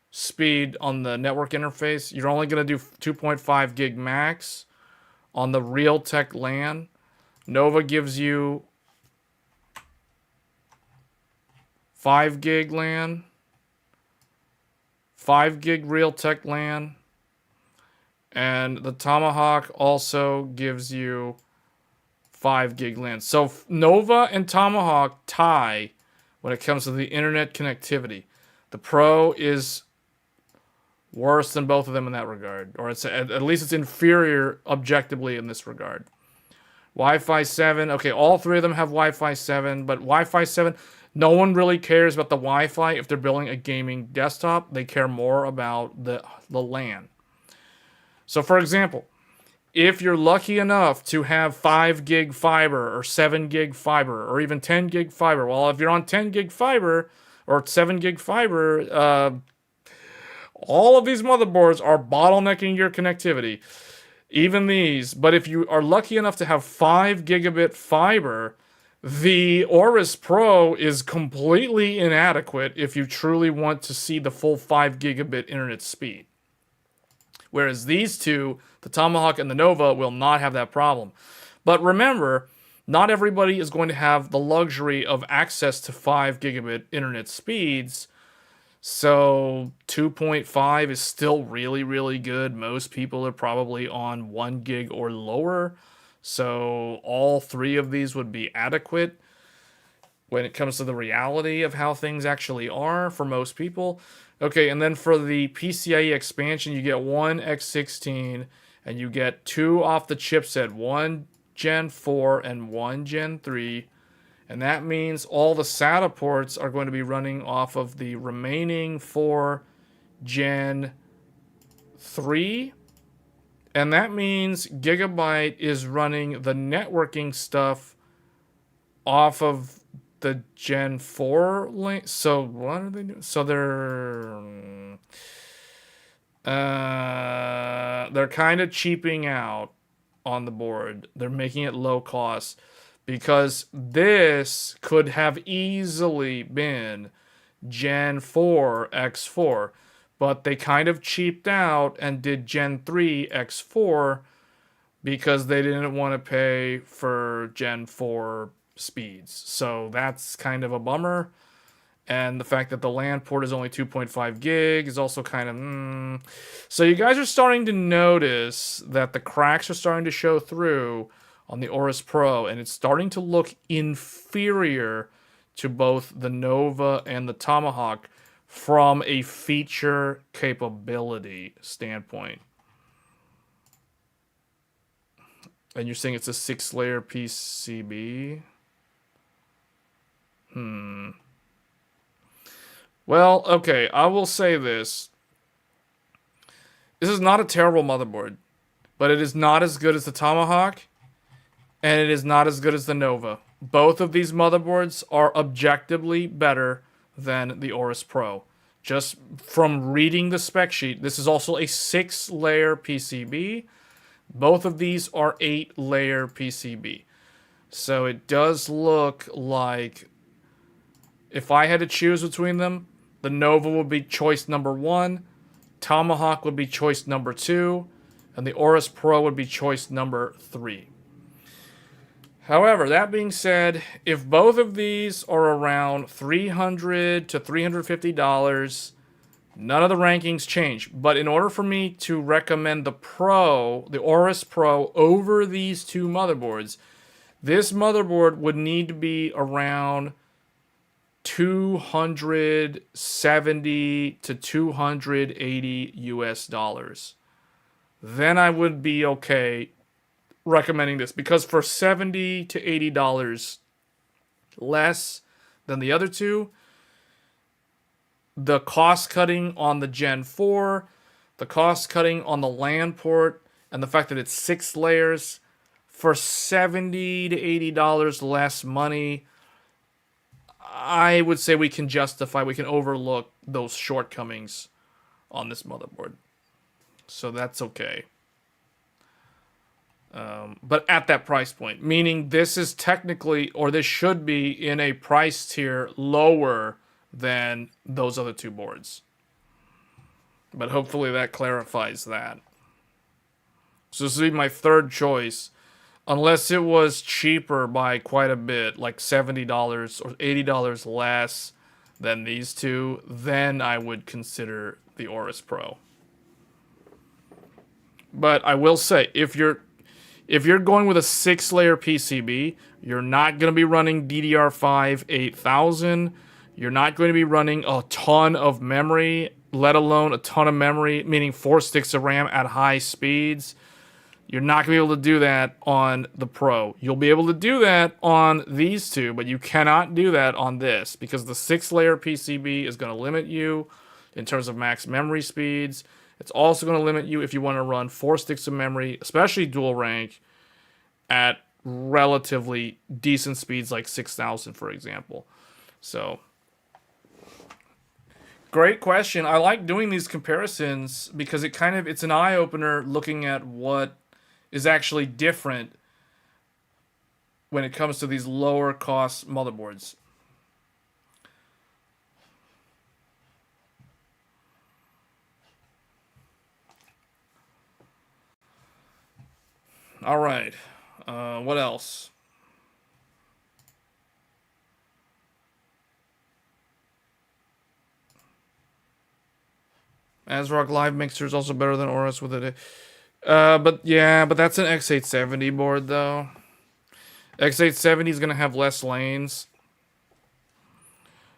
speed on the network interface. You're only going to do 2.5 gig max on the Realtek LAN. Nova gives you 5 gig LAN, 5 gig Realtek LAN, and the Tomahawk also gives you 5 gig LAN. So Nova and Tomahawk tie when it comes to the internet connectivity. The Pro is worse than both of them in that regard, or it's at least it's inferior objectively in this regard. Wi-Fi 7, okay, all three of them have Wi-Fi 7, but Wi-Fi 7, no one really cares about the Wi-Fi if they're building a gaming desktop. They care more about the LAN. So for example, if you're lucky enough to have 5 gig fiber or 7 gig fiber or even 10 gig fiber, well, if you're on 10 gig fiber or 7 gig fiber, all of these motherboards are bottlenecking your connectivity. Even these. But if you are lucky enough to have 5 gigabit fiber, the Aorus Pro is completely inadequate if you truly want to see the full 5 gigabit internet speed. Whereas these two, the Tomahawk and the Nova, will not have that problem. But remember, not everybody is going to have the luxury of access to 5 gigabit internet speeds. So 2.5 is still really, really good. Most people are probably on 1 gig or lower. So all three of these would be adequate when it comes to the reality of how things actually are for most people. Okay, and then for the PCIe expansion, you get one X16 and you get 2 off the chipset, 1 Gen 4 and 1 Gen 3. And that means all the SATA ports are going to be running off of the remaining 4 Gen 3. And that means Gigabyte is running the networking stuff off of the Gen 4 link. So what are they doing? So they're kind of cheaping out on the board. They're making it low cost because this could have easily been Gen 4 X4, but they kind of cheaped out and did Gen 3 X4 because they didn't want to pay for Gen 4 speeds. So that's kind of a bummer. And the fact that the LAN port is only 2.5 gig is also kind of So you guys are starting to notice that the cracks are starting to show through on the Aorus Pro, and it's starting to look inferior to both the Nova and the Tomahawk from a feature capability standpoint. And you're saying it's a 6-layer PCB? Well, okay, I will say this. This is not a terrible motherboard, but it is not as good as the Tomahawk, and it is not as good as the Nova. Both of these motherboards are objectively better than the Aorus Pro. Just from reading the spec sheet, this is also a 6-layer PCB. Both of these are 8-layer PCB. So it does look like if I had to choose between them, the Nova would be choice number 1, Tomahawk would be choice number 2, and the Aorus Pro would be choice number 3. However, that being said, if both of these are around $300 to $350, none of the rankings change. But in order for me to recommend the Aorus Pro, over these two motherboards, this motherboard would need to be around $270 to $280 US. Then I would be okay recommending this, because for $70 to $80 less than the other two, the cost cutting on the Gen 4, the cost cutting on the LAN port, and the fact that it's 6 layers, for $70 to $80 less money, I would say we can overlook those shortcomings on this motherboard. So that's okay. But at that price point, meaning this is technically, or this should be in a price tier lower than those other two boards. But hopefully that clarifies that. So this would be my third choice, unless it was cheaper by quite a bit, like $70 or $80 less than these two, then I would consider the Aorus Pro. But I will say, if you're going with a 6-layer PCB, you're not going to be running DDR5 8000. You're not going to be running a ton of memory, let alone a ton of memory, meaning 4 sticks of RAM at high speeds. You're not going to be able to do that on the Pro. You'll be able to do that on these two, but you cannot do that on this, because the 6-layer PCB is going to limit you in terms of max memory speeds. It's also going to limit you if you want to run 4 sticks of memory, especially dual rank, at relatively decent speeds like 6000, for example. So, great question. I like doing these comparisons because it's an eye-opener looking at what is actually different when it comes to these lower cost motherboards. All right. What else? ASRock Live Mixer is also better than Aorus with it. But that's an X870 board though. X870 is gonna have less lanes.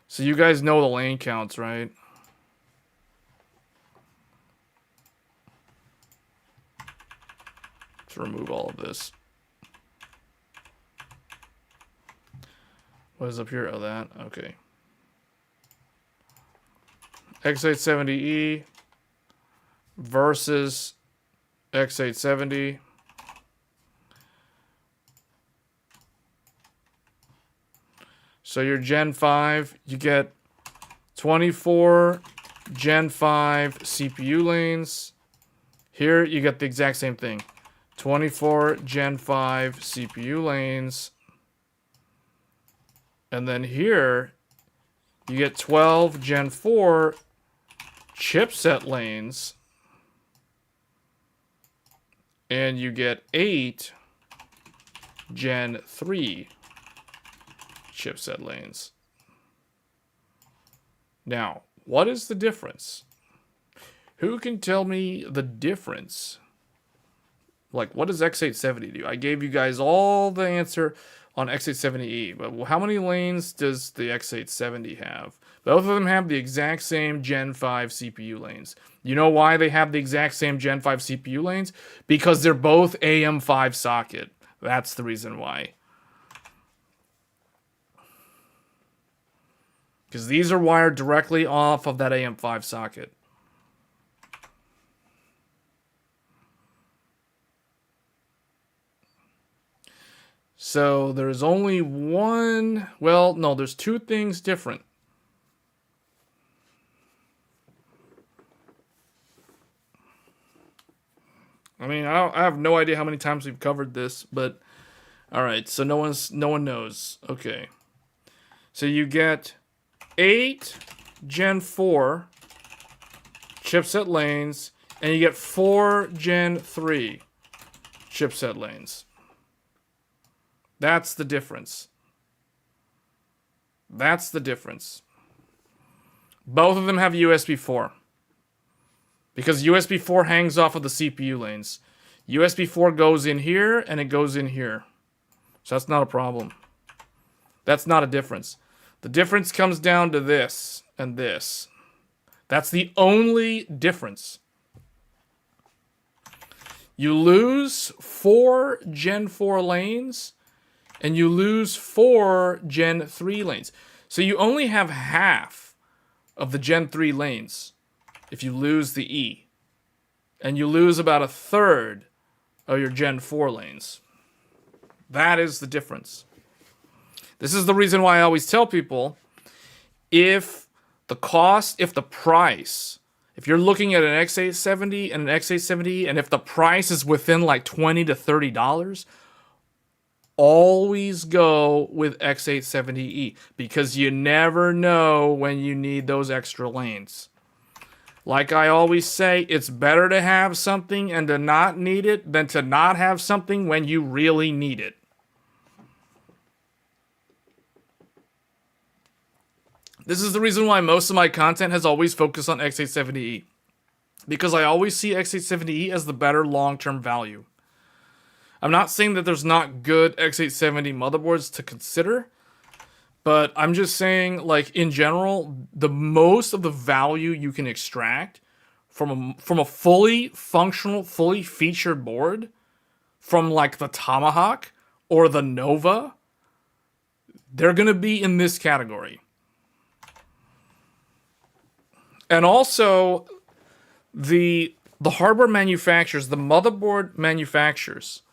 So you guys know the lane counts, right? Let's remove all of this. What is up here? Oh, that. Okay. X870E versus X870. So your Gen 5, you get 24 Gen 5 CPU lanes. Here you get the exact same thing. 24 Gen 5 CPU lanes. And then here you get 12 Gen 4 chipset lanes. And you get 8 Gen 3 chipset lanes. Now, what is the difference? Who can tell me the difference? Like, what does X870 do? I gave you guys all the answer on X870E, but how many lanes does the X870 have? Both of them have the exact same Gen 5 CPU lanes. You know why they have the exact same Gen 5 CPU lanes? Because they're both AM5 socket. That's the reason why. Because these are wired directly off of that AM5 socket. So there's only one, well, no, there's two things different. I mean, I have no idea how many times we've covered this, but all right, so no one knows. Okay. So you get 8 Gen 4 chipset lanes, and you get 4 Gen 3 chipset lanes. That's the difference. That's the difference. Both of them have USB 4. Because USB 4 hangs off of the CPU lanes. USB 4 goes in here, and it goes in here. So that's not a problem. That's not a difference. The difference comes down to this and this. That's the only difference. You lose 4 Gen 4 lanes, and you lose 4 Gen 3 lanes. So you only have half of the Gen 3 lanes if you lose the E. And you lose about a third of your Gen 4 lanes. That is the difference. This is the reason why I always tell people, if the price, if you're looking at an X870 and an X870, and if the price is within like $20 to $30, always go with X870E, because you never know when you need those extra lanes. Like I always say, it's better to have something and to not need it than to not have something when you really need it. This is the reason why most of my content has always focused on X870E. Because I always see X870E as the better long-term value. I'm not saying that there's not good X870 motherboards to consider, but I'm just saying, like, in general, the most of the value you can extract from a fully functional, fully featured board, from like the Tomahawk or the Nova, they're going to be in this category. And also, the hardware manufacturers, the motherboard manufacturers,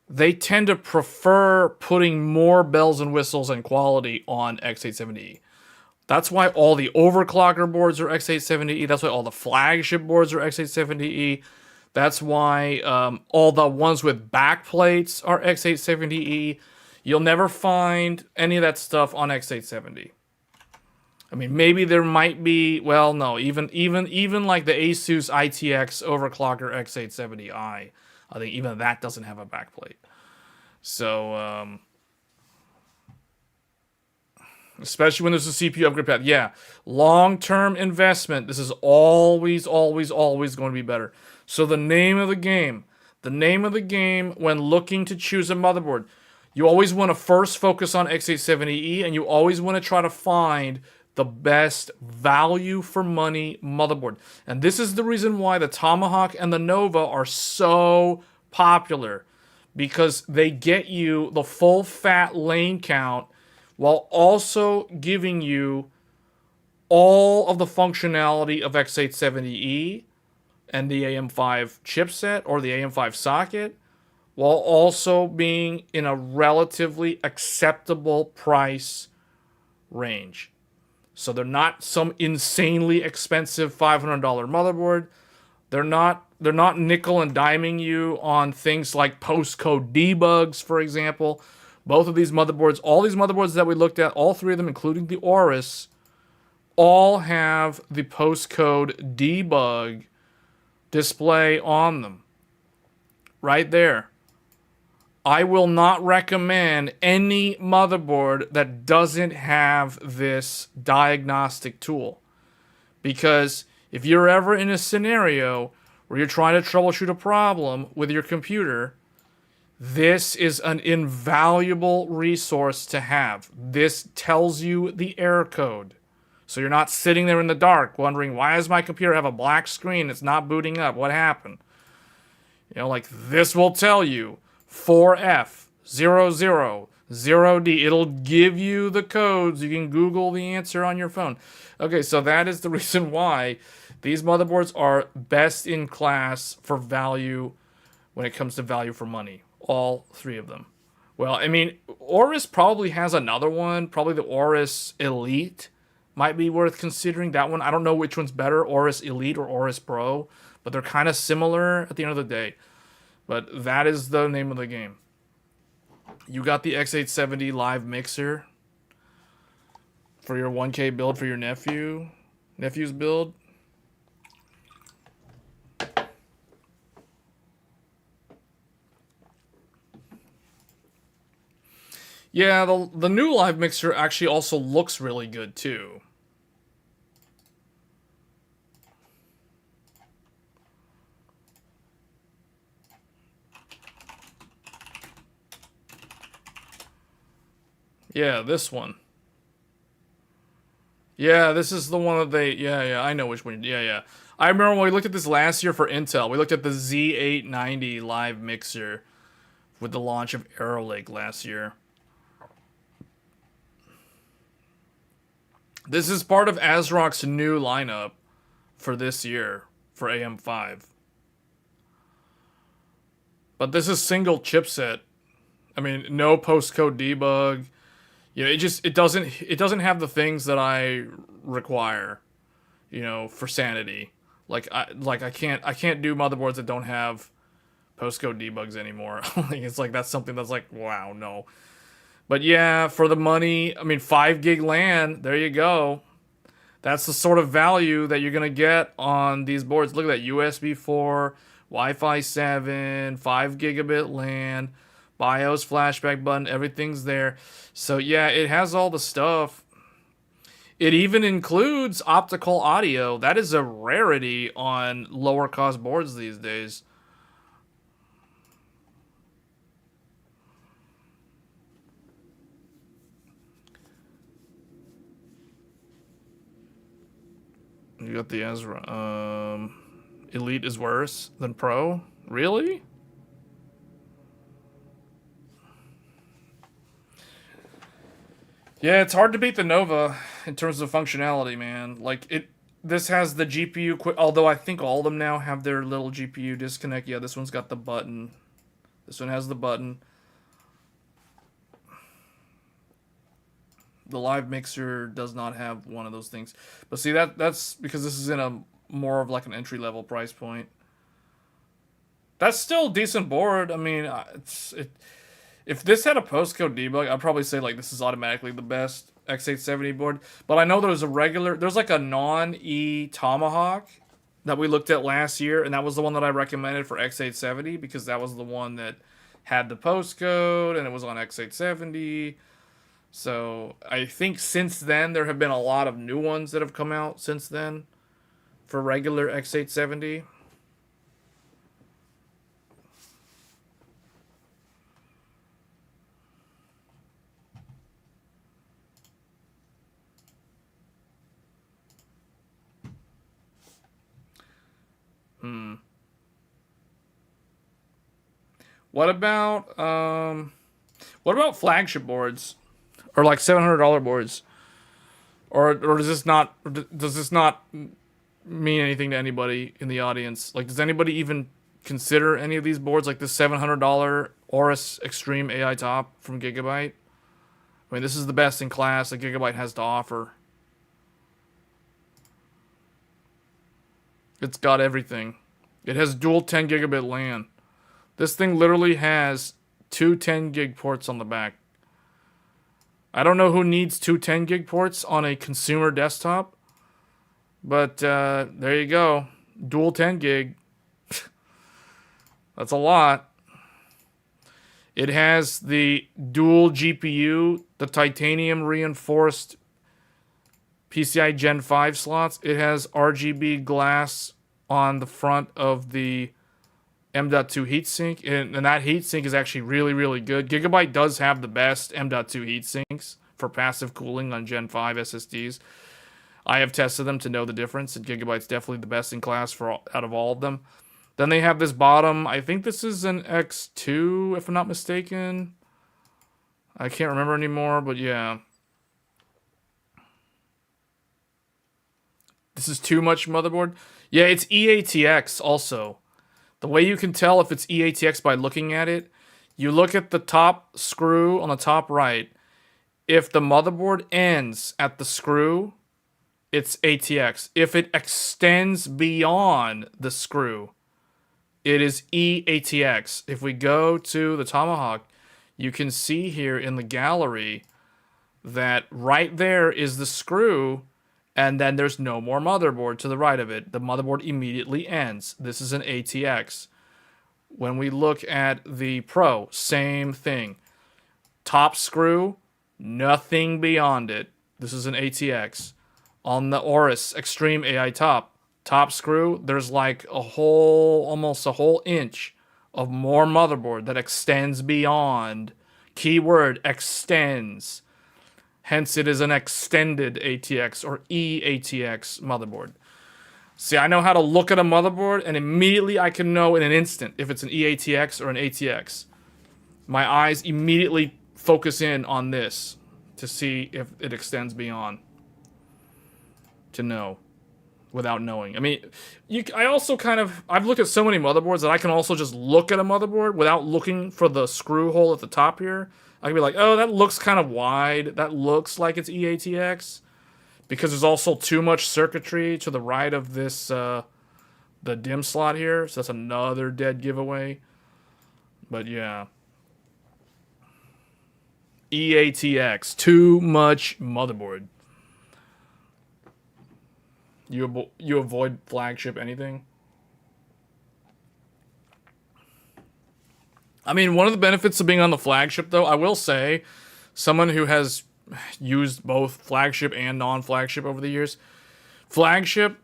they tend to prefer putting more bells and whistles and quality on X870E. That's why all the overclocker boards are X870E. That's why all the flagship boards are X870E. That's why all the ones with backplates are X870E. You'll never find any of that stuff on X870. I mean, maybe there might be, well, no, even like the Asus ITX overclocker X870i. I think even that doesn't have a backplate. So, especially when there's a CPU upgrade path. Yeah, long-term investment. This is always, always, always going to be better. So the name of the game when looking to choose a motherboard, you always want to first focus on X870E, and you always want to try to find the best value for money motherboard. And this is the reason why the Tomahawk and the Nova are so popular, because they get you the full fat lane count while also giving you all of the functionality of X870E and the AM5 chipset or the AM5 socket, while also being in a relatively acceptable price range. So they're not some insanely expensive $500 motherboard. They're not nickel and diming you on things like postcode debugs, for example. Both of these motherboards, all these motherboards that we looked at, all three of them, including the Aorus, all have the postcode debug display on them. Right there. I will not recommend any motherboard that doesn't have this diagnostic tool. Because if you're ever in a scenario where you're trying to troubleshoot a problem with your computer, this is an invaluable resource to have. This tells you the error code. So you're not sitting there in the dark wondering, why does my computer have a black screen? It's not booting up. What happened? You know, like this will tell you 4F00 D. It'll give you the codes. You can Google the answer on your phone. Okay, so that is the reason why these motherboards are best in class for value when it comes to value for money. All three of them. Well, I mean, Aorus probably has another one. Probably the Aorus Elite might be worth considering. That one, I don't know which one's better, Aorus Elite or Aorus Pro, but they're kind of similar at the end of the day. But that is the name of the game. You got the X870 live mixer for your 1K build for your nephew's build. Yeah, the new live mixer actually also looks really good too. Yeah, this one. Yeah, this is the one that they... Yeah, I know which one. Yeah. I remember when we looked at this last year for Intel. We looked at the Z890 live mixer with the launch of Arrow Lake last year. This is part of ASRock's new lineup for this year for AM5. But this is single chipset. I mean, no postcode debug. You know, it doesn't have the things that I require, you know, for sanity. I can't do motherboards that don't have postcode debugs anymore. It's like that's something that's like, wow, no. But yeah, for the money, I mean, 5 gig LAN, there you go. That's the sort of value that you're gonna get on these boards. Look at that, USB 4, Wi-Fi 7, 5 gigabit LAN, BIOS flashback button, everything's there. So yeah, it has all the stuff. It even includes optical audio. That is a rarity on lower cost boards these days. You got the Ezra. Elite is worse than Pro? Really? Yeah, it's hard to beat the Nova in terms of functionality, man. This has the GPU although I think all of them now have their little GPU disconnect. Yeah, this one's got the button. This one has the button. The live mixer does not have one of those things. But see, that's because this is in a more of like an entry-level price point. That's still a decent board. I mean, if this had a postcode debug, I'd probably say like this is automatically the best X870 board. But I know there's like a non-E Tomahawk that we looked at last year, and that was the one that I recommended for X870 because that was the one that had the postcode and it was on X870. So I think since then there have been a lot of new ones that have come out since then for regular X870. What about flagship boards? or like $700 boards, or does this not mean anything to anybody in the audience? Like, does anybody even consider any of these boards, like this $700 Aorus Extreme AI Top from Gigabyte? I mean, this is the best in class that Gigabyte has to offer. It's got everything. It has dual 10 gigabit LAN. This thing literally has two 10 gig ports on the back. I don't know who needs two 10 gig ports on a consumer desktop, but there you go. Dual 10 gig. That's a lot. It has the dual GPU, the titanium reinforced PCI Gen 5 slots. It has RGB glass on the front of the M.2 heatsink, and that heatsink is actually really, really good. Gigabyte does have the best M.2 heatsinks for passive cooling on Gen 5 SSDs. I have tested them to know the difference, and Gigabyte's definitely the best in class out of all of them. Then they have this bottom, I think this is an X2, if I'm not mistaken. I can't remember anymore, but yeah. This is too much motherboard. Yeah, it's EATX also. The way you can tell if it's EATX by looking at it, you look at the top screw on the top right. If the motherboard ends at the screw, it's ATX. If it extends beyond the screw, it is EATX. If we go to the Tomahawk, you can see here in the gallery that right there is the screw, and then there's no more motherboard to the right of it. The motherboard immediately ends. This is an ATX. When we look at the Pro, same thing. Top screw, nothing beyond it. This is an ATX. On the Aorus Extreme AI top screw, there's like almost a whole inch of more motherboard that extends beyond. Keyword, extends. Hence, it is an extended ATX or EATX motherboard. See, I know how to look at a motherboard, and immediately I can know in an instant if it's an EATX or an ATX. My eyes immediately focus in on this to see if it extends beyond. To know. Without knowing. I mean, I've looked at so many motherboards that I can also just look at a motherboard without looking for the screw hole at the top here. I can be like, oh, that looks kind of wide. That looks like it's EATX. Because there's also too much circuitry to the right of this, the DIMM slot here. So that's another dead giveaway. But yeah. EATX. Too much motherboard. You avoid flagship anything? I mean, one of the benefits of being on the flagship, though, I will say, someone who has used both flagship and non-flagship over the years, flagship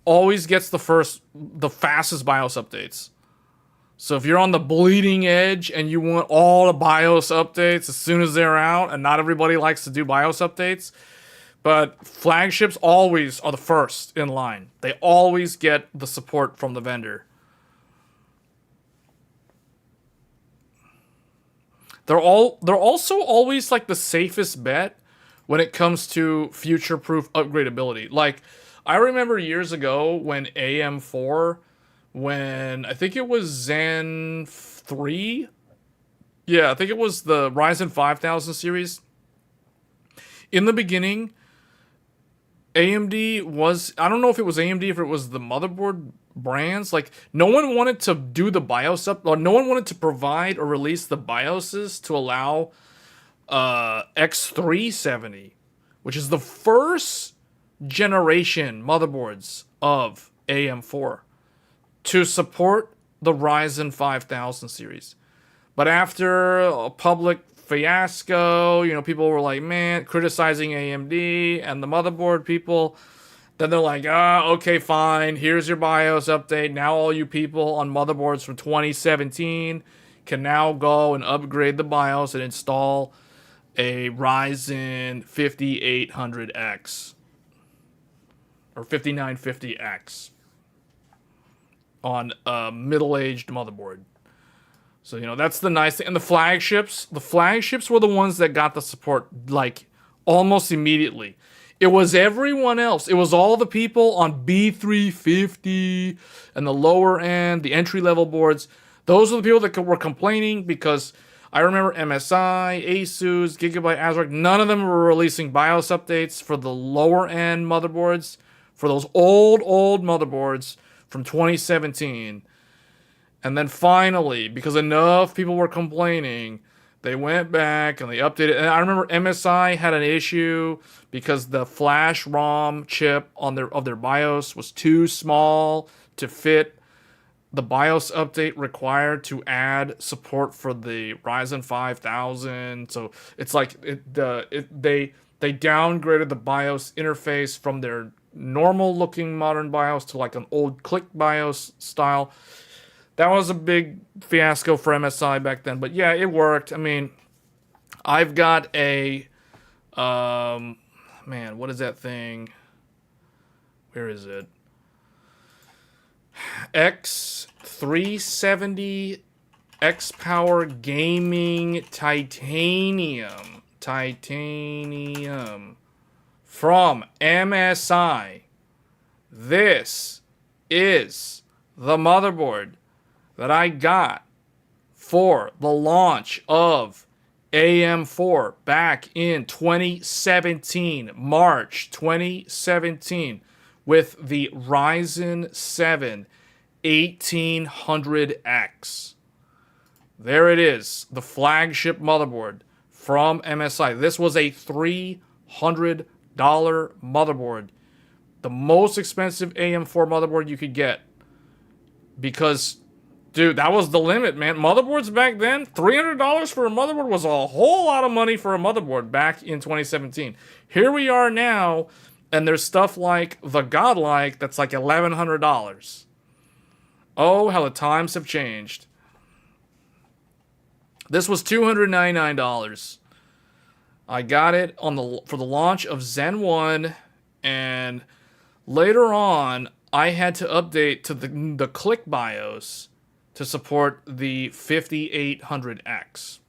always gets the fastest BIOS updates. So if you're on the bleeding edge and you want all the BIOS updates as soon as they're out, and not everybody likes to do BIOS updates, but flagships always are the first in line. They always get the support from the vendor. They're also always like the safest bet when it comes to future-proof upgradability. Like, I remember years ago when AM4, when I think it was Zen 3? Yeah, I think it was the Ryzen 5000 series. In the beginning, AMD was, I don't know if it was AMD, if it was the motherboard brands, like no one wanted to do the BIOS up, or no one wanted to provide or release the BIOSes to allow X370, which is the first generation motherboards of AM4, to support the Ryzen 5000 series. But after a public fiasco, people were like, man, criticizing AMD and the motherboard people. Then they're like, okay, fine. Here's your BIOS update. Now all you people on motherboards from 2017 can now go and upgrade the BIOS and install a Ryzen 5800X or 5950X on a middle-aged motherboard. So, that's the nice thing. And the flagships were the ones that got the support, like, almost immediately. It was everyone else. It was all the people on B350 and the lower end, the entry-level boards. Those are the people that were complaining because I remember MSI, Asus, Gigabyte, ASRock, none of them were releasing BIOS updates for the lower-end motherboards, for those old motherboards from 2017. And then finally, because enough people were complaining, they went back and they updated. And I remember MSI had an issue because the flash ROM chip of their BIOS was too small to fit the BIOS update required to add support for the Ryzen 5000. So it's like they downgraded the BIOS interface from their normal looking modern BIOS to like an old click BIOS style. That was a big fiasco for MSI back then. But yeah, it worked. I mean, I've got a... man, what is that thing? Where is it? X370 X-Power Gaming Titanium. From MSI. This is the motherboard that I got for the launch of AM4 back in 2017, March 2017, with the Ryzen 7 1800X. There it is, the flagship motherboard from MSI. This was a $300 motherboard, the most expensive AM4 motherboard you could get, because dude, that was the limit, man. Motherboards back then, $300 for a motherboard was a whole lot of money for a motherboard back in 2017. Here we are now, and there's stuff like the Godlike that's like $1,100. Oh, how the times have changed. This was $299. I got it for the launch of Zen 1, and later on, I had to update to the Click BIOS to support the 5800X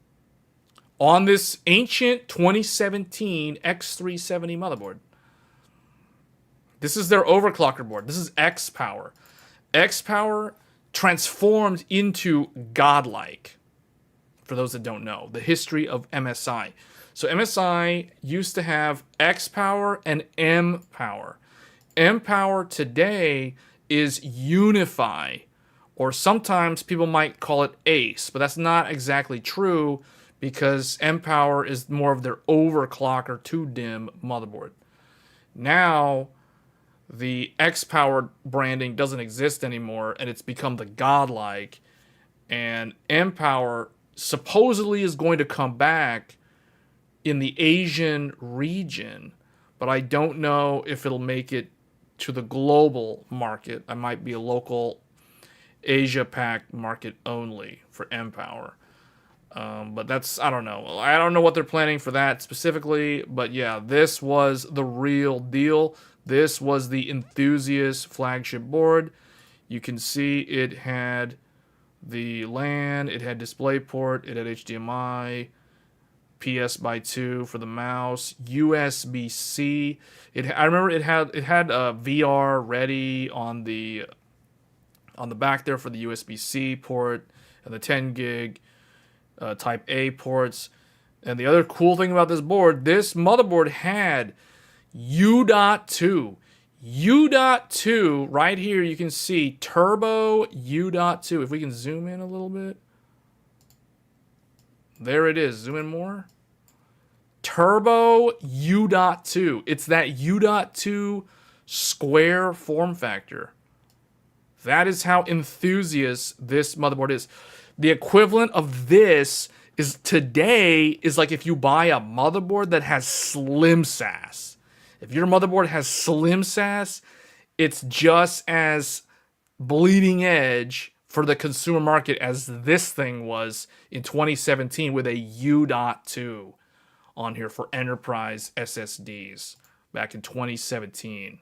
on this ancient 2017 X370 motherboard. This is their overclocker board. This is X-Power. X-Power transformed into Godlike. For those that don't know, the history of MSI. So MSI used to have X-Power and M-Power. M-Power today is Unify, or sometimes people might call it Ace, but that's not exactly true because M-Power is more of their overclocker 2DIMM motherboard. Now, the X-Power branding doesn't exist anymore, and it's become the Godlike, and M-Power supposedly is going to come back in the Asian region, but I don't know if it'll make it to the global market. I might be a local Asia Pac market only for M-Power. But that's, I don't know. I don't know what they're planning for that specifically, but yeah, this was the real deal. This was the Enthusiast flagship board. You can see it had the LAN, it had DisplayPort, it had HDMI, PS/2 for the mouse, USB-C. I remember it had VR ready on the back there for the USB-C port and the 10 gig Type A ports. And the other cool thing about this motherboard had U.2. U.2, right here you can see Turbo U.2. If we can zoom in a little bit. There it is. Zoom in more. Turbo U.2. It's that U.2 square form factor. That is how enthusiast this motherboard is. The equivalent of this is like if you buy a motherboard that has Slim SAS. If your motherboard has Slim SAS, it's just as bleeding edge for the consumer market as this thing was in 2017 with a U.2 on here for enterprise SSDs back in 2017.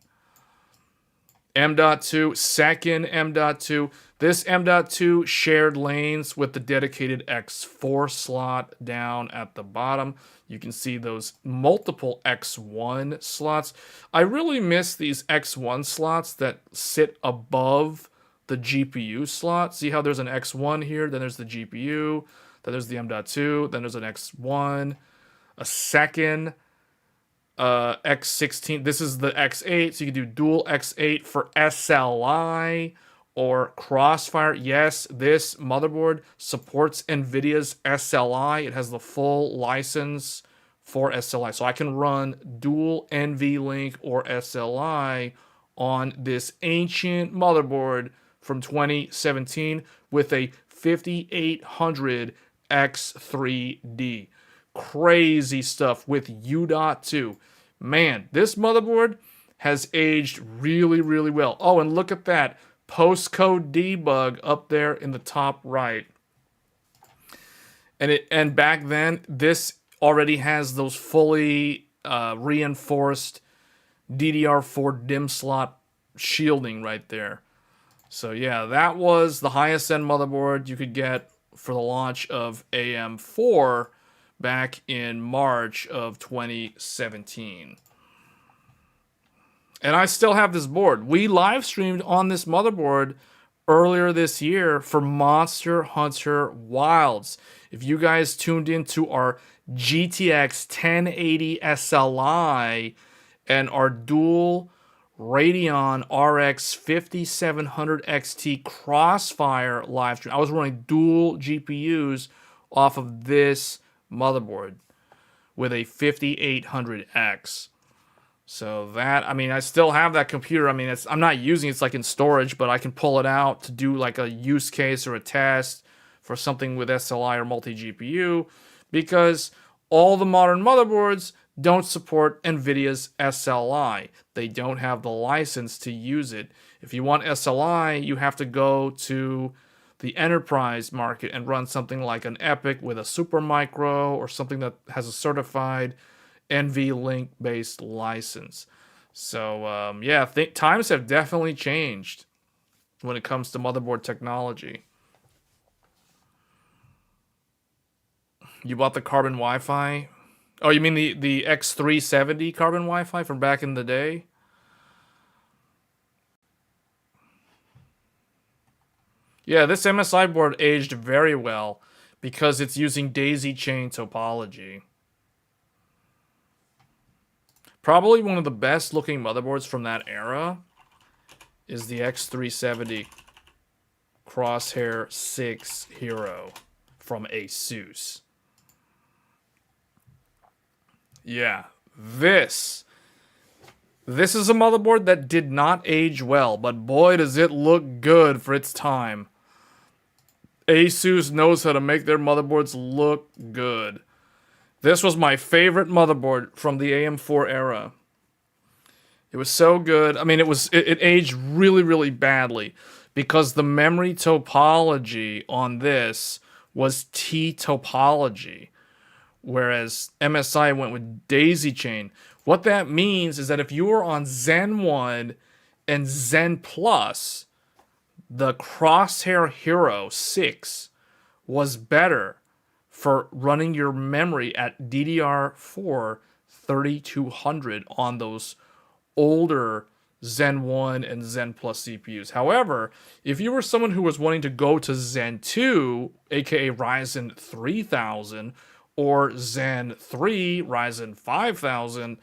M.2, second M.2. This M.2 shared lanes with the dedicated X4 slot down at the bottom. You can see those multiple X1 slots. I really miss these X1 slots that sit above the GPU slot. See how there's an X1 here, then there's the GPU, then there's the M.2, then there's an X1, a second X16. This is the X8, so you can do dual X8 for SLI or Crossfire. Yes, this motherboard supports NVIDIA's SLI. It has the full license for SLI, so I can run dual NVLink or SLI on this ancient motherboard from 2017 with a 5800 X3D. Crazy stuff with U.2. Man, this motherboard has aged really, really well. Oh, and look at that postcode debug up there in the top right. And back then, this already has those fully reinforced DDR4 DIMM slot shielding right there. So yeah, that was the highest end motherboard you could get for the launch of AM4 back in March of 2017. And I still have this board. We live streamed on this motherboard earlier this year for Monster Hunter Wilds. If you guys tuned into our GTX 1080 SLI and our dual Radeon RX 5700 XT Crossfire live stream, I was running dual GPUs off of this motherboard with a 5800X. So that, I mean, I still have that computer. I mean, I'm not using it, it's like in storage, but I can pull it out to do like a use case or a test for something with SLI or multi-GPU, because all the modern motherboards don't support NVIDIA's SLI. They don't have the license to use it. If you want SLI, you have to go to the enterprise market and run something like an EPYC with a Supermicro or something that has a certified NVLink based license. So yeah, times have definitely changed when it comes to motherboard technology. You bought the Carbon Wi-Fi? Oh, you mean the X370 Carbon Wi-Fi from back in the day? Yeah, this MSI board aged very well because it's using daisy chain topology. Probably one of the best looking motherboards from that era is the X370 Crosshair 6 Hero from ASUS. Yeah, this is a motherboard that did not age well, but boy does it look good for its time. ASUS knows how to make their motherboards look good. This was my favorite motherboard from the AM4 era. It was so good. I mean, it aged really, really badly because the memory topology on this was T topology, whereas MSI went with daisy chain. What that means is that if you were on Zen 1 and Zen Plus, the Crosshair Hero 6 was better for running your memory at DDR4 3200 on those older Zen 1 and Zen Plus CPUs. However, if you were someone who was wanting to go to Zen 2, aka Ryzen 3000, or Zen 3, Ryzen 5000,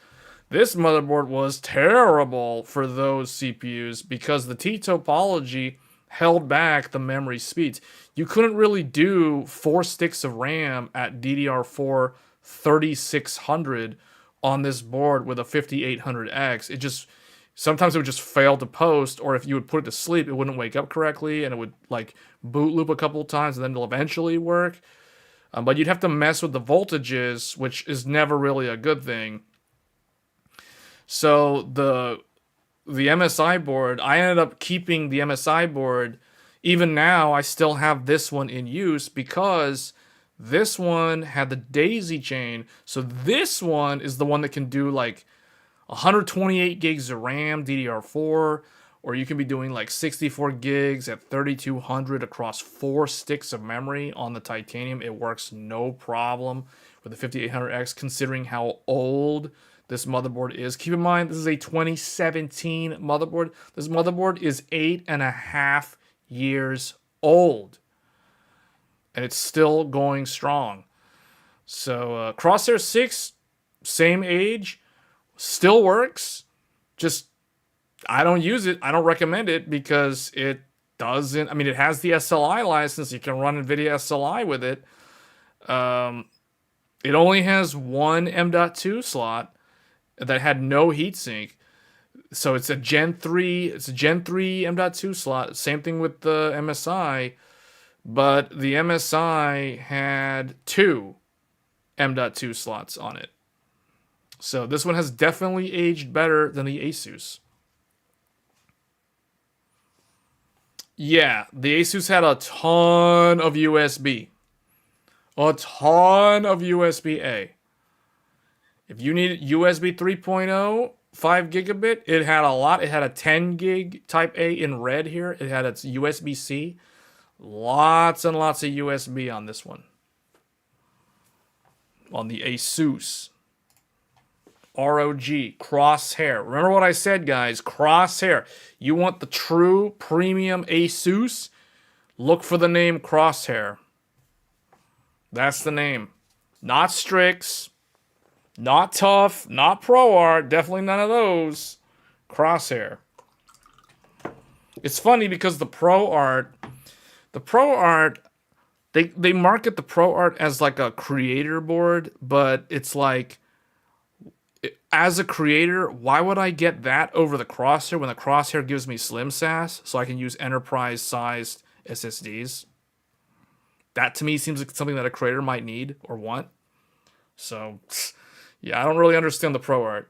this motherboard was terrible for those CPUs because the T topology held back the memory speeds. You couldn't really do 4 sticks of RAM at DDR4 3600 on this board with a 5800X. Sometimes it would just fail to post, or if you would put it to sleep, it wouldn't wake up correctly, and it would like boot loop a couple of times, and then it'll eventually work. But you'd have to mess with the voltages, which is never really a good thing. So the MSI board, I ended up keeping the MSI board. Even now, I still have this one in use because this one had the daisy chain. So this one is the one that can do like 128 gigs of RAM, DDR4, or you can be doing like 64 gigs at 3200 across 4 sticks of memory on the titanium. It works no problem with the 5800X, considering how old this motherboard is. Keep in mind, this is a 2017 motherboard. This motherboard is 8.5 years old, and it's still going strong. So Crosshair 6, same age, still works. Just, I don't use it. I don't recommend it because it doesn't, I mean, it has the SLI license. You can run NVIDIA SLI with it. It only has one M.2 slot that had no heatsink. So it's a Gen 3, M.2 slot. Same thing with the MSI, but the MSI had 2 M.2 slots on it. So this one has definitely aged better than the Asus. Yeah, the Asus had a ton of USB. A ton of USB-A. If you needed USB 3.0, 5 gigabit, it had a lot. It had a 10 gig type A in red here. It had its USB-C. Lots and lots of USB on this one. On the Asus. ROG, Crosshair. Remember what I said, guys. Crosshair. You want the true premium Asus? Look for the name Crosshair. That's the name. Not Strix. Not Tough. Not ProArt. Definitely none of those. Crosshair. It's funny because the ProArt, they market the ProArt as like a creator board, but it's like, as a creator, why would I get that over the Crosshair when the Crosshair gives me Slim SAS so I can use enterprise-sized SSDs? That to me seems like something that a creator might need or want. So, yeah, I don't really understand the ProArt.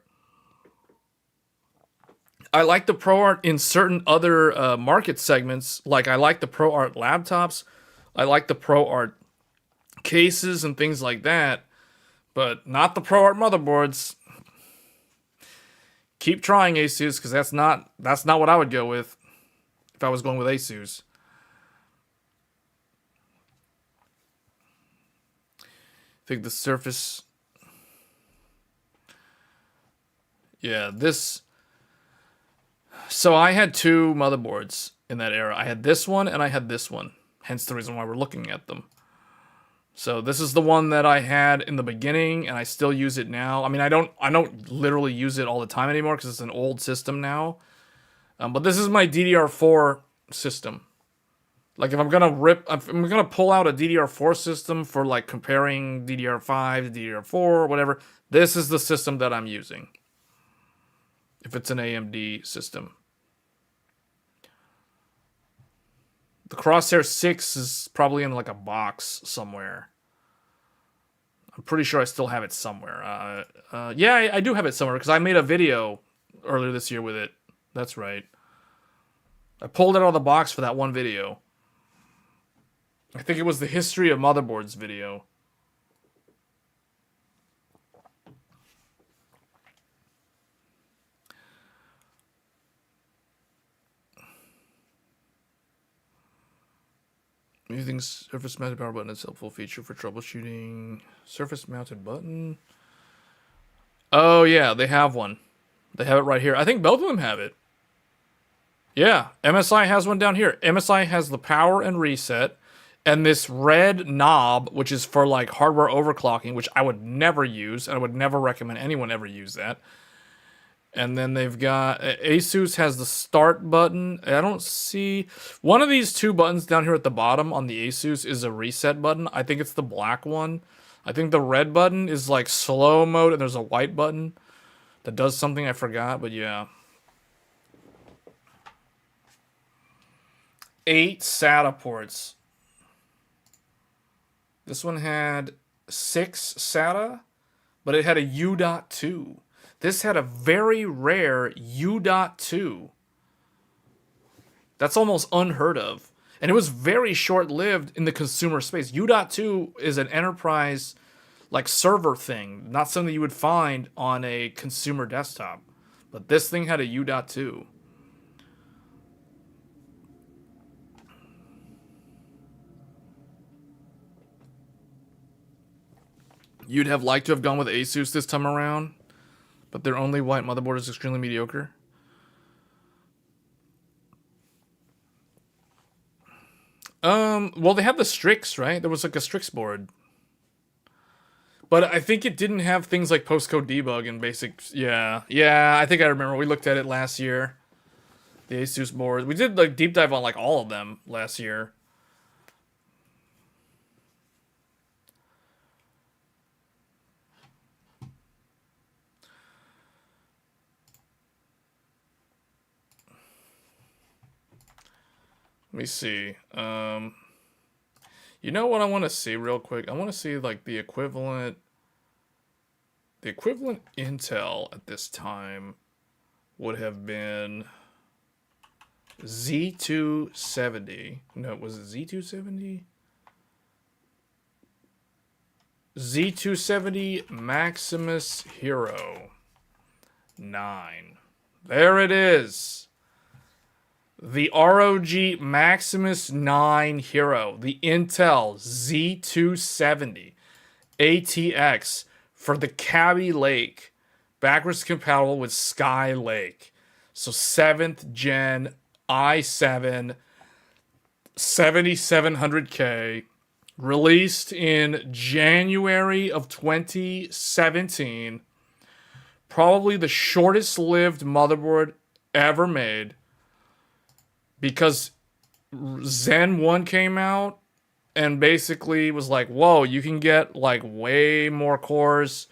I like the ProArt in certain other market segments. Like, I like the ProArt laptops. I like the ProArt cases and things like that. But not the ProArt motherboards. Keep trying, Asus, because that's not what I would go with if I was going with Asus. I think the Surface... Yeah, this... So I had 2 motherboards in that era. I had this one and I had this one. Hence the reason why we're looking at them. So this is the one that I had in the beginning, and I still use it now. I mean, I don't literally use it all the time anymore because it's an old system now. But this is my DDR4 system. Like, if I'm gonna pull out a DDR4 system for like comparing DDR5 to DDR4 or whatever, this is the system that I'm using. If it's an AMD system. The Crosshair 6 is probably in like a box somewhere. I'm pretty sure I still have it somewhere. Yeah, I do have it somewhere because I made a video earlier this year with it. That's right. I pulled it out of the box for that one video. I think it was the History of Motherboards video. Using surface mounted power button is a helpful feature for troubleshooting. Surface mounted button. Oh yeah, they have one. They have it right here. I think both of them have it. Yeah, MSI has one down here. MSI has the power and reset, and this red knob, which is for like hardware overclocking, which I would never use, and I would never recommend anyone ever use that. And then they've got, Asus has the start button. I don't see, one of these 2 buttons down here at the bottom on the Asus is a reset button. I think it's the black one. I think the red button is like slow mode, and there's a white button that does something I forgot, but yeah. 8 SATA ports. This one had 6 SATA, but it had a U.2. This had a very rare U.2. That's almost unheard of. And it was very short-lived in the consumer space. U.2 is an enterprise, like, server thing. Not something you would find on a consumer desktop. But this thing had a U.2. you'd have liked to have gone with Asus this time around, but their only white motherboard is extremely mediocre. Well, they have the Strix, right? There was like a Strix board. But I think it didn't have things like postcode debug and basic. Yeah, I think I remember. We looked at it last year. The Asus boards. We did like deep dive on like all of them last year. Let me see. You know what I want to see real quick? I want to see like the equivalent Intel at this time would have been Z270. No, was it Z270? Z270 Maximus Hero 9. There it is. The ROG Maximus 9 Hero. The Intel Z270 ATX for the Kaby Lake. Backwards compatible with Sky Lake. So 7th gen i7 7700K. Released in January of 2017. Probably the shortest lived motherboard ever made. Because Zen 1 came out and basically was like, whoa, you can get like way more cores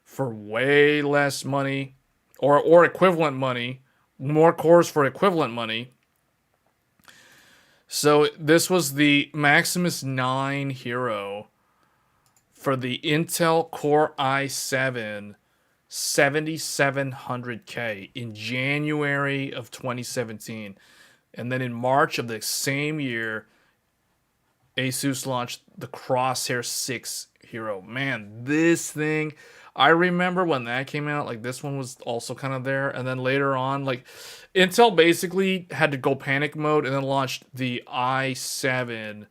for way less money. Or equivalent money. More cores for equivalent money. So this was the Maximus 9 Hero for the Intel Core i7 7700K in January of 2017. And then in March of the same year, Asus launched the Crosshair 6 Hero. Man, this thing, I remember when that came out, like this one was also kind of there. And then later on, like Intel basically had to go panic mode and then launched the i7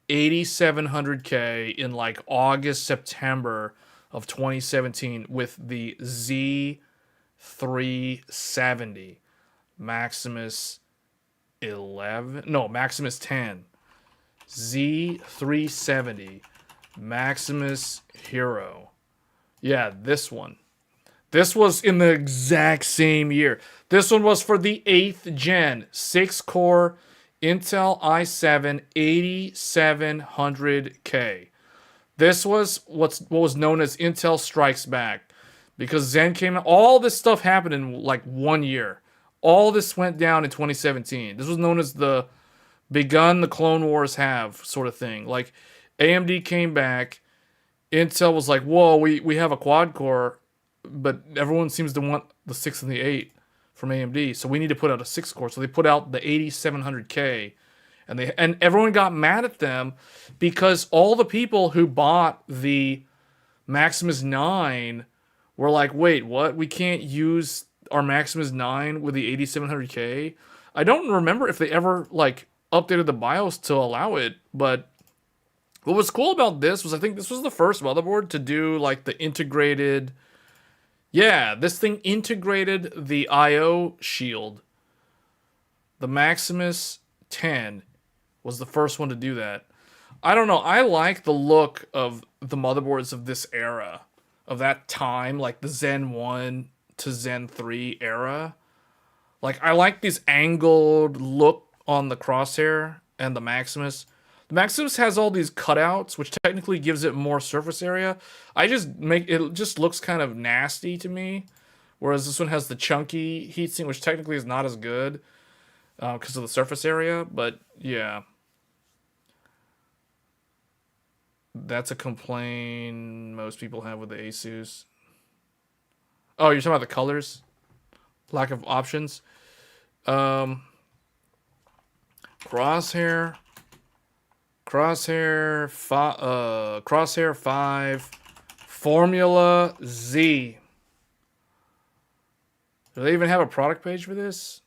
8700K in like August, September of 2017 with the Z370 Maximus 10 Z370 Maximus Hero. Yeah, this one. This was in the exact same year. This one was for the 8th gen 6-core Intel i7 8700K. This was what was known as Intel Strikes Back. Because Zen came out, all this stuff happened in like 1 year. All this went down in 2017. This was known as the begun the Clone Wars have sort of thing. Like AMD came back, Intel was like, whoa, we have a quad core, but everyone seems to want the 6 and the 8 from AMD, so we need to put out a 6 core. So they put out the 8700K, and everyone got mad at them because all the people who bought the Maximus 9 were like, wait, what? We can't use our Maximus 9 with the 8700K? I don't remember if they ever like updated the BIOS to allow it, but what was cool about this was I think this was the first motherboard to do like the integrated. Yeah, this thing integrated the I/O shield. The Maximus 10 was the first one to do that. I don't know. I like the look of the motherboards of this era, of that time, like the Zen 1 to Zen 3 era. Like, I like this angled look on the Crosshair and the Maximus. The Maximus has all these cutouts, which technically gives it more surface area. It just looks kind of nasty to me. Whereas this one has the chunky heatsink, which technically is not as good because of the surface area. But yeah, that's a complaint most people have with the Asus. Oh, you're talking about the colors? Lack of options? Crosshair 5 Formula Z. Do they even have a product page for this?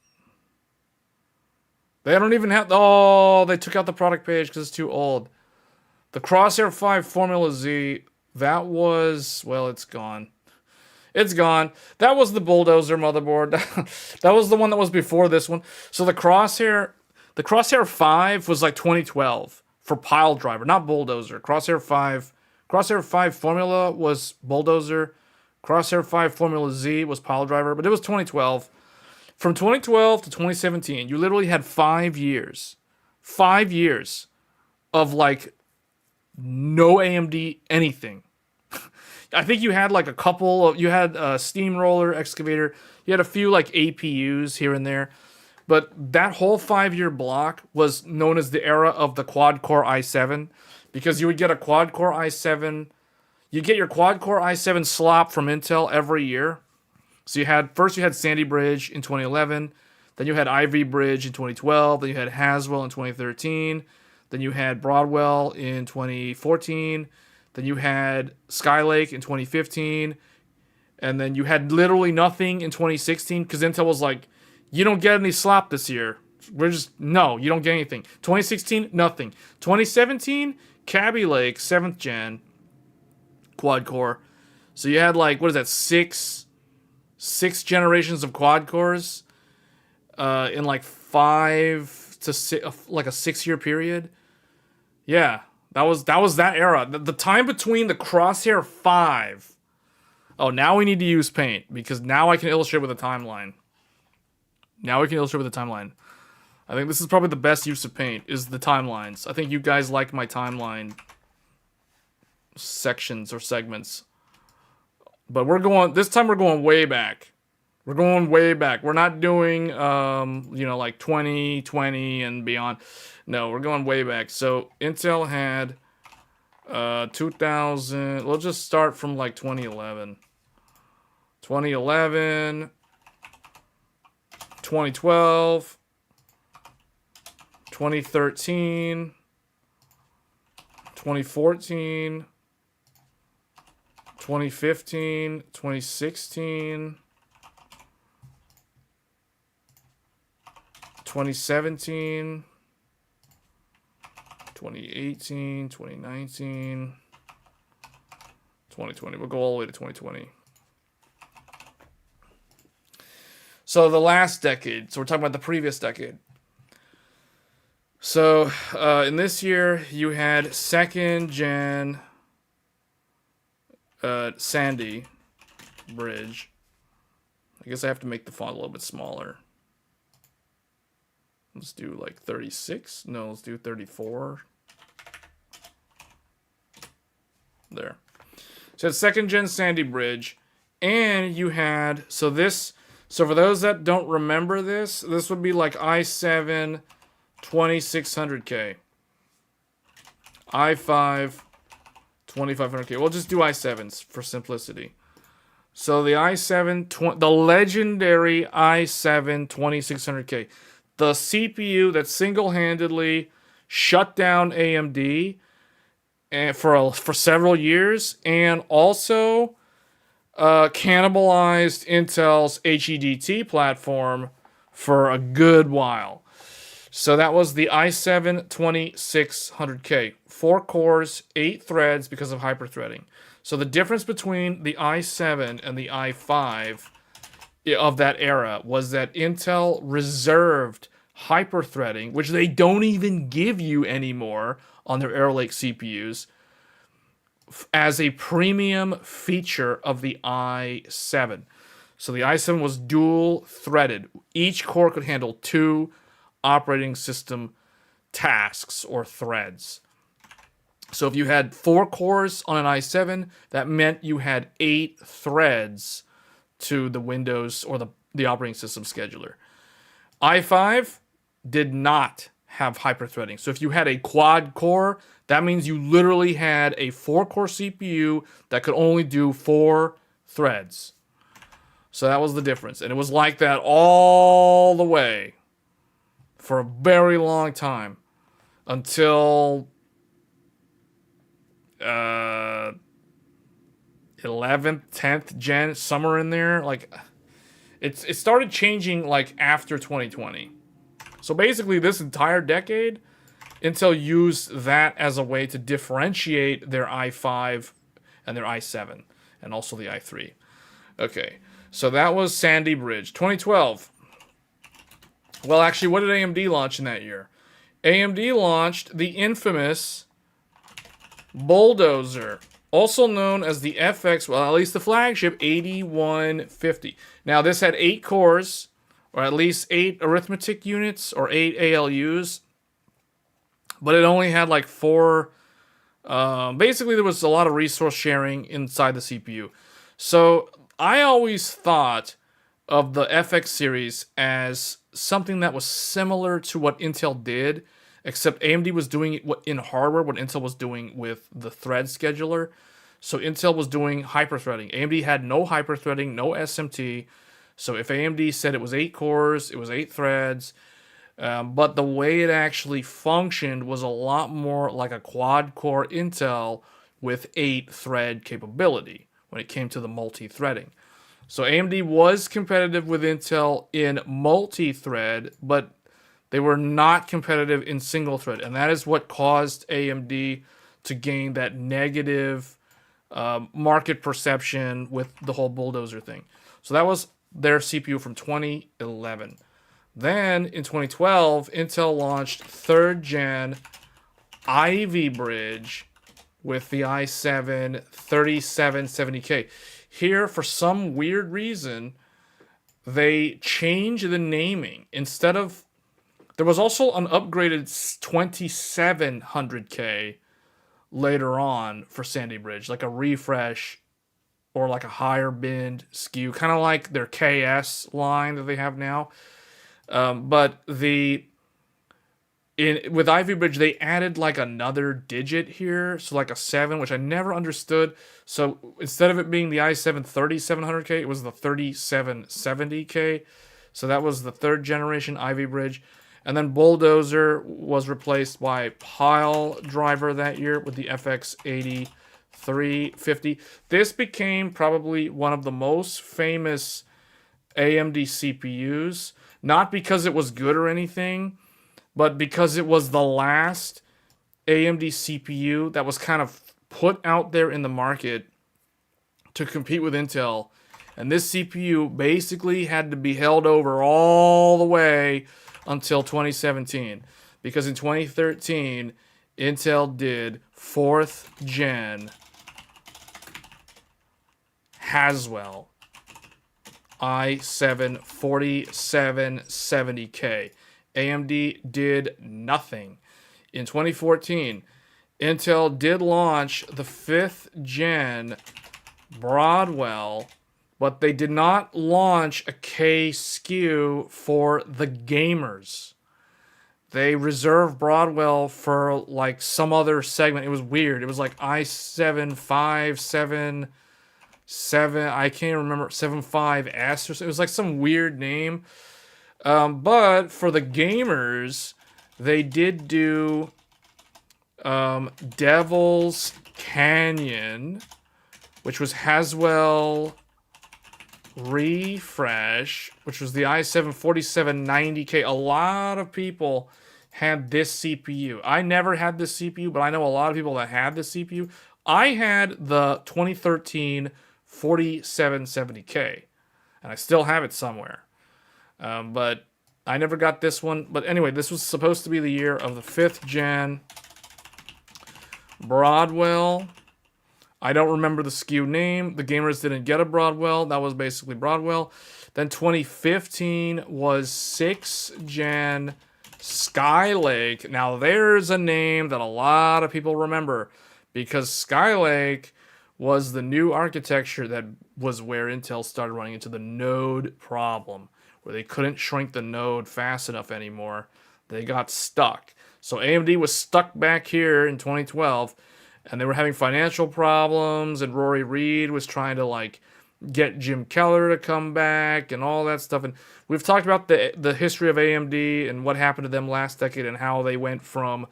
They don't even have. Oh, they took out the product page because it's too old. The Crosshair 5 Formula Z That was, well, it's gone. It's gone. That was the Bulldozer motherboard. That was the one that was before this one. So the Crosshair 5 was like 2012 for Pile Driver, not Bulldozer. Crosshair 5 Formula was Bulldozer. Crosshair 5 Formula Z was Pile Driver, but it was 2012. From 2012 to 2017, you literally had 5 years. 5 years of like no AMD anything. I think you had like a couple of, you had a steamroller, excavator, you had a few like APUs here and there, but that whole 5 year block was known as the era of the quad core i7, because you would get a quad core i7, you get your quad core i7 slop from Intel every year. So you had, first you had Sandy Bridge in 2011, then you had Ivy Bridge in 2012, then you had Haswell in 2013, then you had Broadwell in 2014, then you had Skylake in 2015, and then you had literally nothing in 2016 because Intel was like, you don't get any slop this year. No, you don't get anything. 2016, nothing. 2017, Kaby Lake, 7th gen, quad core. So you had like, what is that, six generations of quad cores in like 5 to 6, like a 6 year period. Yeah. That was that era. The time between the Crosshair 5. Oh, now we need to use Paint because now I can illustrate with a timeline. I think this is probably the best use of Paint is the timelines. I think you guys like my timeline sections or segments. But this time we're going way back. We're not doing like 2020 and beyond. No, we're going way back. So Intel had 2000. We'll just start from like 2011. 2011, 2012, 2013, 2014, 2015, 2016, 2017, 2018, 2019, 2020. We'll go all the way to 2020. So the last decade. So we're talking about the previous decade. So in this year, you had 2nd gen Sandy Bridge. I guess I have to make the font a little bit smaller. Let's do like 36. No, let's do 34. There. So it's 2nd gen Sandy Bridge. And you had, so for those that don't remember this would be like i7 2600K. i5 2500K. We'll just do i7s for simplicity. So the i7, the legendary i7 2600K. The CPU that single-handedly shut down AMD and for several years, and also cannibalized Intel's HEDT platform for a good while. So that was the i7 2600K. 4 cores, 8 threads because of hyperthreading. So the difference between the i7 and the i5 of that era was that Intel reserved hyperthreading, which they don't even give you anymore on their Arrow Lake CPUs, as a premium feature of the i7. So the i7 was dual threaded. Each core could handle 2 operating system tasks or threads. So if you had 4 cores on an i7, that meant you had 8 threads to the Windows or the operating system scheduler. i5 did not have hyperthreading. So if you had a quad core, that means you literally had a 4-core CPU that could only do 4 threads. So that was the difference. And it was like that all the way for a very long time until 11th, 10th gen, somewhere in there. Like it started changing like after 2020. So basically this entire decade, Intel used that as a way to differentiate their i5 and their i7, and also the i3. Okay, so that was Sandy Bridge. 2012. Well, actually, what did AMD launch in that year? AMD launched the infamous Bulldozer, also known as the FX, well, at least the flagship, 8150. Now, this had 8 cores, or at least 8 arithmetic units, or 8 ALUs, but it only had like 4. Basically, there was a lot of resource sharing inside the CPU. So, I always thought of the FX series as something that was similar to what Intel did, except AMD was doing it in hardware what Intel was doing with the thread scheduler. So Intel was doing hyperthreading. AMD had no hyperthreading, no SMT. So if AMD said it was 8 cores, it was 8 threads. But the way it actually functioned was a lot more like a quad-core Intel with 8 thread capability when it came to the multi-threading. So AMD was competitive with Intel in multi-thread, but they were not competitive in single-thread. And that is what caused AMD to gain that negative market perception with the whole Bulldozer thing. So that was their CPU from 2011. Then in 2012, Intel launched 3rd gen Ivy Bridge with the i7 3770K. Here, for some weird reason, they changed the naming. Instead of... There was also an upgraded 2700K later on for Sandy Bridge, like a refresh or like a higher bin SKU, kind of like their KS line that they have now. But with Ivy Bridge, they added like another digit here, so like a 7, which I never understood. So instead of it being the i7 3700K, it was the 3770K. So that was the 3rd generation Ivy Bridge. And then Bulldozer was replaced by Pile Driver that year with the FX 8350. This became probably one of the most famous AMD CPUs, not because it was good or anything, but because it was the last AMD CPU that was kind of put out there in the market to compete with Intel. And this CPU basically had to be held over all the way until 2017. Because in 2013, Intel did 4th gen Haswell i7 4770K. AMD did nothing. In 2014, Intel did launch the 5th gen Broadwell, but they did not launch a K SKU for the gamers. They reserved Broadwell for like some other segment. It was weird. It was like i7 577, I can't remember, 75S or something. It was like some weird name. But for the gamers, they did do Devil's Canyon, which was Haswell Refresh, which was the i7 4790K. A lot of people had this CPU. I never had this CPU, but I know a lot of people that had this CPU. I had the 2013 4770K, and I still have it somewhere. But I never got this one. But anyway, this was supposed to be the year of the 5th gen Broadwell. I don't remember the SKU name. The gamers didn't get a Broadwell. That was basically Broadwell. Then 2015 was 6th gen Skylake. Now there's a name that a lot of people remember, because Skylake was the new architecture that was where Intel started running into the node problem, where they couldn't shrink the node fast enough anymore. They got stuck. So AMD was stuck back here in 2012, and they were having financial problems, and Rory Reid was trying to like get Jim Keller to come back and all that stuff. And we've talked about the history of AMD and what happened to them last decade, and how they went from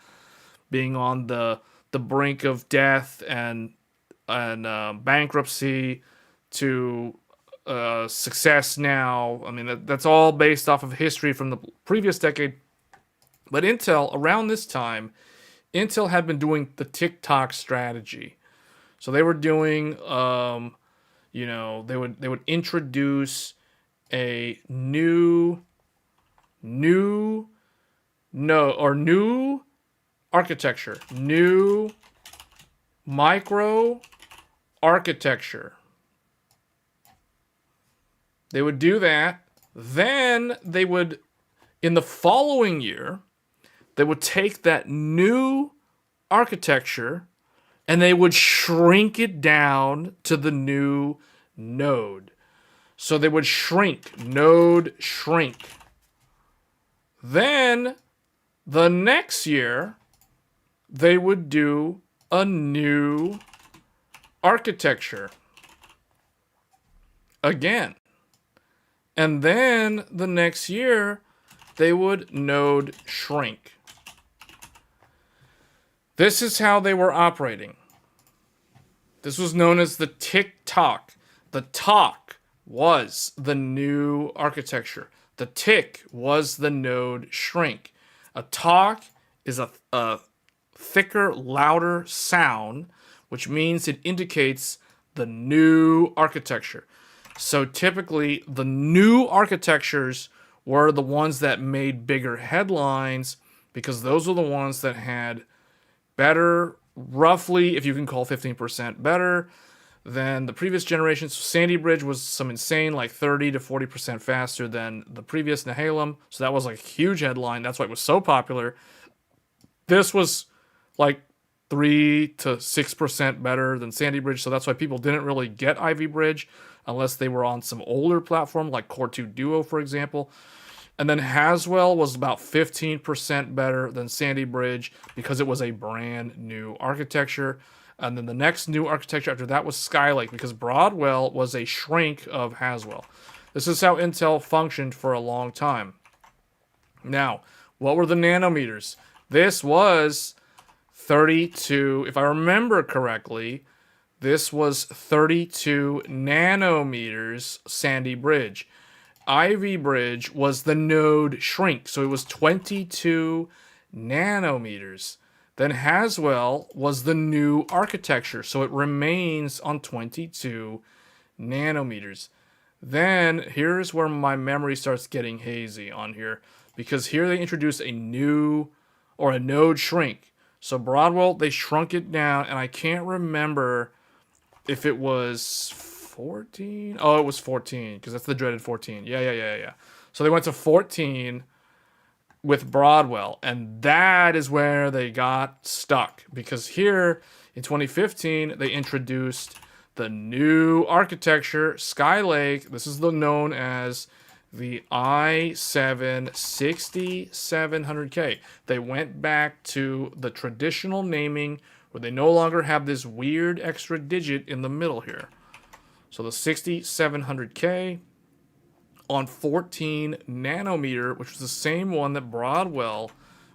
being on the brink of death and bankruptcy to success now. I mean, that's all based off of history from the previous decade. But Intel, around this time, Intel had been doing the TikTok strategy. So they were doing, you know, they would introduce a new architecture, new micro architecture. They would do that. Then they would, in the following year, they would take that new architecture and they would shrink it down to the new node. So they would shrink, node shrink. Then the next year, they would do a new architecture again. And then the next year, they would node shrink. This is how they were operating. This was known as the tick-tock. The tock was the new architecture. The tick was the node shrink. A tock is a thicker, louder sound, which means it indicates the new architecture. So typically, the new architectures were the ones that made bigger headlines because those were the ones that had better, roughly, if you can call 15% better than the previous generations. Sandy Bridge was some insane, like 30 to 40% faster than the previous Nehalem. So that was like a huge headline. That's why it was so popular. This was like 3 to 6% better than Sandy Bridge. So that's why people didn't really get Ivy Bridge unless they were on some older platform like Core 2 Duo, for example. And then Haswell was about 15% better than Sandy Bridge because it was a brand new architecture. And then the next new architecture after that was Skylake because Broadwell was a shrink of Haswell. This is how Intel functioned for a long time. Now, what were the nanometers? This was 32, if I remember correctly, this was 32 nanometers Sandy Bridge. Ivy Bridge was the node shrink, so it was 22 nanometers. Then Haswell was the new architecture, so it remains on 22 nanometers. Then here's where my memory starts getting hazy on here, because here they introduced a new, or a node shrink. So Broadwell, they shrunk it down, and I can't remember if it was 14. Oh, it was 14, because that's the dreaded 14. Yeah. So they went to 14 with Broadwell, and that is where they got stuck, because here in 2015 they introduced the new architecture, Skylake. This is known as the i7 6700K. They went back to the traditional naming where they no longer have this weird extra digit in the middle here. So the 6700K on 14 nanometer, which was the same one that Broadwell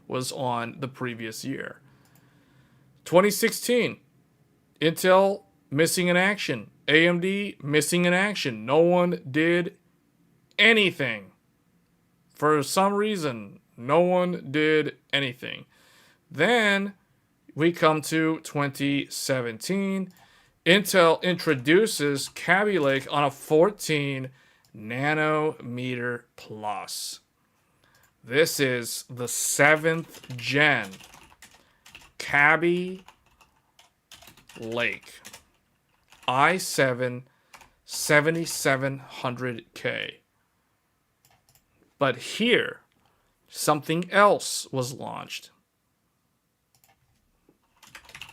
was on the previous year. 2016, Intel missing in action. AMD missing in action. No one did anything. For some reason, no one did anything. Then we come to 2017. Intel introduces Kaby Lake on a 14 nanometer plus. This is the 7th gen Kaby Lake i7 7700K. But here, something else was launched.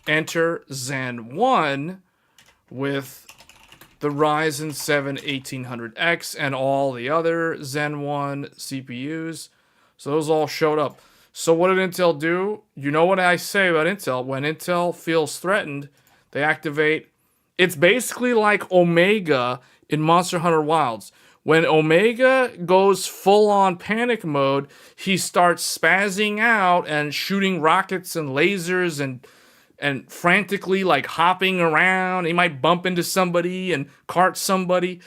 Enter Zen 1 with the Ryzen 7 1800X and all the other Zen 1 CPUs. So those all showed up. So what did Intel do? You know what I say about Intel. When Intel feels threatened, they activate. It's basically like Omega in Monster Hunter Wilds. When Omega goes full-on panic mode, he starts spazzing out and shooting rockets and lasers and frantically like hopping around. He might bump into somebody and cart somebody.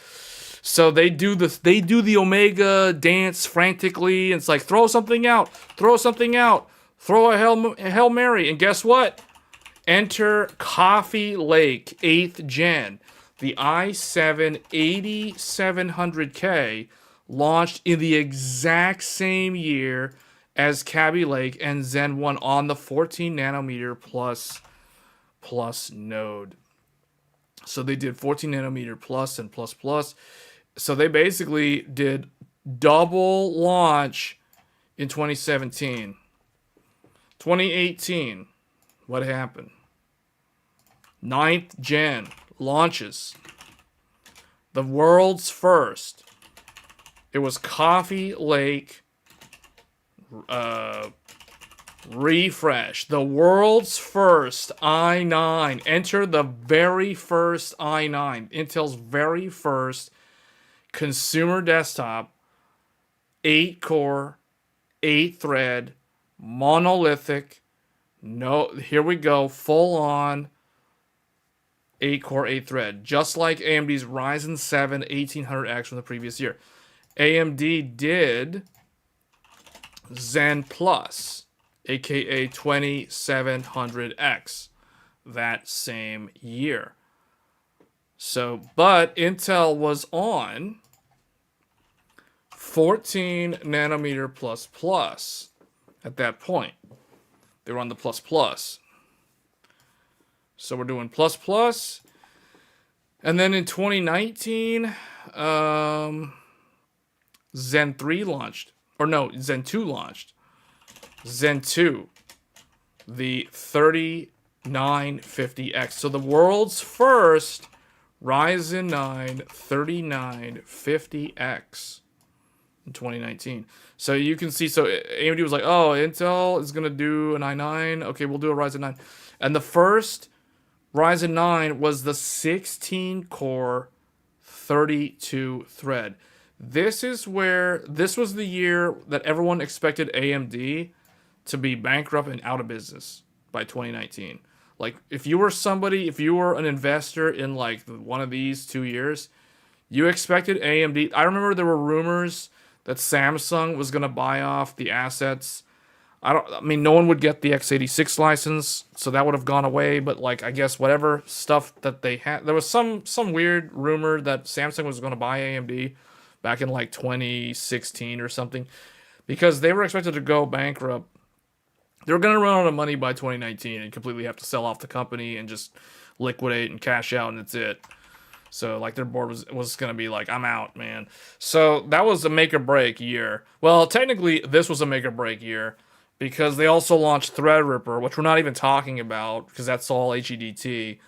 So they do the Omega dance frantically. And it's like, throw something out, throw a Hail Mary. And guess what? Enter Coffee Lake 8th Gen. The i7 8700K launched in the exact same year as Kaby Lake and Zen 1 on the 14 nanometer plus node. So they did 14 nanometer plus and plus plus. So they basically did double launch in 2017. 2018, what happened? 9th gen launches. The world's first. It was Coffee Lake refresh. The world's first i9. Enter the very first i9. Intel's very first consumer desktop. 8-core, 8-thread, monolithic. No, here we go. Full on 8-core, 8-thread. Just like AMD's Ryzen 7 1800X from the previous year. AMD did Zen Plus, aka 2700X, that same year. So, but Intel was on 14 nanometer plus plus at that point. They were on the plus plus. So we're doing plus plus. And then in 2019, Zen 3 launched. Or no, Zen 2 launched. Zen 2. The 3950X. So the world's first Ryzen 9 3950X in 2019. So you can see, so AMD was like, oh, Intel is going to do an i9. Okay, we'll do a Ryzen 9. And the first Ryzen 9 was the 16-core 32-thread. This was the year that everyone expected AMD to be bankrupt and out of business by 2019. Like, if you were an investor in like one of these 2 years, you expected AMD. I remember there were rumors that Samsung was going to buy off the assets. I mean, no one would get the x86 license, so that would have gone away. But like, I guess whatever stuff that they had, there was some weird rumor that Samsung was going to buy AMD back in like 2016 or something, because they were expected to go bankrupt. They were going to run out of money by 2019 and completely have to sell off the company and just liquidate and cash out, and that's it. So, like, their board was going to be like, I'm out, man. So, that was a make-or-break year. Well, technically, this was a make-or-break year because they also launched Threadripper, which we're not even talking about because that's all HEDT.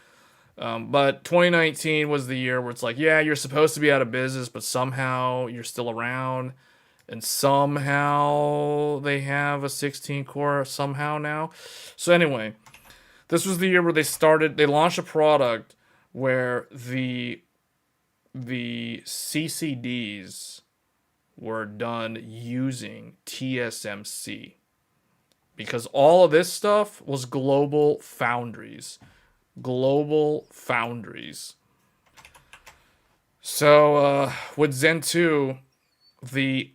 But 2019 was the year where it's like, yeah, you're supposed to be out of business, but somehow you're still around. And somehow they have a 16-core somehow now. So, anyway, this was the year where they launched a product where the CCDs were done using TSMC. Because all of this stuff was global foundries. Global foundries. So, with Zen 2, the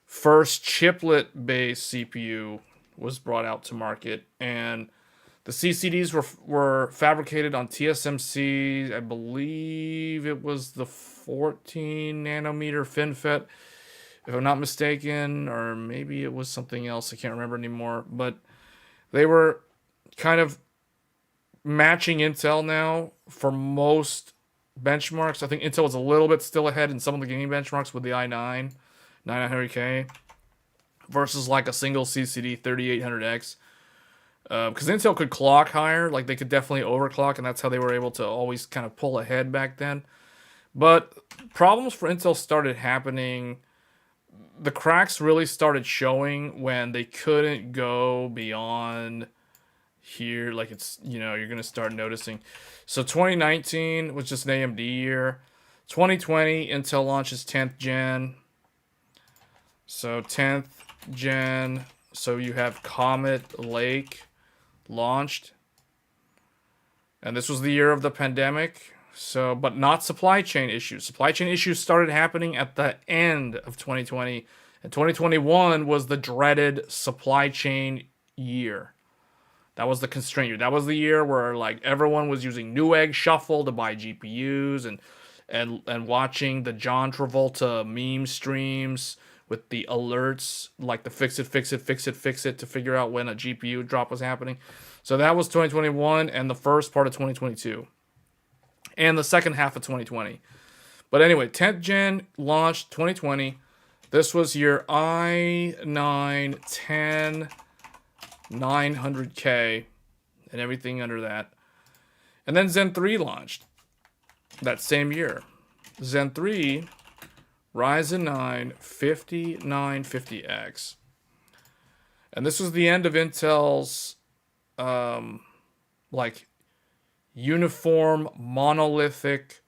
first chiplet-based CPU was brought out to market, and the CCDs were fabricated on TSMC. I believe it was the 14 nanometer FinFET, if I'm not mistaken, or maybe it was something else. I can't remember anymore. But they were kind of matching Intel now for most benchmarks. I think Intel was a little bit still ahead in some of the gaming benchmarks with the i9, 9900K, versus like a single CCD 3800X. Because Intel could clock higher, like they could definitely overclock, and that's how they were able to always kind of pull ahead back then. But problems for Intel started happening. The cracks really started showing when they couldn't go beyond here. Like, it's, you're going to start noticing. So 2019 was just an AMD year. 2020, Intel launches 10th gen. So 10th gen. So you have Comet Lake launched, and this was the year of the pandemic. So, but not supply chain issues. Supply chain issues started happening at the end of 2020, and 2021 was the dreaded supply chain year. That was the constraint year. That was the year where like everyone was using Newegg Shuffle to buy GPUs and watching the John Travolta meme streams with the alerts, like the fix it, fix it, fix it, fix it to figure out when a GPU drop was happening. So that was 2021 and the first part of 2022 and the second half of 2020. But anyway, 10th gen launched 2020. This was your i9 10 900K and everything under that. And then Zen 3 launched that same year. Zen 3, Ryzen 9 5950X. And this was the end of Intel's like uniform monolithic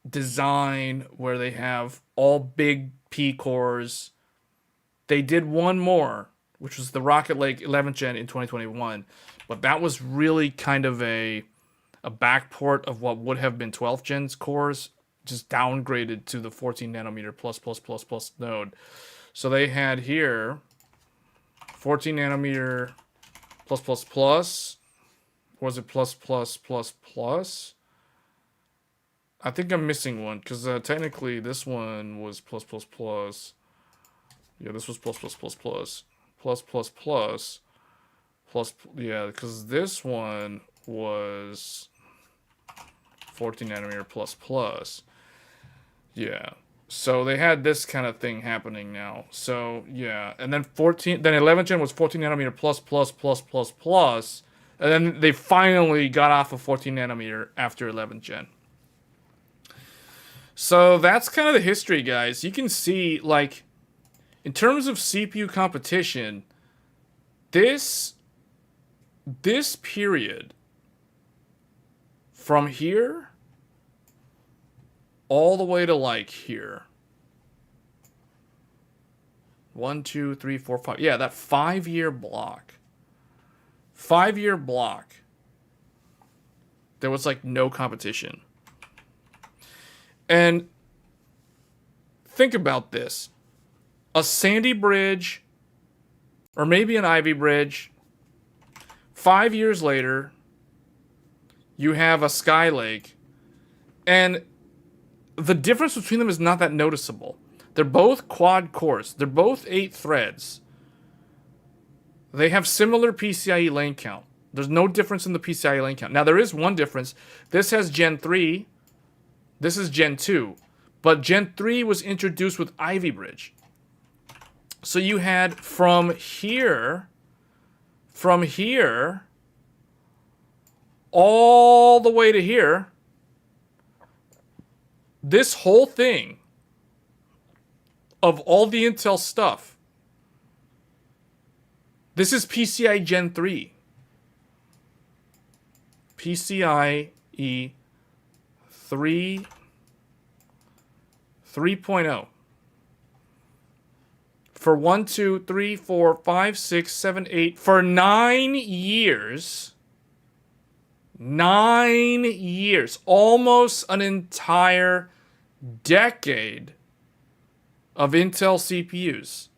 design where they have all big P cores. They did one more, which was the Rocket Lake 11th gen in 2021, but that was really kind of a backport of what would have been 12th gen's cores, just downgraded to the 14 nanometer plus node. So they had here 14 nanometer plus. Was it plus? I think I'm missing one because technically this one was plus. Yeah, this was plus. Yeah, because this one was 14 nanometer plus. Yeah. So they had this kind of thing happening now. So yeah, and then 11th gen was 14 nanometer plus. And then they finally got off of 14 nanometer after 11th gen. So that's kind of the history, guys. You can see, like, in terms of CPU competition, this period from here all the way to like here. 1, 2, 3, 4, 5. Yeah, that 5-year block. 5-year block. There was like no competition. And think about this. A Sandy Bridge, or maybe an Ivy Bridge, 5 years later, you have a Skylake, and the difference between them is not that noticeable. They're both quad cores. They're both 8 threads. They have similar PCIe lane count. There's no difference in the PCIe lane count. Now, there is one difference. This has Gen 3. This is Gen 2. But Gen 3 was introduced with Ivy Bridge. So you had from here, all the way to here, this whole thing of all the Intel stuff, this is PCIe Gen 3. PCIe 3.0. For 1, 2, 3, 4, 5, 6, 7, 8, for 9 years. 9 years. Almost an entire decade of Intel CPUs.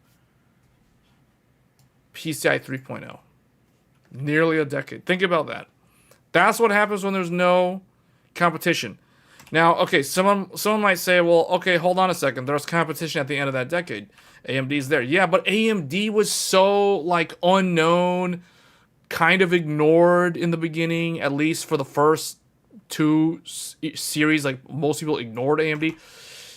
PCIe 3.0. Nearly a decade. Think about that. That's what happens when there's no competition. Now, okay, someone might say, well, okay, hold on a second. There's competition at the end of that decade. AMD's there. Yeah, but AMD was so, like, unknown, kind of ignored in the beginning, at least for the first 2 series. Like, most people ignored AMD.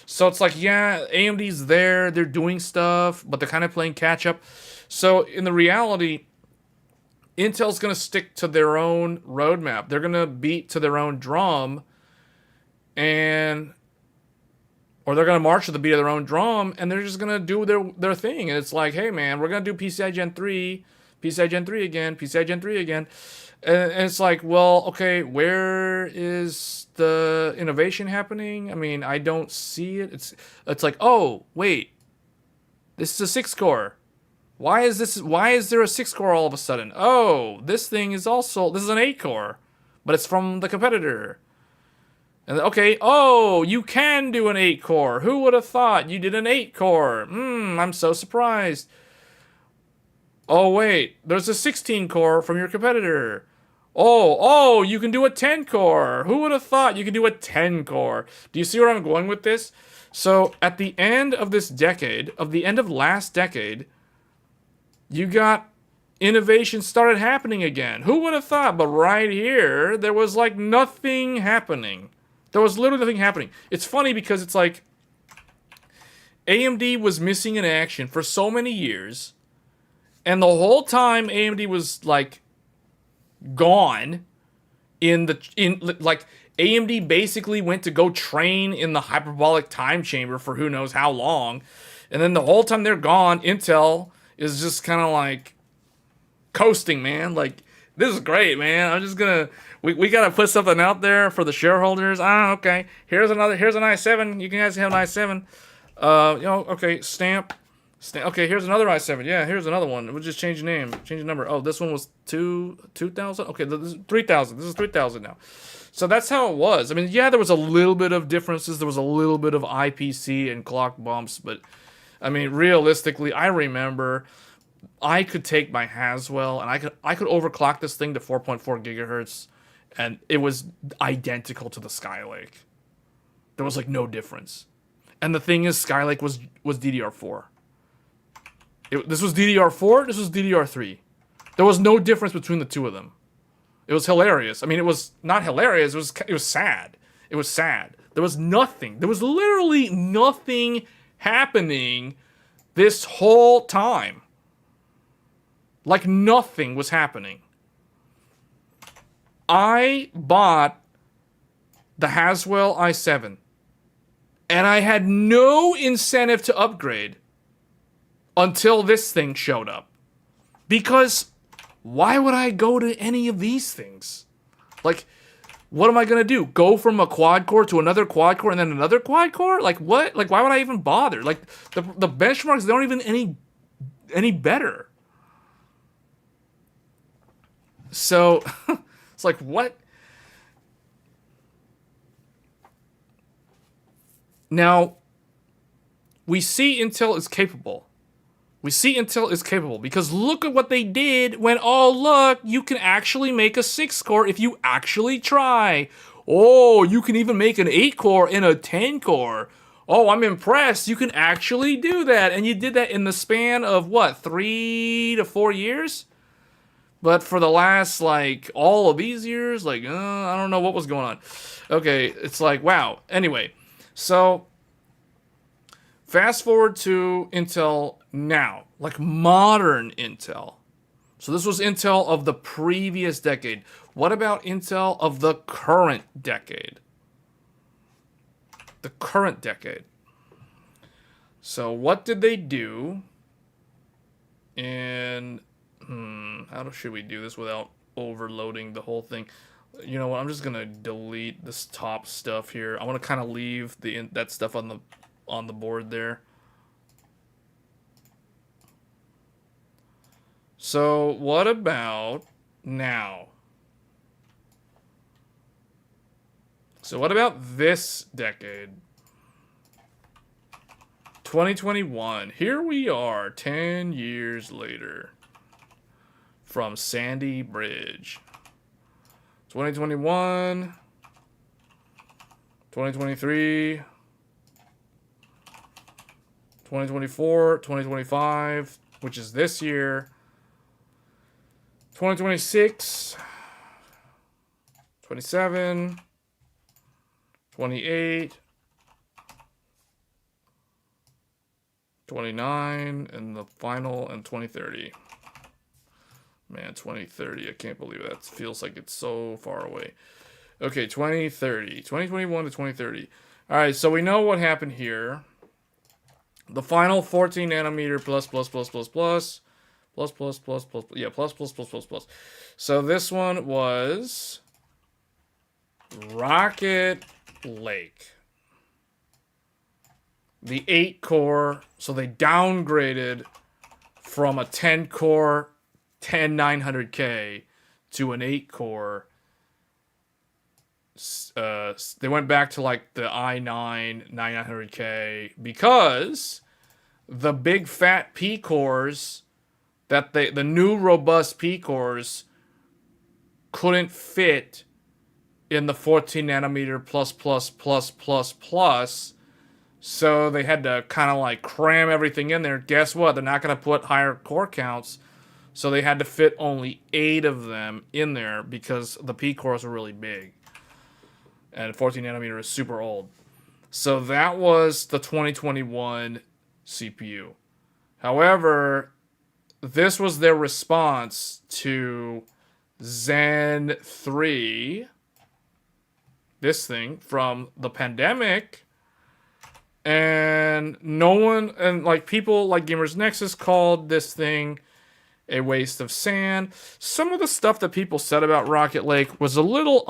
So it's like, yeah, AMD's there. They're doing stuff, but they're kind of playing catch-up. So in the reality, Intel's going to stick to their own roadmap. They're going to beat to their own drum, or they're going to march to the beat of their own drum, and they're just going to do their thing. And it's like, hey, man, we're going to do PCIe Gen 3, PCIe Gen 3 again, PCIe Gen 3 again. And it's like, well, okay, where is the innovation happening? I mean, I don't see it. It's like, oh, wait, this is a 6-core. Why is there a 6-core all of a sudden? Oh, this is an 8-core, but it's from the competitor. And okay, oh, you can do an 8-core. Who would have thought you did an 8-core? I'm so surprised. Oh, wait, there's a 16 core from your competitor. Oh, you can do a 10 core. Who would have thought you could do a 10 core? Do you see where I'm going with this? So, at the end of this decade, of the end of last decade, you got innovation started happening again. Who would have thought? But right here, there was like nothing happening. There was literally nothing happening. It's funny because it's like AMD was missing in action for so many years, and the whole time AMD was like gone in like AMD basically went to go train in the hyperbolic time chamber for who knows how long, and then the whole time they're gone, Intel is just kind of like coasting, man. Like, this is great, man. I'm just gonna we gotta put something out there for the shareholders. Okay. Here's an i7. You guys have an i7. Okay, stamp. Okay, here's another i7. Yeah, here's another one. We'll just change the name, change the number. Oh, this one was 2000. Okay, this is 3000. This is 3000 now. So that's how it was. I mean, yeah, there was a little bit of differences. There was a little bit of IPC and clock bumps, but I mean, realistically, I remember I could take my Haswell and I could overclock this thing to 4.4 gigahertz, and it was identical to the Skylake. There was like no difference. And the thing is, Skylake was DDR4. This was DDR4. This was DDR3. There was no difference between the two of them. It was hilarious. I mean, it was not hilarious. It was sad. It was sad. There was nothing. There was literally nothing happening this whole time. Like nothing was happening. I bought the Haswell i7, and I had no incentive to upgrade until this thing showed up. Because why would I go to any of these things? Like, what am I going to do? Go from a quad core to another quad core and then another quad core? Like, what? Like, why would I even bother? Like, the benchmarks, they aren't even any better. So, it's like, what? Now, we see Intel is capable. We see Intel is capable because look at what they did when, oh, look, you can actually make a 6-core if you actually try. Oh, you can even make an 8-core and a 10-core. Oh, I'm impressed. You can actually do that. And you did that in the span of, what, 3 to 4 years? But for the last, like, all of these years, like, I don't know what was going on. Okay, it's like, wow. Anyway, so fast forward to Intel now, like modern Intel. So this was Intel of the previous decade. What about Intel of the current decade? The current decade. So what did they do in... how should we do this without overloading the whole thing? You know what? I'm just gonna delete this top stuff here. I want to kind of leave that stuff on the board there. So what about now? So what about this decade? 2021. Here we are, 10 years later. From Sandy Bridge. 2021, 2023, 2024, 2025, which is this year, 2026, 27, 28, 29, and the final, and 2030. Man, 2030, I can't believe that. It feels like it's so far away. Okay, 2030. 2021 to 2030. All right, so we know what happened here. The final 14 nanometer plus. Yeah, plus. So this one was Rocket Lake. The 8-core, so they downgraded from a 10-core 10900K to an 8-core. They went back to like the i9 9900K because the big fat P cores that the new robust P cores couldn't fit in the 14 nanometer plus. So they had to kind of like cram everything in there. Guess what? They're not going to put higher core counts. So they had to fit only 8 of them in there because the P cores are really big. And 14 nanometer is super old. So that was the 2021 CPU. However, this was their response to Zen 3, this thing, from the pandemic. And no one, and like people like Gamers Nexus called this thing a waste of sand. Some of the stuff that people said about Rocket Lake was a little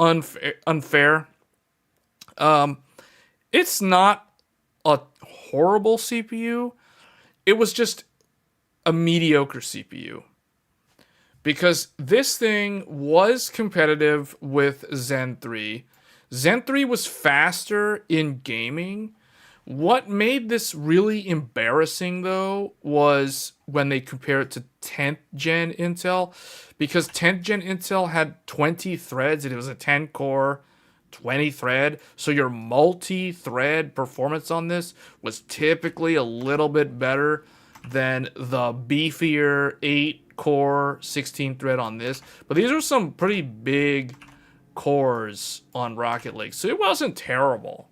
unfair. It's not a horrible CPU. It was just a mediocre CPU. Because this thing was competitive with Zen 3. Zen 3 was faster in gaming. What made this really embarrassing, though, was when they compare it to 10th gen Intel. Because 10th gen Intel had 20 threads, and it was a 10-core, 20-thread. So your multi-thread performance on this was typically a little bit better than the beefier 8-core, 16-thread on this. But these are some pretty big cores on Rocket Lake, so it wasn't terrible.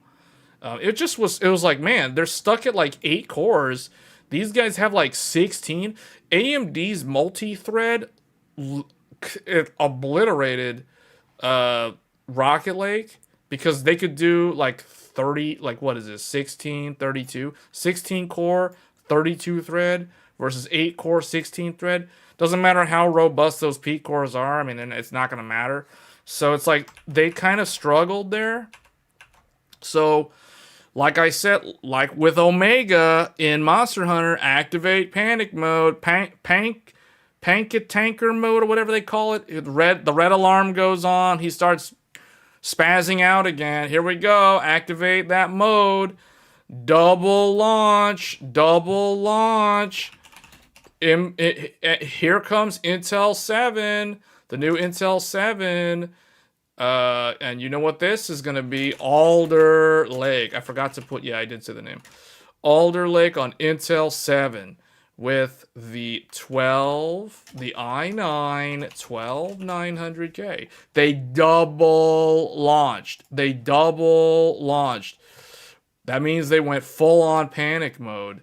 It was like, man, they're stuck at like 8 cores. These guys have like 16. AMD's multi-thread it obliterated Rocket Lake because they could do like 30, like what is this, 16, 32, 16 core, 32 thread versus 8 core, 16 thread. Doesn't matter how robust those P cores are. I mean, it's not going to matter. So it's like they kind of struggled there. So, like I said, like with Omega in Monster Hunter, activate panic mode, pank it tanker mode or whatever they call it. The red alarm goes on. He starts spazzing out again. Here we go. Activate that mode. Double launch. Here comes Intel 7, the new Intel 7. And you know what this is going to be? Alder Lake. I forgot to put, I did say the name. Alder Lake on Intel 7 with the i9 12900K. They double launched. That means they went full on panic mode,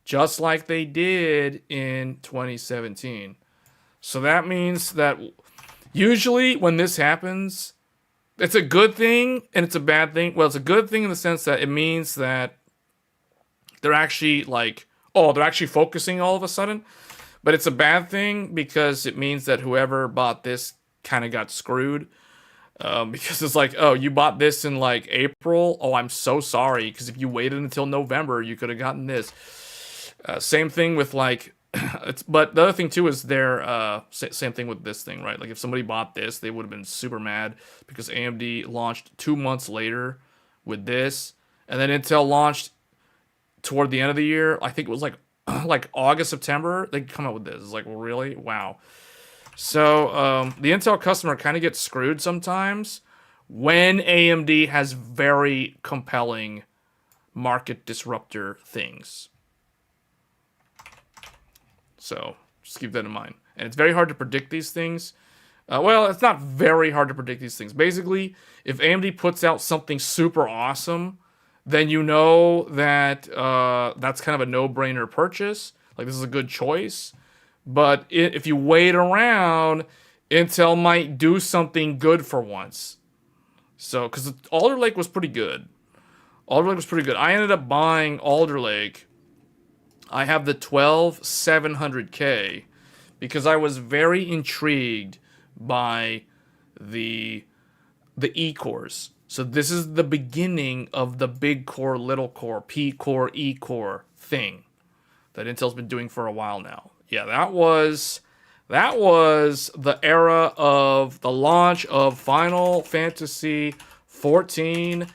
just like they did in 2017. So that means that usually when this happens, it's a good thing and it's a bad thing. Well, it's a good thing in the sense that it means that they're actually like, they're actually focusing all of a sudden. But it's a bad thing because it means that whoever bought this kind of got screwed. Because it's like, you bought this in like April. Oh, I'm so sorry. Because if you waited until November, you could have gotten this. Same thing with like, but the other thing too is their same thing with this thing, right? Like if somebody bought this, they would have been super mad because AMD launched 2 months later with this, and then Intel launched toward the end of the year. I think it was like August, September. They come out with this. It's like, well, really? Wow. So the Intel customer kind of gets screwed sometimes when AMD has very compelling market disruptor things. So just keep that in mind. And it's very hard to predict these things. Well, it's not very hard to predict these things. Basically, if AMD puts out something super awesome, then you know that that's kind of a no-brainer purchase. Like, this is a good choice. But if you wait around, Intel might do something good for once. So, because Alder Lake was pretty good. I ended up buying Alder Lake. I have the 12700K because I was very intrigued by the E-cores. So this is the beginning of the big core, little core, P-core, E-core thing that Intel's been doing for a while now. Yeah, that was the era of the launch of Final Fantasy 14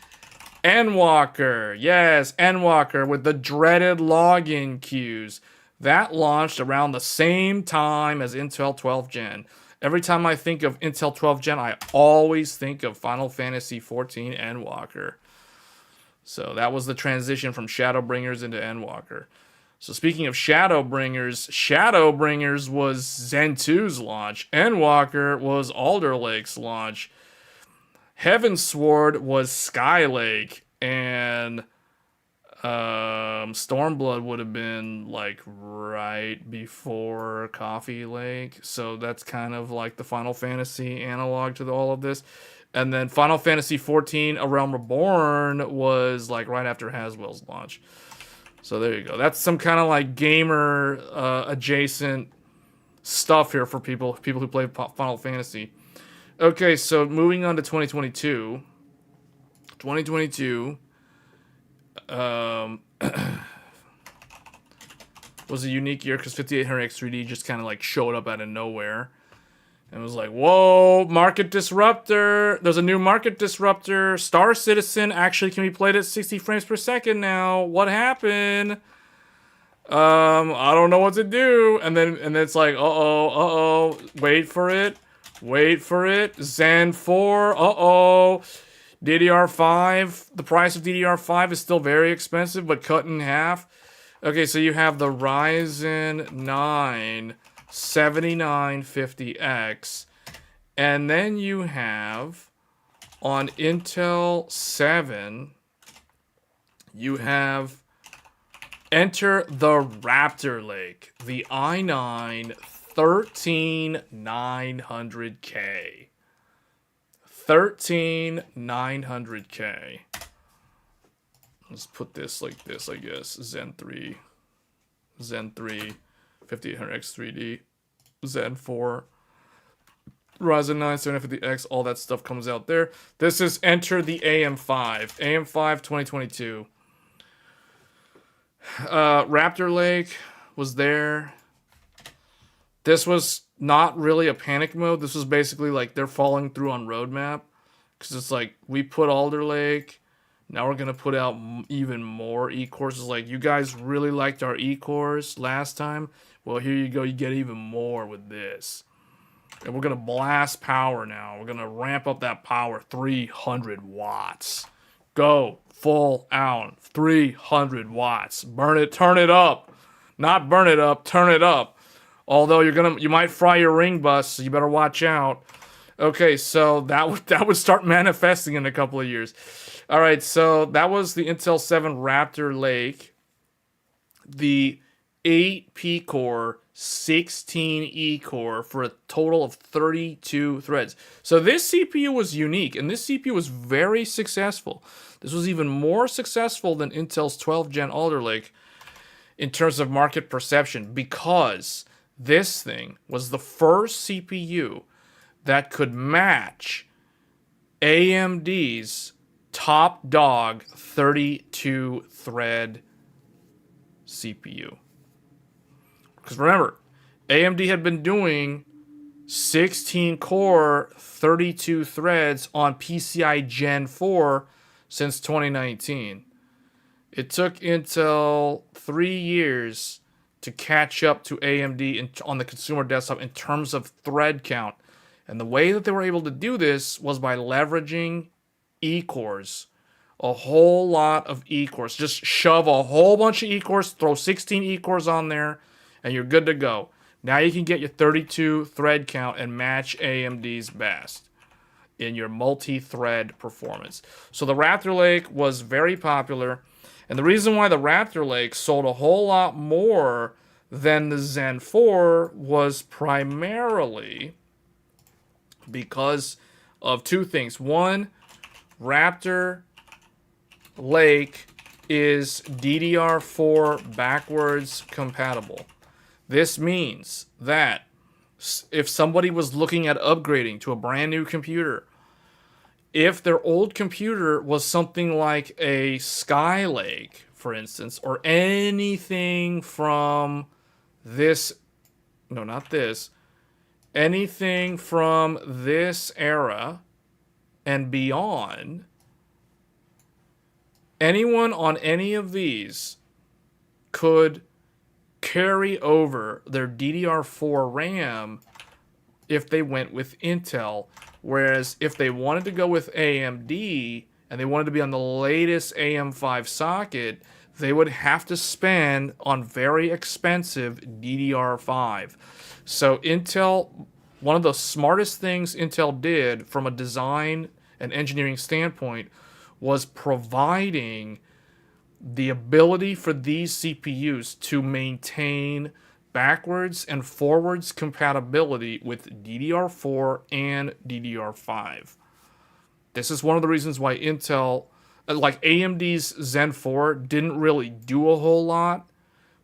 Endwalker. Yes, Endwalker with the dreaded login queues. That launched around the same time as Intel 12 Gen. Every time I think of Intel 12 Gen, I always think of Final Fantasy 14 Endwalker. So that was the transition from Shadowbringers into Endwalker. So speaking of Shadowbringers was Zen 2's launch. Endwalker was Alder Lake's launch. Heavensward was Skylake. And Stormblood would have been like right before Coffee Lake. So that's kind of like the Final Fantasy analog to all of this. And then Final Fantasy 14 A Realm Reborn was like right after Haswell's launch. So there you go. That's some kind of like gamer adjacent stuff here for people who play Final Fantasy. Okay, so moving on to 2022. 2022 was a unique year because 5800X3D just kind of like showed up out of nowhere. And was like, whoa, market disruptor. There's a new market disruptor. Star Citizen actually can be played at 60 frames per second now. What happened? I don't know what to do. And then it's like, wait for it. Zen 4, DDR5. The price of DDR5 is still very expensive, but cut in half. Okay, so you have the Ryzen 9 7950X, and then you have on Intel 7, you have enter the Raptor Lake, the i9 13900K. 13900K. Let's put this like this, I guess. Zen 3, 5800X3D, Zen 4, Ryzen 9 750X, all that stuff comes out there. This is enter the AM5. AM5 2022. Raptor Lake was there. This was not really a panic mode. This was basically like they're falling through on roadmap. Because it's like, we put Alder Lake. Now we're going to put out even more E-cores. Like, you guys really liked our E-cores last time. Well, here you go. You get even more with this. And we're going to blast power now. We're going to ramp up that power 300 watts. Go full out. 300 watts. Burn it. Turn it up. Not burn it up. Turn it up. Although you might fry your ring bus, so you better watch out. Okay, so that would start manifesting in a couple of years. All right, so that was the Intel 7 Raptor Lake, the 8 P-core, 16 E-core for a total of 32 threads. So this CPU was unique, and this CPU was very successful. This was even more successful than Intel's 12 Gen Alder Lake in terms of market perception, because this thing was the first CPU that could match AMD's top dog 32 thread CPU. Because remember, AMD had been doing 16 core 32 threads on PCI Gen 4 since 2019. It took Intel 3 years to catch up to AMD on the consumer desktop in terms of thread count. And the way that they were able to do this was by leveraging E-cores. A whole lot of E-cores. Just shove a whole bunch of E-cores, throw 16 E-cores on there, and you're good to go. Now you can get your 32 thread count and match AMD's best in your multi-thread performance. So the Raptor Lake was very popular. And the reason why the Raptor Lake sold a whole lot more than the Zen 4 was primarily because of two things. One, Raptor Lake is DDR4 backwards compatible. This means that if somebody was looking at upgrading to a brand new computer, if their old computer was something like a Skylake, for instance, or anything from this, no, not this, anything from this era and beyond, anyone on any of these could carry over their DDR4 RAM if they went with Intel. Whereas if they wanted to go with AMD and they wanted to be on the latest AM5 socket, they would have to spend on very expensive DDR5. So Intel, one of the smartest things Intel did from a design and engineering standpoint was providing the ability for these CPUs to maintain backwards and forwards compatibility with DDR4 and DDR5. This is one of the reasons why Intel, like AMD's Zen 4, didn't really do a whole lot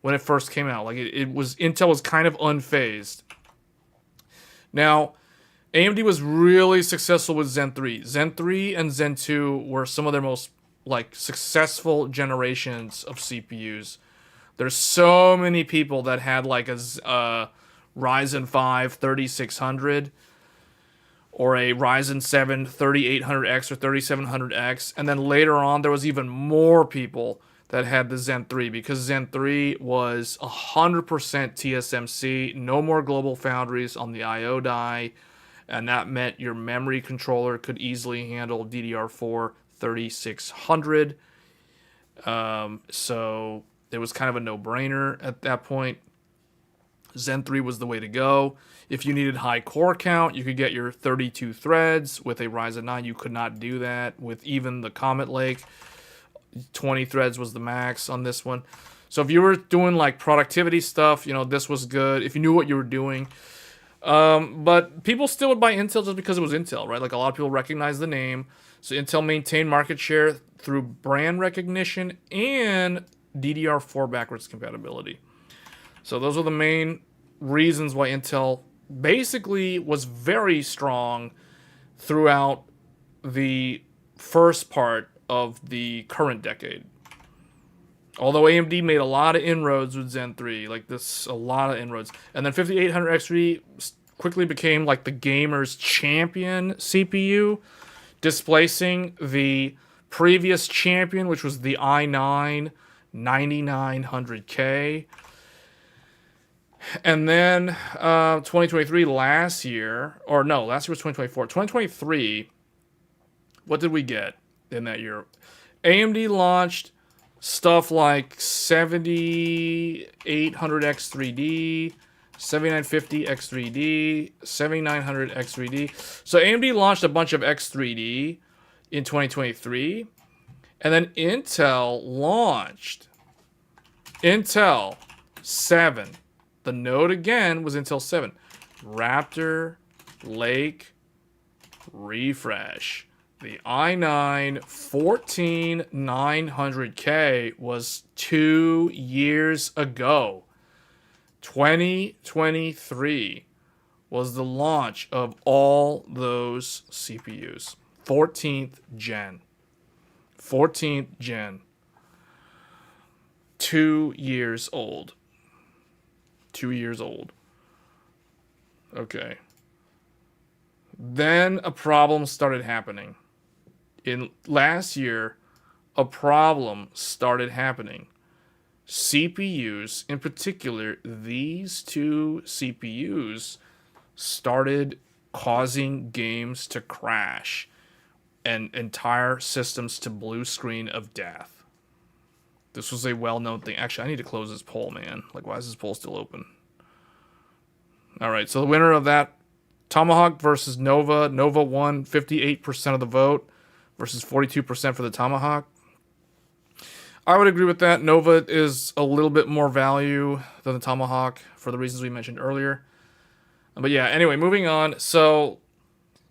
when it first came out. Like Intel was kind of unfazed. Now, AMD was really successful with Zen 3. Zen 3 and Zen 2 were some of their most successful generations of CPUs. There's so many people that had like a Ryzen 5 3600 or a Ryzen 7 3800X or 3700X, and then later on there was even more people that had the Zen 3 because Zen 3 was 100% TSMC, no more global foundries on the IO die, and that meant your memory controller could easily handle DDR4 3600. So it was kind of a no-brainer at that point. Zen 3 was the way to go. If you needed high core count, you could get your 32 threads with a Ryzen 9. You could not do that with even the Comet Lake. 20 threads was the max on this one. So if you were doing like productivity stuff, this was good. If you knew what you were doing. But people still would buy Intel just because it was Intel, right? Like a lot of people recognize the name. So Intel maintained market share through brand recognition and DDR4 backwards compatibility. So those are the main reasons why Intel basically was very strong throughout the first part of the current decade. Although AMD made a lot of inroads with Zen 3, a lot of inroads. And then 5800X3 quickly became like the gamer's champion CPU, displacing the previous champion, which was the i9 9900K. And then 2023, last year was 2024. 2023, what did we get in that year? AMD launched stuff like 7800X3D, 7950X3D, 7900X3D. So AMD launched a bunch of X3D in 2023. And then Intel launched Intel 7. The node again was Intel 7. Raptor, Lake, refresh. The i9 14900K was 2 years ago. 2023 was the launch of all those CPUs. 14th gen. 14th gen. 2 years old. 2 years old. Okay. Then a problem started happening. In last year, a problem started happening. CPUs, in particular, these two CPUs started causing games to crash and entire systems to blue screen of death. This was a well-known thing. Actually, I need to close this poll, man. Why is this poll still open? All right, so the winner of that, Tomahawk versus Nova. Nova won 58% of the vote versus 42% for the Tomahawk. I would agree with that. Nova is a little bit more value than the Tomahawk for the reasons we mentioned earlier. But yeah, anyway, moving on. So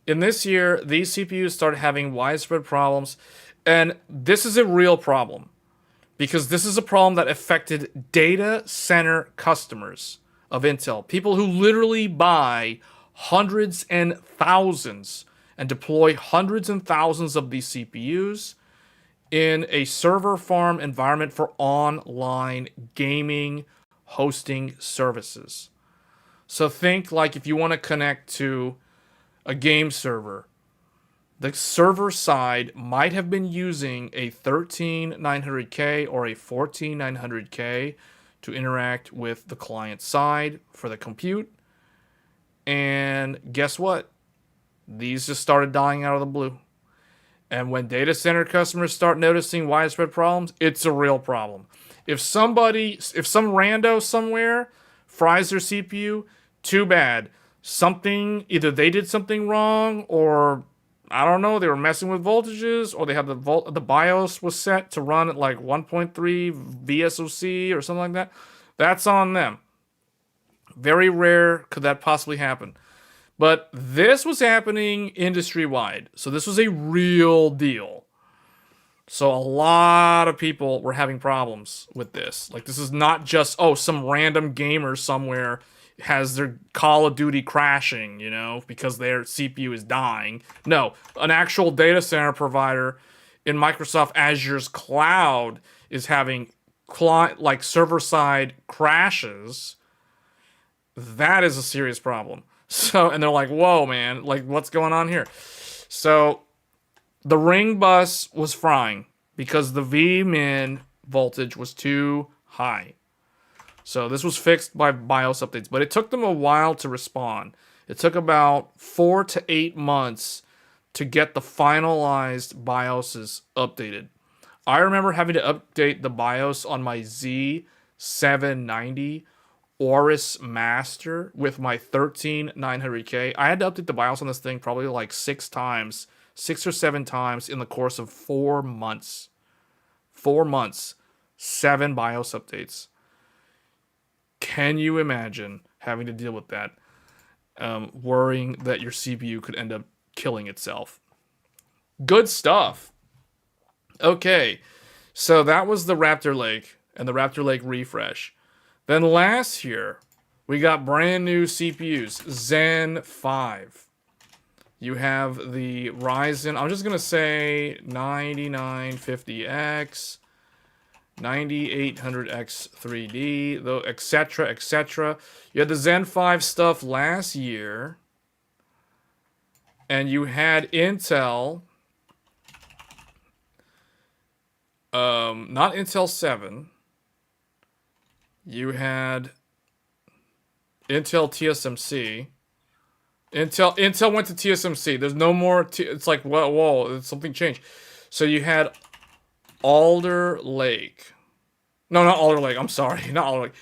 in this year, these CPUs started having widespread problems. And this is a real problem because this is a problem that affected data center customers of Intel. People who literally buy hundreds and thousands and deploy hundreds and thousands of these CPUs in a server farm environment for online gaming hosting services. So think if you want to connect to a game server, the server side might have been using a 13900K or a 14900K to interact with the client side for the compute. And guess what? These just started dying out of the blue. And when data center customers start noticing widespread problems, it's a real problem. If some rando somewhere fries their CPU, too bad. Either they did something wrong, or I don't know, they were messing with voltages, or they had the BIOS was set to run at like 1.3 VSOC or something like that. That's on them. Very rare could that possibly happen. But this was happening industry-wide. So this was a real deal. So a lot of people were having problems with this. Like, this is not just, some random gamer somewhere has their Call of Duty crashing, because their CPU is dying. No, an actual data center provider in Microsoft Azure's cloud is having server-side crashes. That is a serious problem. So, and they're like, whoa, man, like, what's going on here? So, the ring bus was frying because the Vmin voltage was too high. So, this was fixed by BIOS updates, but it took them a while to respond. It took about 4 to 8 months to get the finalized BIOSes updated. I remember having to update the BIOS on my Z790 Aorus Master with my 13900K. I had to update the BIOS on this thing probably like 6 or 7 times in the course of 4 months. 4 months, 7 BIOS updates. Can you imagine having to deal with that? Worrying that your CPU could end up killing itself. Good stuff. Okay, so that was the Raptor Lake and the Raptor Lake refresh. Then last year, we got brand new CPUs, Zen 5. You have the Ryzen, I'm just going to say 9950X, 9800X 3D, though, etc., etc. You had the Zen 5 stuff last year, and you had Intel, not Intel 7. You had Intel TSMC. Intel went to TSMC. There's no more. It's like, whoa, something changed. So you had Alder Lake. No, not Alder Lake. I'm sorry, not Alder Lake.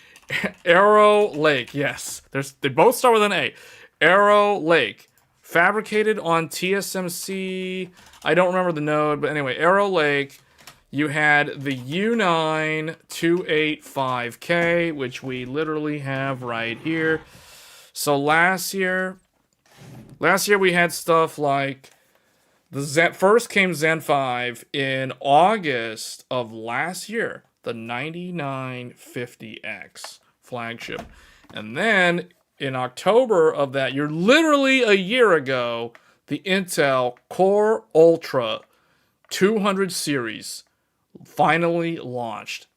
Arrow Lake. Yes, they both start with an A. Arrow Lake, fabricated on TSMC. I don't remember the node, but anyway, Arrow Lake. You had the U9 285K, which we literally have right here. So last year we had stuff like first came Zen 5 in August of last year, the 9950X flagship. And then in October of that year, literally a year ago, the Intel Core Ultra 200 series finally launched.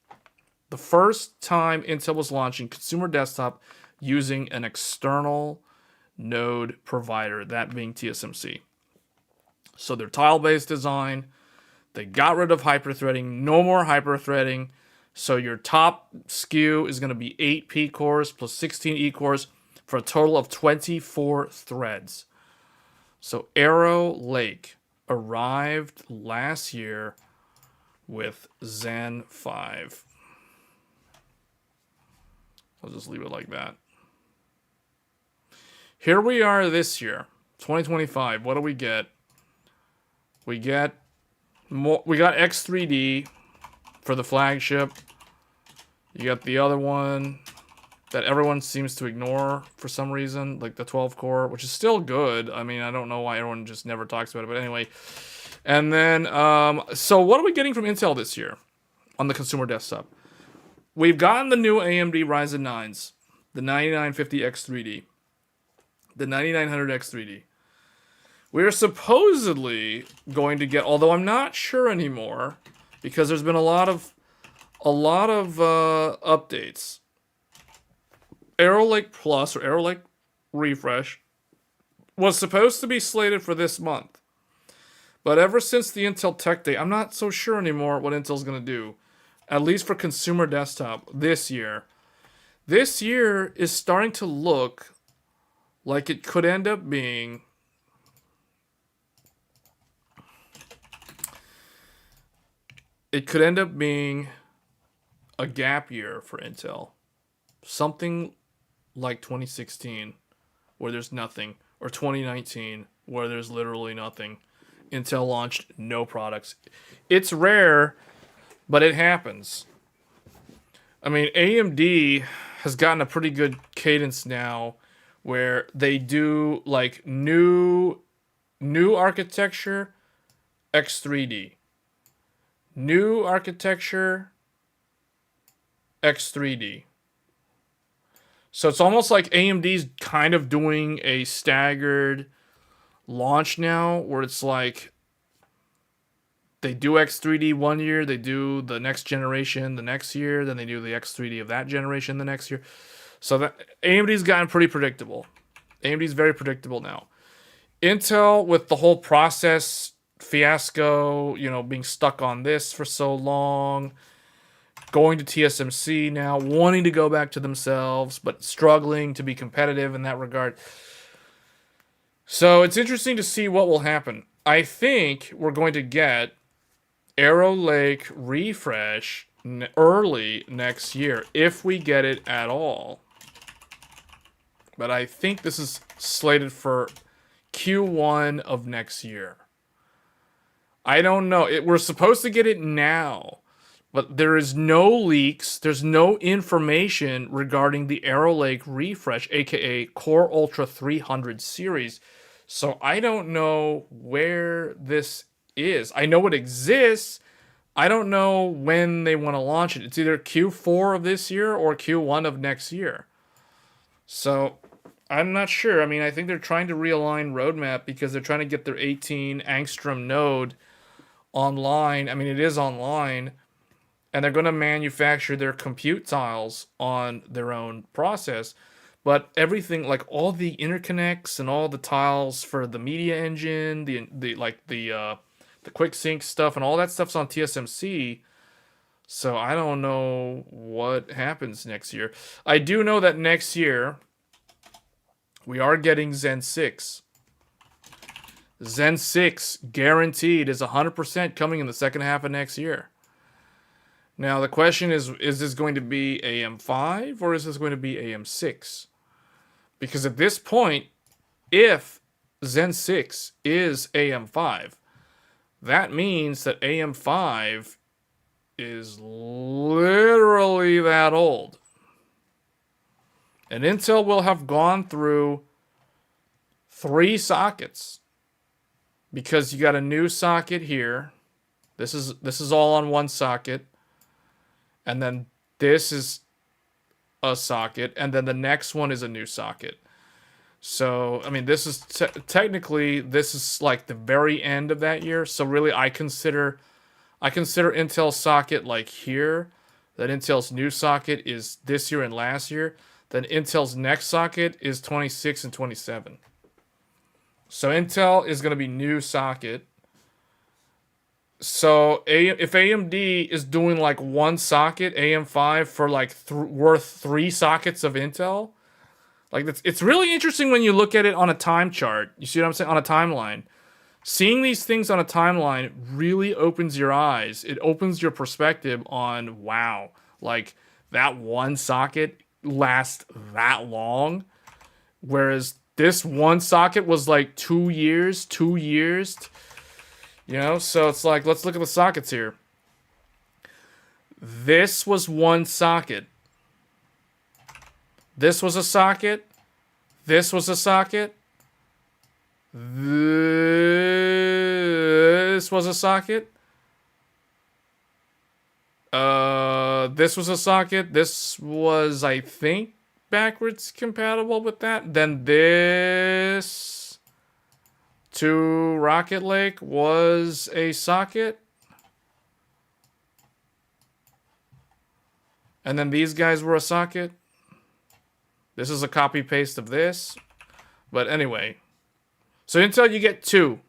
The first time Intel was launching consumer desktop using an external node provider, that being TSMC. So their tile-based design, they got rid of hyperthreading, no more hyperthreading. So your top SKU is going to be 8 P cores plus 16 E cores for a total of 24 threads. So Arrow Lake arrived last year with Zen 5. I'll just leave it like that. Here we are this year, 2025. What do we get? We got X3D for the flagship. You got the other one that everyone seems to ignore for some reason, like the 12 core, which is still good. I mean, I don't know why everyone just never talks about it, but anyway. And then, so what are we getting from Intel this year on the consumer desktop? We've gotten the new AMD Ryzen 9s, the 9950X3D, the 9900X3D. We're supposedly going to get, although I'm not sure anymore, because there's been a lot of updates. Arrow Lake Plus, or Arrow Lake Refresh, was supposed to be slated for this month. But ever since the Intel Tech Day, I'm not so sure anymore what Intel's going to do. At least for consumer desktop this year. This year is starting to look like it could end up being a gap year for Intel. Something like 2016 where there's nothing, or 2019 where there's literally nothing. Intel launched no products. It's rare, but it happens. I mean, AMD has gotten a pretty good cadence now where they do like new architecture X3D. New architecture X3D. So it's almost like AMD's kind of doing a staggered launch now where it's like they do X3D one year, they do the next generation the next year, then they do the X3D of that generation the next year. So that AMD's gotten pretty predictable. AMD's very predictable now. Intel, with the whole process fiasco, being stuck on this for so long, going to TSMC now, wanting to go back to themselves, but struggling to be competitive in that regard. So it's interesting to see what will happen. I think we're going to get Arrow Lake refresh early next year, if we get it at all. But I think this is slated for Q1 of next year. I don't know. We're supposed to get it now, but there is no leaks. There's no information regarding the Arrow Lake refresh, aka Core Ultra 300 series. So I don't know where this is. I know it exists. I don't know when they want to launch it. It's either Q4 of this year or Q1 of next year. So I'm not sure. I mean, I think they're trying to realign roadmap because they're trying to get their 18 angstrom node online. I mean, it is online. And they're going to manufacture their compute tiles on their own process. But everything, like all the interconnects and all the tiles for the media engine, the quick sync stuff and all that stuff's on TSMC. So I don't know what happens next year. I do know that next year we are getting Zen 6. Zen 6 guaranteed is 100% coming in the second half of next year. Now the question is this going to be AM5 or is this going to be AM6? Because at this point, if Zen 6 is AM5, that means that AM5 is literally that old. And Intel will have gone through 3 sockets. Because you got a new socket here. This is all on one socket. And then this is a socket. And then the next one is a new socket. So, I mean, this is technically, this is like the very end of that year. So really, I consider Intel's socket like here. That Intel's new socket is this year and last year. Then Intel's next socket is 26 and 27. So Intel is going to be new socket. So if AMD is doing like one socket, AM5 for like worth 3 sockets of Intel, like it's really interesting when you look at it on a time chart. You see what I'm saying? On a timeline. Seeing these things on a timeline really opens your eyes. It opens your perspective on, wow, like that one socket lasts that long. Whereas this one socket was like 2 years. So it's like, let's look at the sockets here. This was one socket. This was a socket. This was a socket. This was a socket. This was a socket. This was, I think, backwards compatible with that. Then this to Rocket Lake was a socket. And then these guys were a socket. This is a copy paste of this. But anyway. So Intel, you get 2.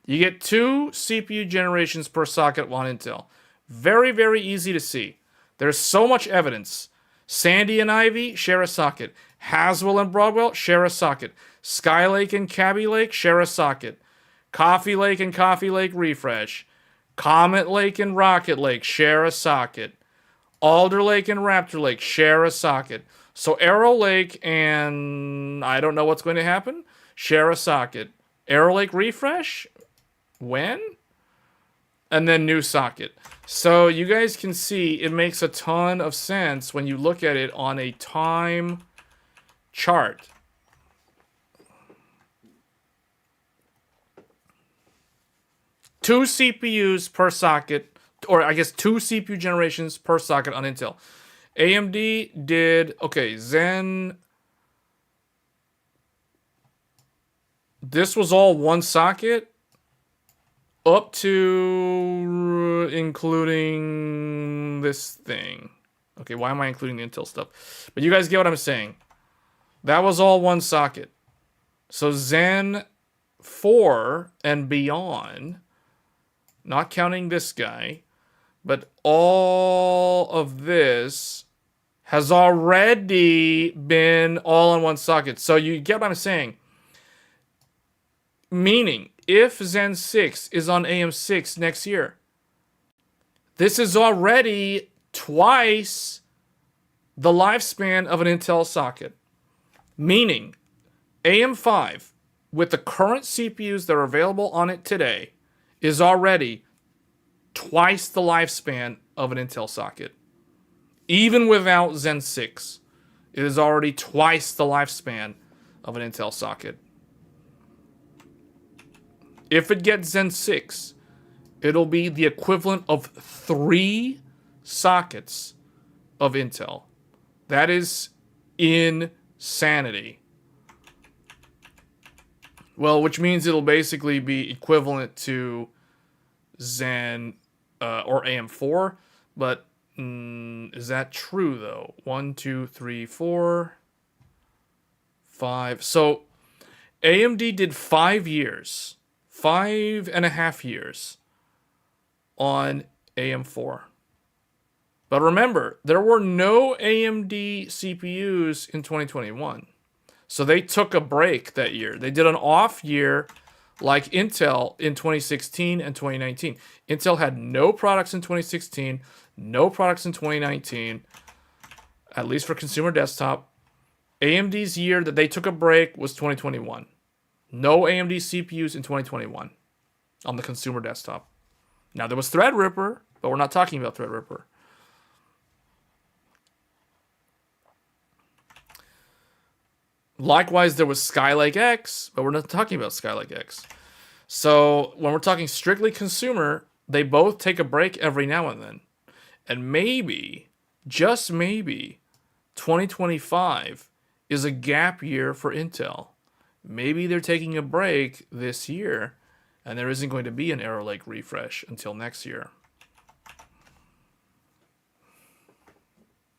You get 2 CPU generations per socket on Intel. Very, very easy to see. There's so much evidence. Sandy and Ivy share a socket. Haswell and Broadwell share a socket. Skylake and Cabby Lake share a socket. Coffee Lake and Coffee Lake Refresh. Comet Lake and Rocket Lake share a socket. Alder Lake and Raptor Lake share a socket. So Arrow Lake and I don't know what's going to happen, share a socket. Arrow Lake Refresh? When? And then new socket. So you guys can see it makes a ton of sense when you look at it on a time chart. Two CPUs per socket, or I guess two CPU generations per socket on Intel. AMD did, okay, Zen. This was all one socket up to including this thing. Okay, why am I including the Intel stuff? But you guys get what I'm saying. That was all one socket. So Zen 4 and beyond, not counting this guy, but all of this has already been all on one socket. So you get what I'm saying. Meaning, if Zen 6 is on AM6 next year, this is already twice the lifespan of an Intel socket. Meaning, AM5, with the current CPUs that are available on it today, is already twice the lifespan of an Intel socket. Even without Zen 6, it is already twice the lifespan of an Intel socket. If it gets Zen 6, it'll be the equivalent of 3 sockets of Intel. That is insanity. Well, which means it'll basically be equivalent to Zen or AM4, but is that true though? 1, 2, 3, 4, 5. So AMD did 5 years, 5.5 years on AM4. But remember, there were no AMD CPUs in 2021. So they took a break that year. They did an off year like Intel in 2016 and 2019. Intel had no products in 2016, no products in 2019, at least for consumer desktop. AMD's year that they took a break was 2021. No AMD CPUs in 2021 on the consumer desktop. Now, there was Threadripper, but we're not talking about Threadripper. Likewise, there was Skylake X, but we're not talking about Skylake X. So when we're talking strictly consumer, they both take a break every now and then. And maybe, just maybe, 2025 is a gap year for Intel. Maybe they're taking a break this year, and there isn't going to be an Arrow Lake refresh until next year.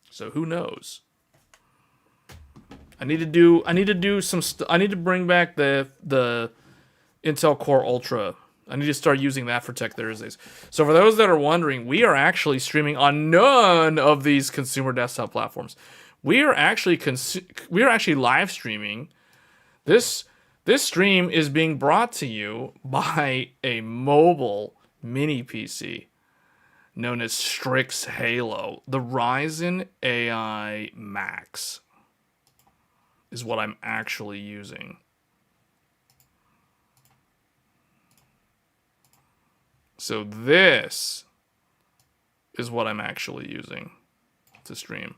So who knows? I need to bring back the Intel Core Ultra. I need to start using that for Tech Thursdays. So for those that are wondering, we are actually streaming on none of these consumer desktop platforms. We are actually live streaming. This stream is being brought to you by a mobile mini PC known as Strix Halo. The Ryzen AI Max is what I'm actually using. So this is what I'm actually using to stream.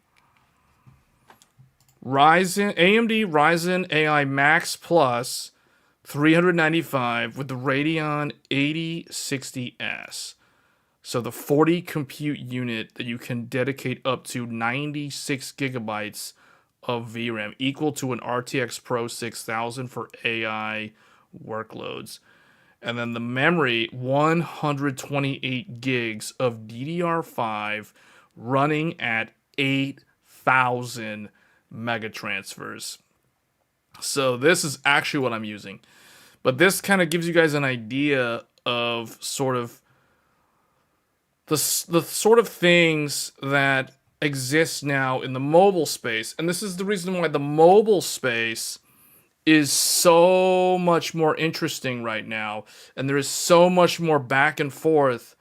AMD Ryzen AI Max Plus 395 with the Radeon 8060S. So the 40 compute unit that you can dedicate up to 96 gigabytes of VRAM, equal to an RTX Pro 6000 for AI workloads. And then the memory, 128 gigs of DDR5 running at 8,000 megatransfers. So this is actually what I'm using. But this kind of gives you guys an idea of sort of the sort of things that exists now in the mobile space. And this is the reason why the mobile space is so much more interesting right now. And there is so much more back and forth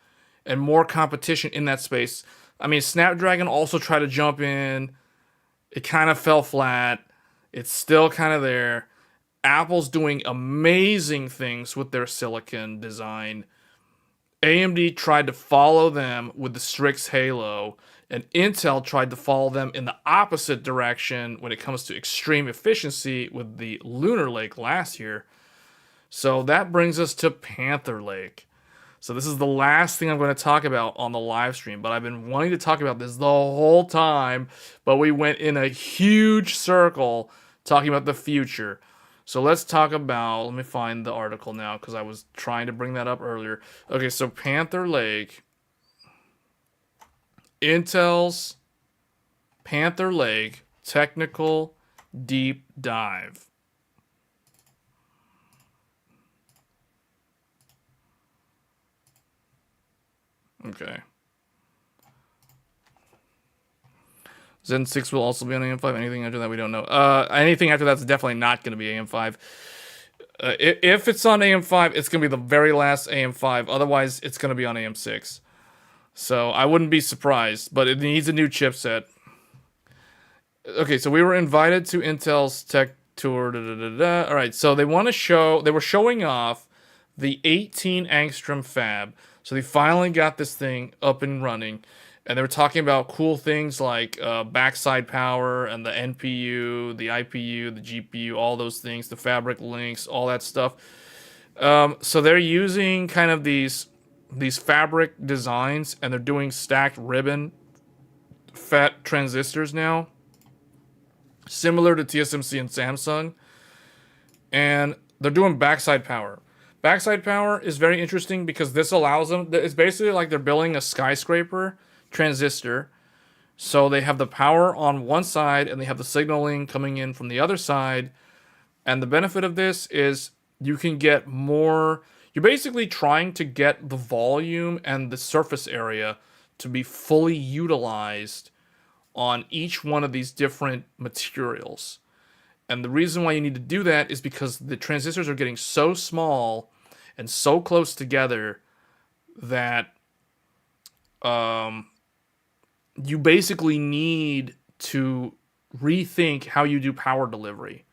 and more competition in that space. I mean, Snapdragon also tried to jump in. It kind of fell flat. It's still kind of there. Apple's doing amazing things with their silicon design. AMD tried to follow them with the Strix Halo, and Intel tried to follow them in the opposite direction when it comes to extreme efficiency with the Lunar Lake last year. So that brings us to Panther Lake. So this is the last thing I'm going to talk about on the live stream, but I've been wanting to talk about this the whole time, but we went in a huge circle talking about the future. So let's talk about, let me find the article now because I was trying to bring that up earlier. Okay, so Panther Lake, Intel's Panther Lake technical deep dive. Okay. Zen 6 will also be on AM5. Anything after that, we don't know. Anything after that's definitely not going to be AM5. If it's on AM5, it's going to be the very last AM5. Otherwise, it's going to be on AM6. So I wouldn't be surprised, but it needs a new chipset. Okay, so we were invited to Intel's tech tour. All right, so they want to show. They were showing off the 18 angstrom fab. So they finally got this thing up and running. And they were talking about cool things like backside power and the NPU, the IPU, the GPU, all those things, the fabric links, all that stuff. So they're using kind of these fabric designs, and they're doing stacked ribbon FET transistors now, similar to TSMC and Samsung. And they're doing backside power. Backside power is very interesting because this allows them, it's basically like they're building a skyscraper transistor. So they have the power on one side and they have the signaling coming in from the other side. And the benefit of this is you can get more, you're basically trying to get the volume and the surface area to be fully utilized on each one of these different materials. And the reason why you need to do that is because the transistors are getting so small and so close together that you basically need to rethink how you do power delivery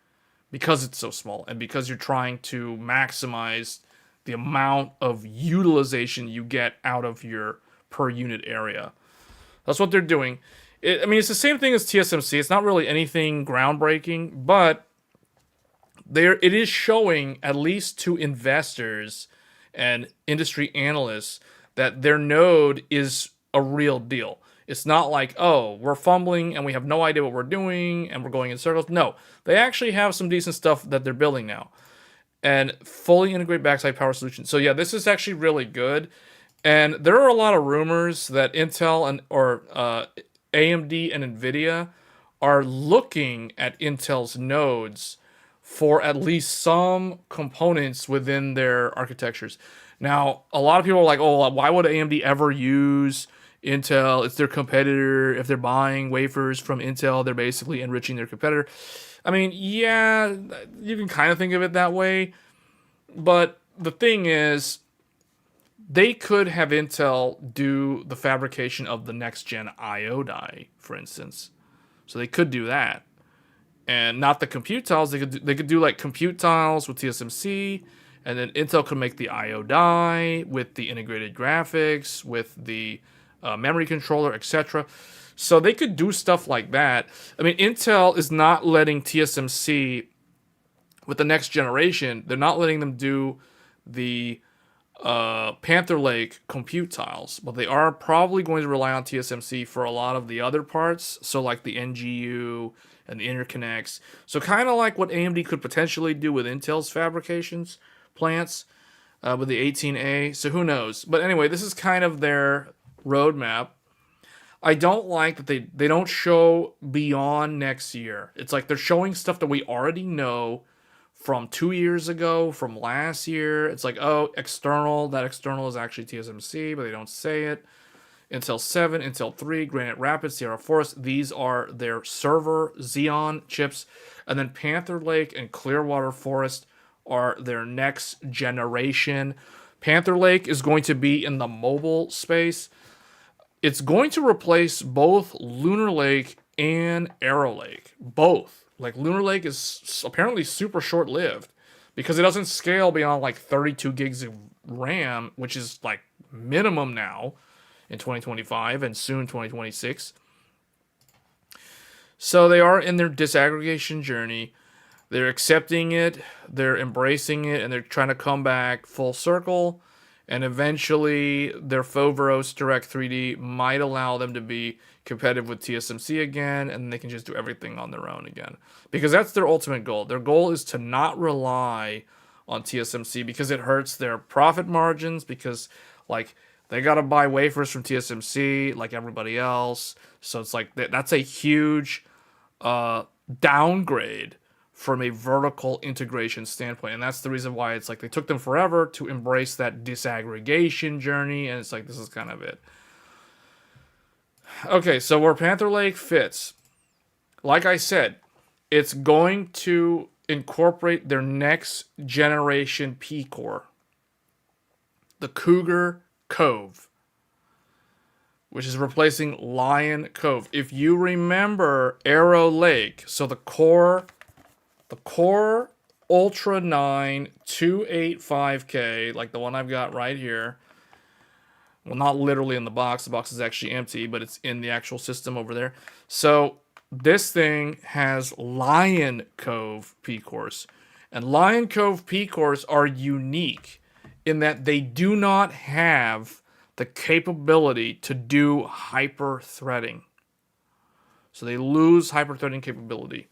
because it's so small and because you're trying to maximize the amount of utilization you get out of your per unit area. That's what they're doing. I mean, it's the same thing as TSMC. It's not really anything groundbreaking, but it is showing, at least to investors and industry analysts, that their node is a real deal. It's not like, oh, we're fumbling and we have no idea what we're doing and we're going in circles. No, they actually have some decent stuff that they're building now. And fully integrate backside power solutions. So yeah, this is actually really good. And there are a lot of rumors that Intel and AMD and NVIDIA are looking at Intel's nodes for at least some components within their architectures. Now, a lot of people are like, oh, why would AMD ever use Intel? It's their competitor. If they're buying wafers from Intel, they're basically enriching their competitor. I mean, yeah, you can kind of think of it that way. But the thing is, they could have Intel do the fabrication of the next-gen I/O die, for instance. So they could do that. And not the compute tiles. They could do like compute tiles with TSMC, and then Intel could make the I/O die with the integrated graphics, with the memory controller, etc. So they could do stuff like that. I mean, Intel is not letting TSMC, with the next generation, they're not letting them do the Panther Lake compute tiles, but they are probably going to rely on TSMC for a lot of the other parts. So like the NGU and the interconnects. So kind of like what AMD could potentially do with Intel's fabrications plants with the 18A. So who knows? But anyway, this is kind of their roadmap. I don't like that they don't show beyond next year. It's like they're showing stuff that we already know from 2 years ago, from last year. It's like, oh, external. That external is actually TSMC, but they don't say it. Intel 7, Intel 3, Granite Rapids, Sierra Forest. These are their server Xeon chips. And then Panther Lake and Clearwater Forest are their next generation. Panther Lake is going to be in the mobile space. It's going to replace both Lunar Lake and Arrow Lake. Both. Like, Lunar Lake is apparently super short-lived because it doesn't scale beyond like 32 gigs of RAM, which is like minimum now in 2025 and soon 2026. So they are in their disaggregation journey. They're accepting it, they're embracing it, and they're trying to come back full circle. And eventually, their Foveros Direct 3D might allow them to be competitive with TSMC again, and they can just do everything on their own again. Because that's their ultimate goal. Their goal is to not rely on TSMC because it hurts their profit margins, because, like, they got to buy wafers from TSMC like everybody else. So it's like, that's a huge downgrade from a vertical integration standpoint. And that's the reason why it's like they took them forever to embrace that disaggregation journey, and it's like, this is kind of it. Okay, so where Panther Lake fits, like I said, it's going to incorporate their next generation P-Core, the Cougar Cove, which is replacing Lion Cove. If you remember Arrow Lake, so the Core Ultra 9 285K, like the one I've got right here. Well, not literally in the box. The box is actually empty, but it's in the actual system over there. So this thing has Lion Cove P-cores. And Lion Cove P-cores are unique in that they do not have the capability to do hyper-threading. So they lose hyper-threading capability.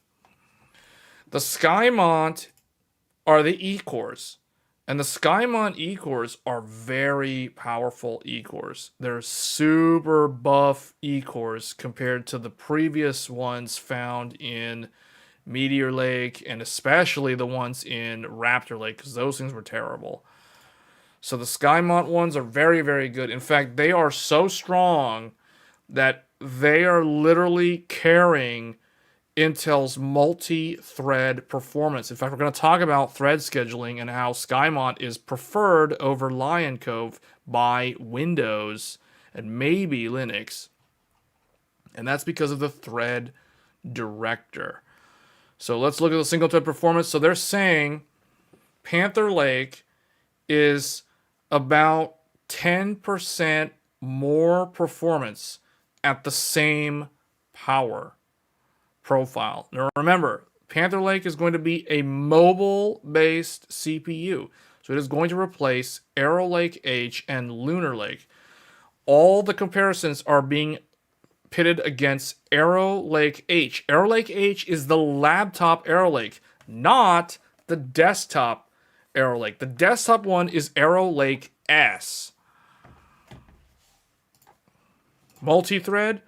The Skymont are the E-cores. And the Skymont E-cores are very powerful E-cores. They're super buff E-cores compared to the previous ones found in Meteor Lake, and especially the ones in Raptor Lake, because those things were terrible. So the Skymont ones are very, very good. In fact, they are so strong that they are literally carrying Intel's multi-thread performance. In fact, we're going to talk about thread scheduling and how Skymont is preferred over Lion Cove by Windows and maybe Linux. And that's because of the thread director. So let's look at the single thread performance. So they're saying Panther Lake is about 10% more performance at the same power profile. Now remember, Panther Lake is going to be a mobile-based CPU. So it is going to replace Arrow Lake H and Lunar Lake. All the comparisons are being pitted against Arrow Lake H. Arrow Lake H is the laptop Arrow Lake, not the desktop Arrow Lake. The desktop one is Arrow Lake S. Multi-thread,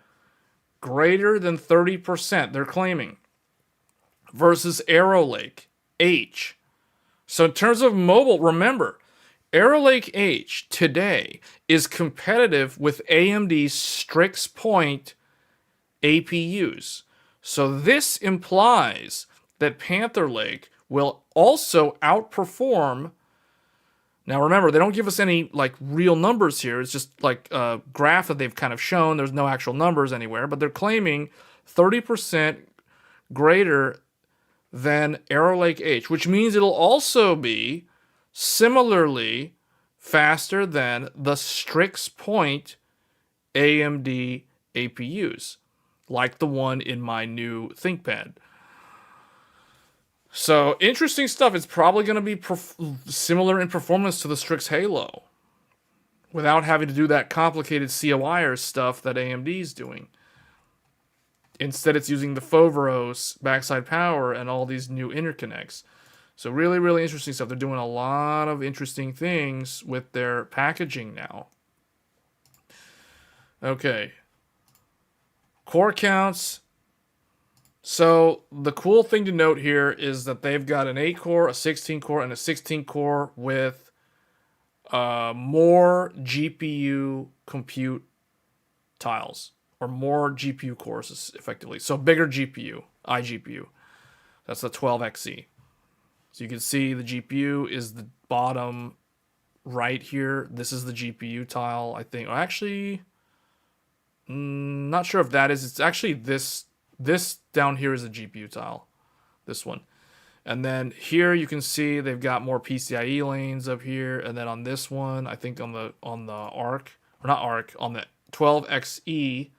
greater than 30%, they're claiming, versus Arrow Lake H. So in terms of mobile, remember, Arrow Lake H today is competitive with AMD's Strix Point APUs. So this implies that Panther Lake will also outperform. Now remember, they don't give us any like real numbers here. It's just like a graph that they've kind of shown. There's no actual numbers anywhere, but they're claiming 30% greater than Arrow Lake H, which means it'll also be similarly faster than the Strix Point AMD APUs, like the one in my new ThinkPad. So, interesting stuff. It's probably going to be similar in performance to the Strix Halo without having to do that complicated COI stuff that AMD is doing. Instead, it's using the Foveros backside power and all these new interconnects. So really, really interesting stuff. They're doing a lot of interesting things with their packaging now. Okay. Core counts. So the cool thing to note here is that they've got an 8-core, a 16-core, and a 16-core with more GPU compute tiles, or more GPU cores, effectively. So bigger GPU, iGPU. That's the 12xe. So you can see the GPU is the bottom right here. This is the GPU tile, I think. Actually, not sure if that is. It's actually this down here is a GPU tile. This one. And then here you can see they've got more PCIe lanes up here. And then on this one, I think on the ARC, or not ARC, on the 12xe,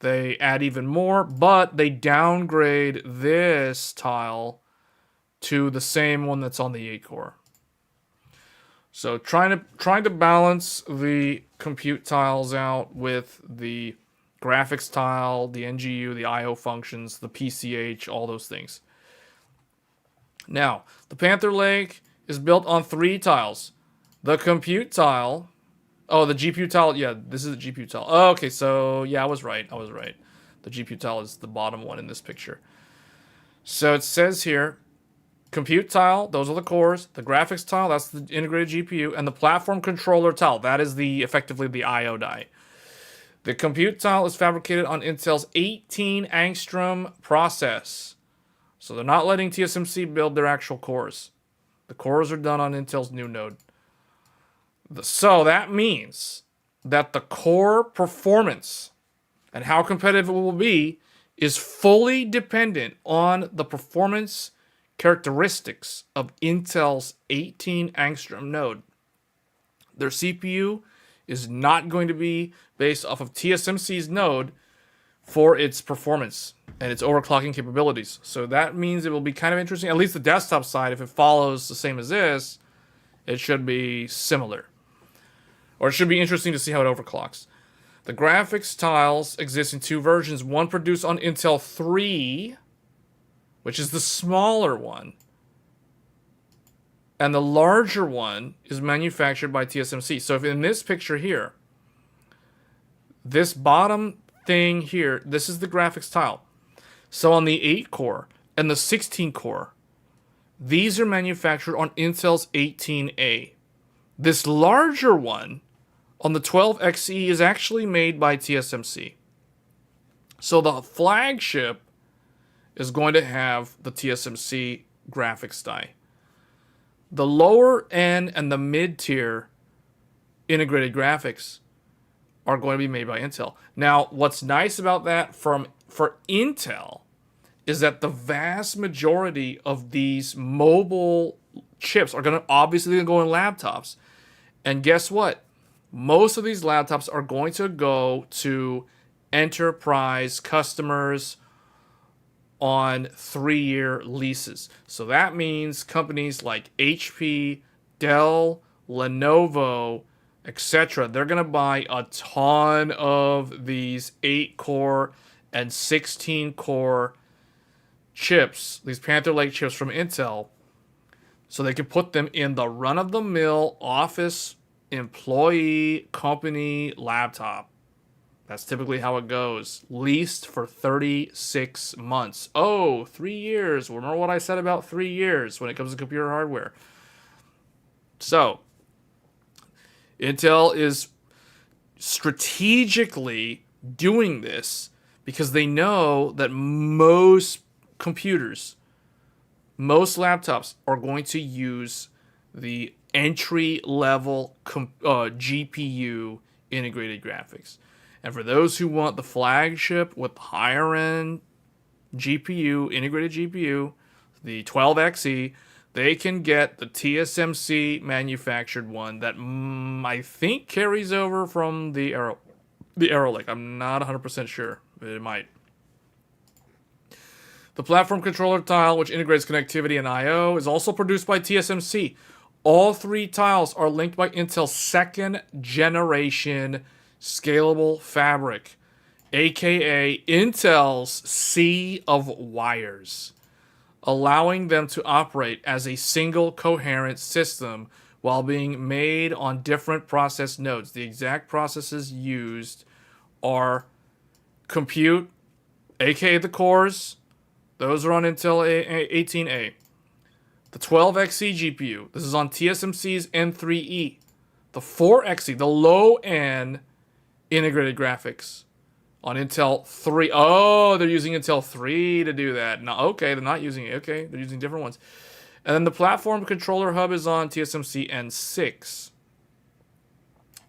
they add even more, but they downgrade this tile to the same one that's on the 8-core. So trying to balance the compute tiles out with the graphics tile, the NGU, the IO functions, the PCH, all those things. Now, the Panther Lake is built on 3 tiles. The compute tile, the GPU tile, yeah, this is the GPU tile. Oh, okay, so yeah, I was right. The GPU tile is the bottom one in this picture. So it says here, compute tile, those are the cores. The graphics tile, that's the integrated GPU. And the platform controller tile, that is effectively the IO die. The compute tile is fabricated on Intel's 18 angstrom process. So they're not letting TSMC build their actual cores. The cores are done on Intel's new node. So that means that the core performance and how competitive it will be is fully dependent on the performance characteristics of Intel's 18 angstrom node. Their CPU is not going to be based off of TSMC's node for its performance and its overclocking capabilities. So that means it will be kind of interesting, at least the desktop side, if it follows the same as this, it should be similar. Or it should be interesting to see how it overclocks. The graphics tiles exist in 2 versions. One produced on Intel 3, which is the smaller one. And the larger one is manufactured by TSMC. So if in this picture here, this bottom thing here, this is the graphics tile. So on the 8-core and the 16-core, these are manufactured on Intel's 18A. This larger one on the 12xe is actually made by TSMC. So the flagship is going to have the TSMC graphics die. The lower end and the mid-tier integrated graphics are going to be made by Intel. Now, what's nice about that for Intel is that the vast majority of these mobile chips are going to obviously go in laptops. And guess what? Most of these laptops are going to go to enterprise customers on 3-year leases. So that means companies like HP, Dell, Lenovo, etc. They're going to buy a ton of these 8-core and 16-core chips, these Panther Lake chips from Intel, so they can put them in the run-of-the-mill office employee company laptop. That's typically how it goes. Leased for 36 months. Oh, 3 years. Remember what I said about 3 years when it comes to computer hardware. So, Intel is strategically doing this because they know that most computers, most laptops are going to use the entry-level GPU integrated graphics. And for those who want the flagship with higher-end GPU, integrated GPU, the 12xe, they can get the TSMC manufactured one that I think carries over from the Arrow Lake. I'm not 100% sure, but it might. The platform controller tile, which integrates connectivity and I/O, is also produced by TSMC. All 3 tiles are linked by Intel's 2nd generation scalable fabric, aka Intel's sea of wires, allowing them to operate as a single coherent system while being made on different process nodes. The exact processes used are compute, aka the cores. Those are on Intel 18A. The 12xe GPU. This is on TSMC's N3E. The 4xe, the low end, integrated graphics on Intel 3. Oh, they're using Intel 3 to do that. No, okay, they're not using it. Okay, they're using different ones. And then the platform controller hub is on TSMC N6.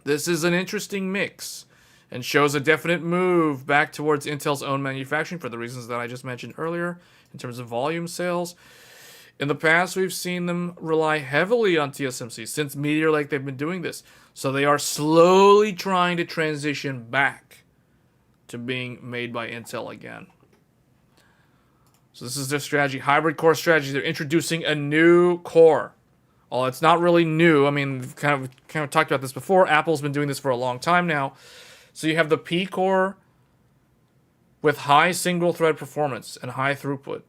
This is an interesting mix and shows a definite move back towards Intel's own manufacturing for the reasons that I just mentioned earlier in terms of volume sales. In the past, we've seen them rely heavily on TSMC. Since Meteor Lake, they've been doing this. So they are slowly trying to transition back to being made by Intel again. So this is their strategy, hybrid core strategy. They're introducing a new core. Well, it's not really new. I mean, we've kind of talked about this before. Apple's been doing this for a long time now. So you have the P core with high single thread performance and high throughput.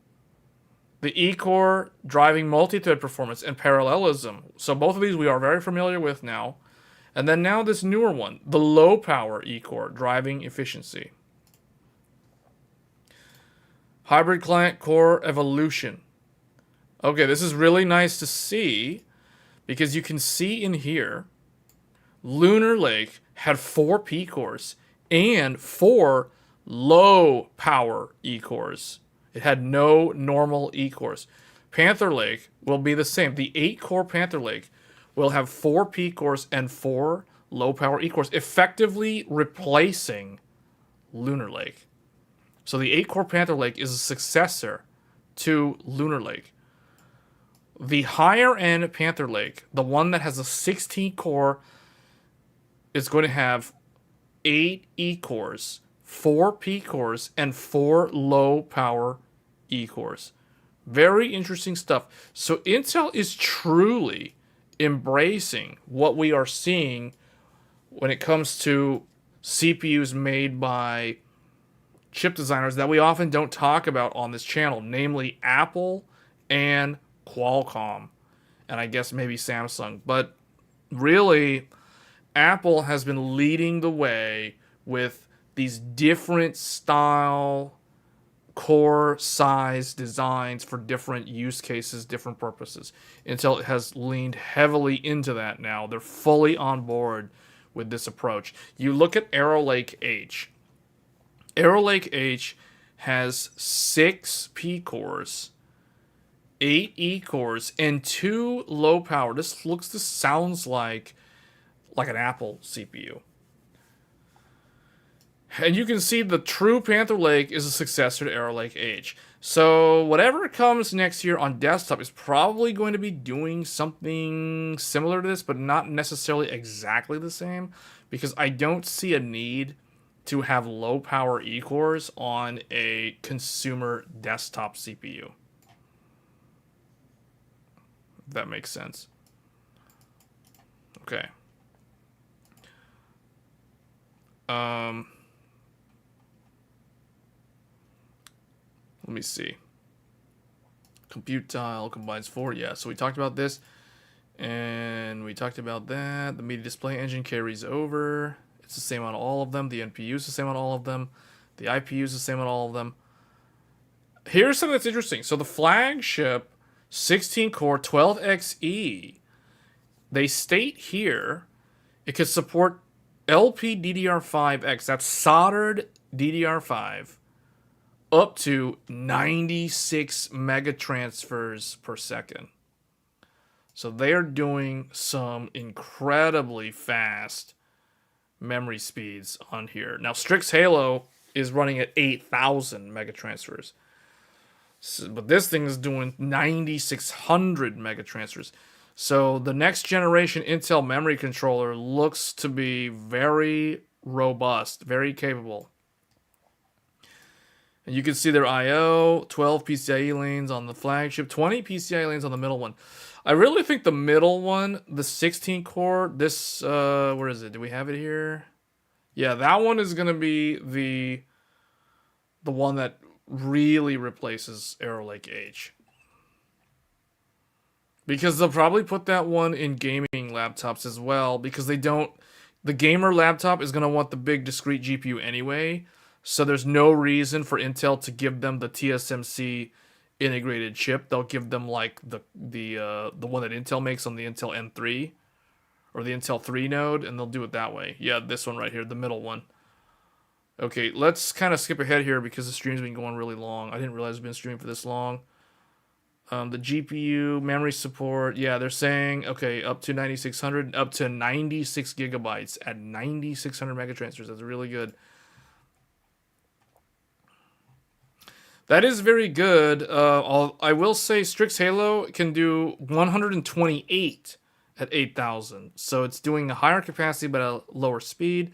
The E core driving multi-thread performance and parallelism. So both of these we are very familiar with now. And then now this newer one, the low power E core driving efficiency. Hybrid client core evolution. Okay, this is really nice to see because you can see in here Lunar Lake had 4 P cores and 4 low power E cores. It had no normal E cores. Panther Lake will be the same. The 8-core Panther Lake will have 4 P cores and 4 low power E cores, effectively replacing Lunar Lake. So the 8-core Panther Lake is a successor to Lunar Lake. The higher end Panther Lake, the one that has a 16-core, is going to have 8 E cores, 4 P cores, and 4 low power E cores. Very interesting stuff. So Intel is truly embracing what we are seeing when it comes to CPUs made by chip designers that we often don't talk about on this channel, namely Apple and Qualcomm, and I guess maybe Samsung. But really, Apple has been leading the way with these different style core size designs for different use cases, different purposes. Intel has leaned heavily into that now. They're fully on board with this approach. You look at Arrow Lake H. Arrow Lake H has 6 P cores, 8 E cores, and 2 low power. This sounds like an Apple CPU. And you can see the true Panther Lake is a successor to Arrow Lake H. So whatever comes next year on desktop is probably going to be doing something similar to this, but not necessarily exactly the same, because I don't see a need to have low power E cores on a consumer desktop CPU. If that makes sense. Okay. Let me see. Compute tile combines 4. Yeah, so we talked about this. And we talked about that. The media display engine carries over. It's the same on all of them. The NPU is the same on all of them. The IPU is the same on all of them. Here's something that's interesting. So the flagship 16-core 12xe, they state here it could support LPDDR5X. That's soldered DDR5 up to 96 megatransfers per second. So they're doing some incredibly fast memory speeds on here. Now, Strix Halo is running at 8,000 megatransfers. So, but this thing is doing 9,600 megatransfers. So the next generation Intel memory controller looks to be very robust, very capable. And you can see their I/O, 12 PCIe lanes on the flagship, 20 PCIe lanes on the middle one. I really think the middle one, the 16-core, this, where is it? Do we have it here? Yeah, that one is going to be the one that really replaces Arrow Lake H. Because they'll probably put that one in gaming laptops as well, because they don't... The gamer laptop is going to want the big discrete GPU anyway, so there's no reason for Intel to give them the TSMC integrated chip. They'll give them like the one that Intel makes on the Intel N3 or the Intel 3 node, and they'll do it that way. Yeah, this one right here, the middle one. Okay, let's kind of skip ahead here because the stream's been going really long. I didn't realize it's been streaming for this long. The GPU, memory support, yeah, they're saying, okay, up to 9600, up to 96 gigabytes at 9600 megatransfers. That's really good. That is very good. I will say Strix Halo can do 128 at 8000. So it's doing a higher capacity but a lower speed.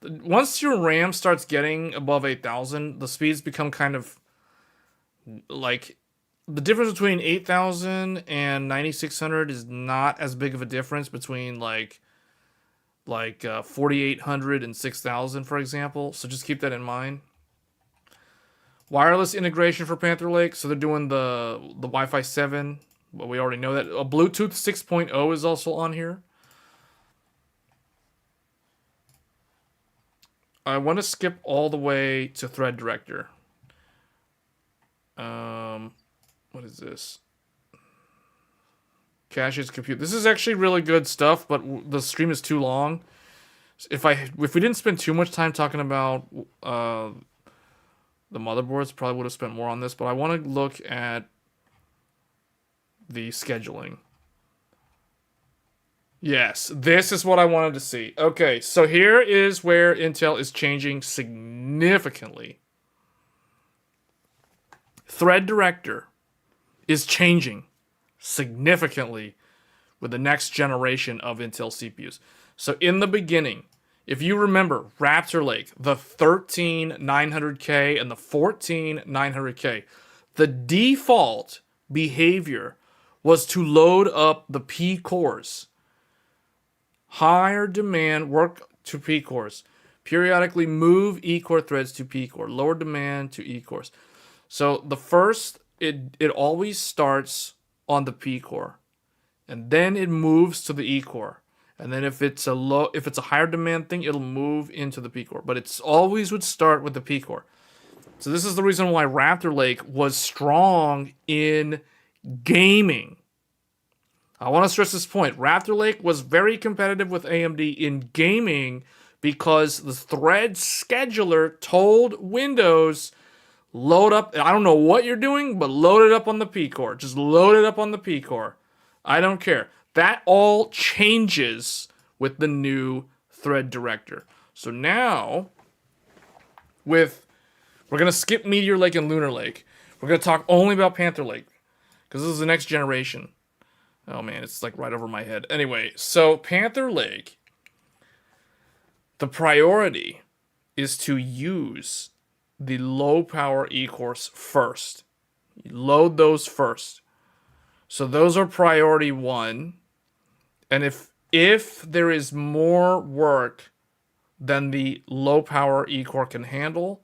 Once your RAM starts getting above 8000, the speeds become kind of like the difference between 8000 and 9600 is not as big of a difference between like 4800 and 6000, for example. So just keep that in mind. Wireless integration for Panther Lake. So they're doing the Wi-Fi 7. But we already know that. A Bluetooth 6.0 is also on here. I want to skip all the way to Threadripper. What is this? Caches compute. This is actually really good stuff, but the stream is too long. If we didn't spend too much time talking about the motherboards, probably would have spent more on this. But I want to look at the scheduling. Yes, this is what I wanted to see. Okay, so here is where Intel is changing significantly. Threadripper is changing significantly with the next generation of Intel CPUs. So in the beginning, if you remember Raptor Lake, the 13900K and the 14900K, the default behavior was to load up the P cores. Higher demand work to P cores. Periodically move E core threads to P core. Lower demand to E cores. So the first, it always starts on the P core, and then it moves to the E core. And then if it's a higher demand thing, it'll move into the P core. But it's always would start with the P core. So this is the reason why Raptor Lake was strong in gaming. I want to stress this point. Raptor Lake was very competitive with AMD in gaming because the thread scheduler told Windows, load up, I don't know what you're doing, but load it up on the P core. Just load it up on the P core. I don't care. That all changes with the new Threadripper. So now, we're going to skip Meteor Lake and Lunar Lake. We're going to talk only about Panther Lake because this is the next generation. Oh man, it's like right over my head. Anyway, so Panther Lake, the priority is to use the low power E-cores first. You load those first. So those are priority 1. And if there is more work than the low power E-core can handle,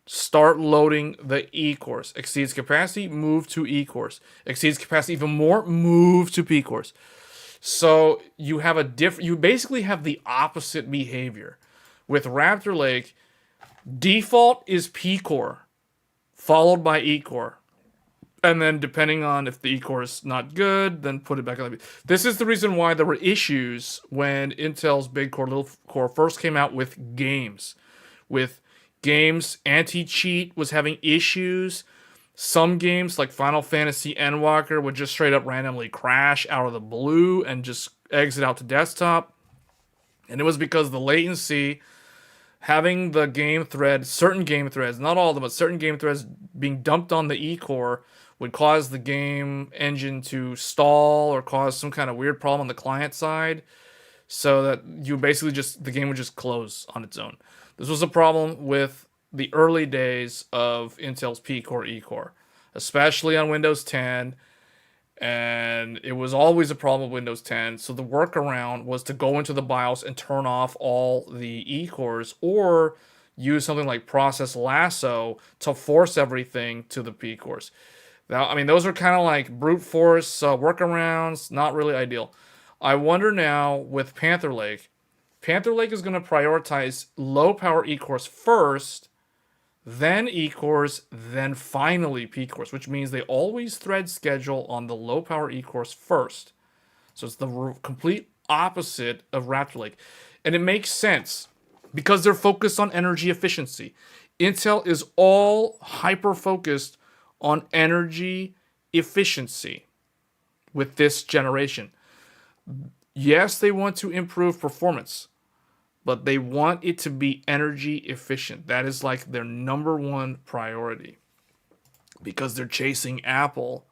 start loading the E-cores. Exceeds capacity, move to E-cores. Exceeds capacity even more, move to P-cores. So you have you basically have the opposite behavior. With Raptor Lake, default is P-core, followed by E-core. And then depending on if the E-core is not good, then put it back on the P. This is the reason why there were issues when Intel's Big Core, Little Core first came out with games. Anti-cheat was having issues. Some games, like Final Fantasy Endwalker, would just straight up randomly crash out of the blue and just exit out to desktop. And it was because the latency, having the game thread, certain game threads, not all of them, but certain game threads being dumped on the E-core would cause the game engine to stall or cause some kind of weird problem on the client side. So that you basically the game would just close on its own. This was a problem with the early days of Intel's P-core, E-core, especially on Windows 10, and it was always a problem with Windows 10. So the workaround was to go into the BIOS and turn off all the E-cores, or use something like Process Lasso to force everything to the P-cores. Now, I mean, those are kind of like brute force workarounds, not really ideal. I wonder now with Panther Lake is going to prioritize low power E-cores first, then E-cores, then finally P-cores, which means they always thread schedule on the low power E-cores first. So it's the complete opposite of Raptor Lake. And it makes sense because they're focused on energy efficiency. Intel is all hyper-focused on energy efficiency with this generation. Yes, they want to improve performance, but they want it to be energy efficient. That is like their number one priority because they're chasing Apple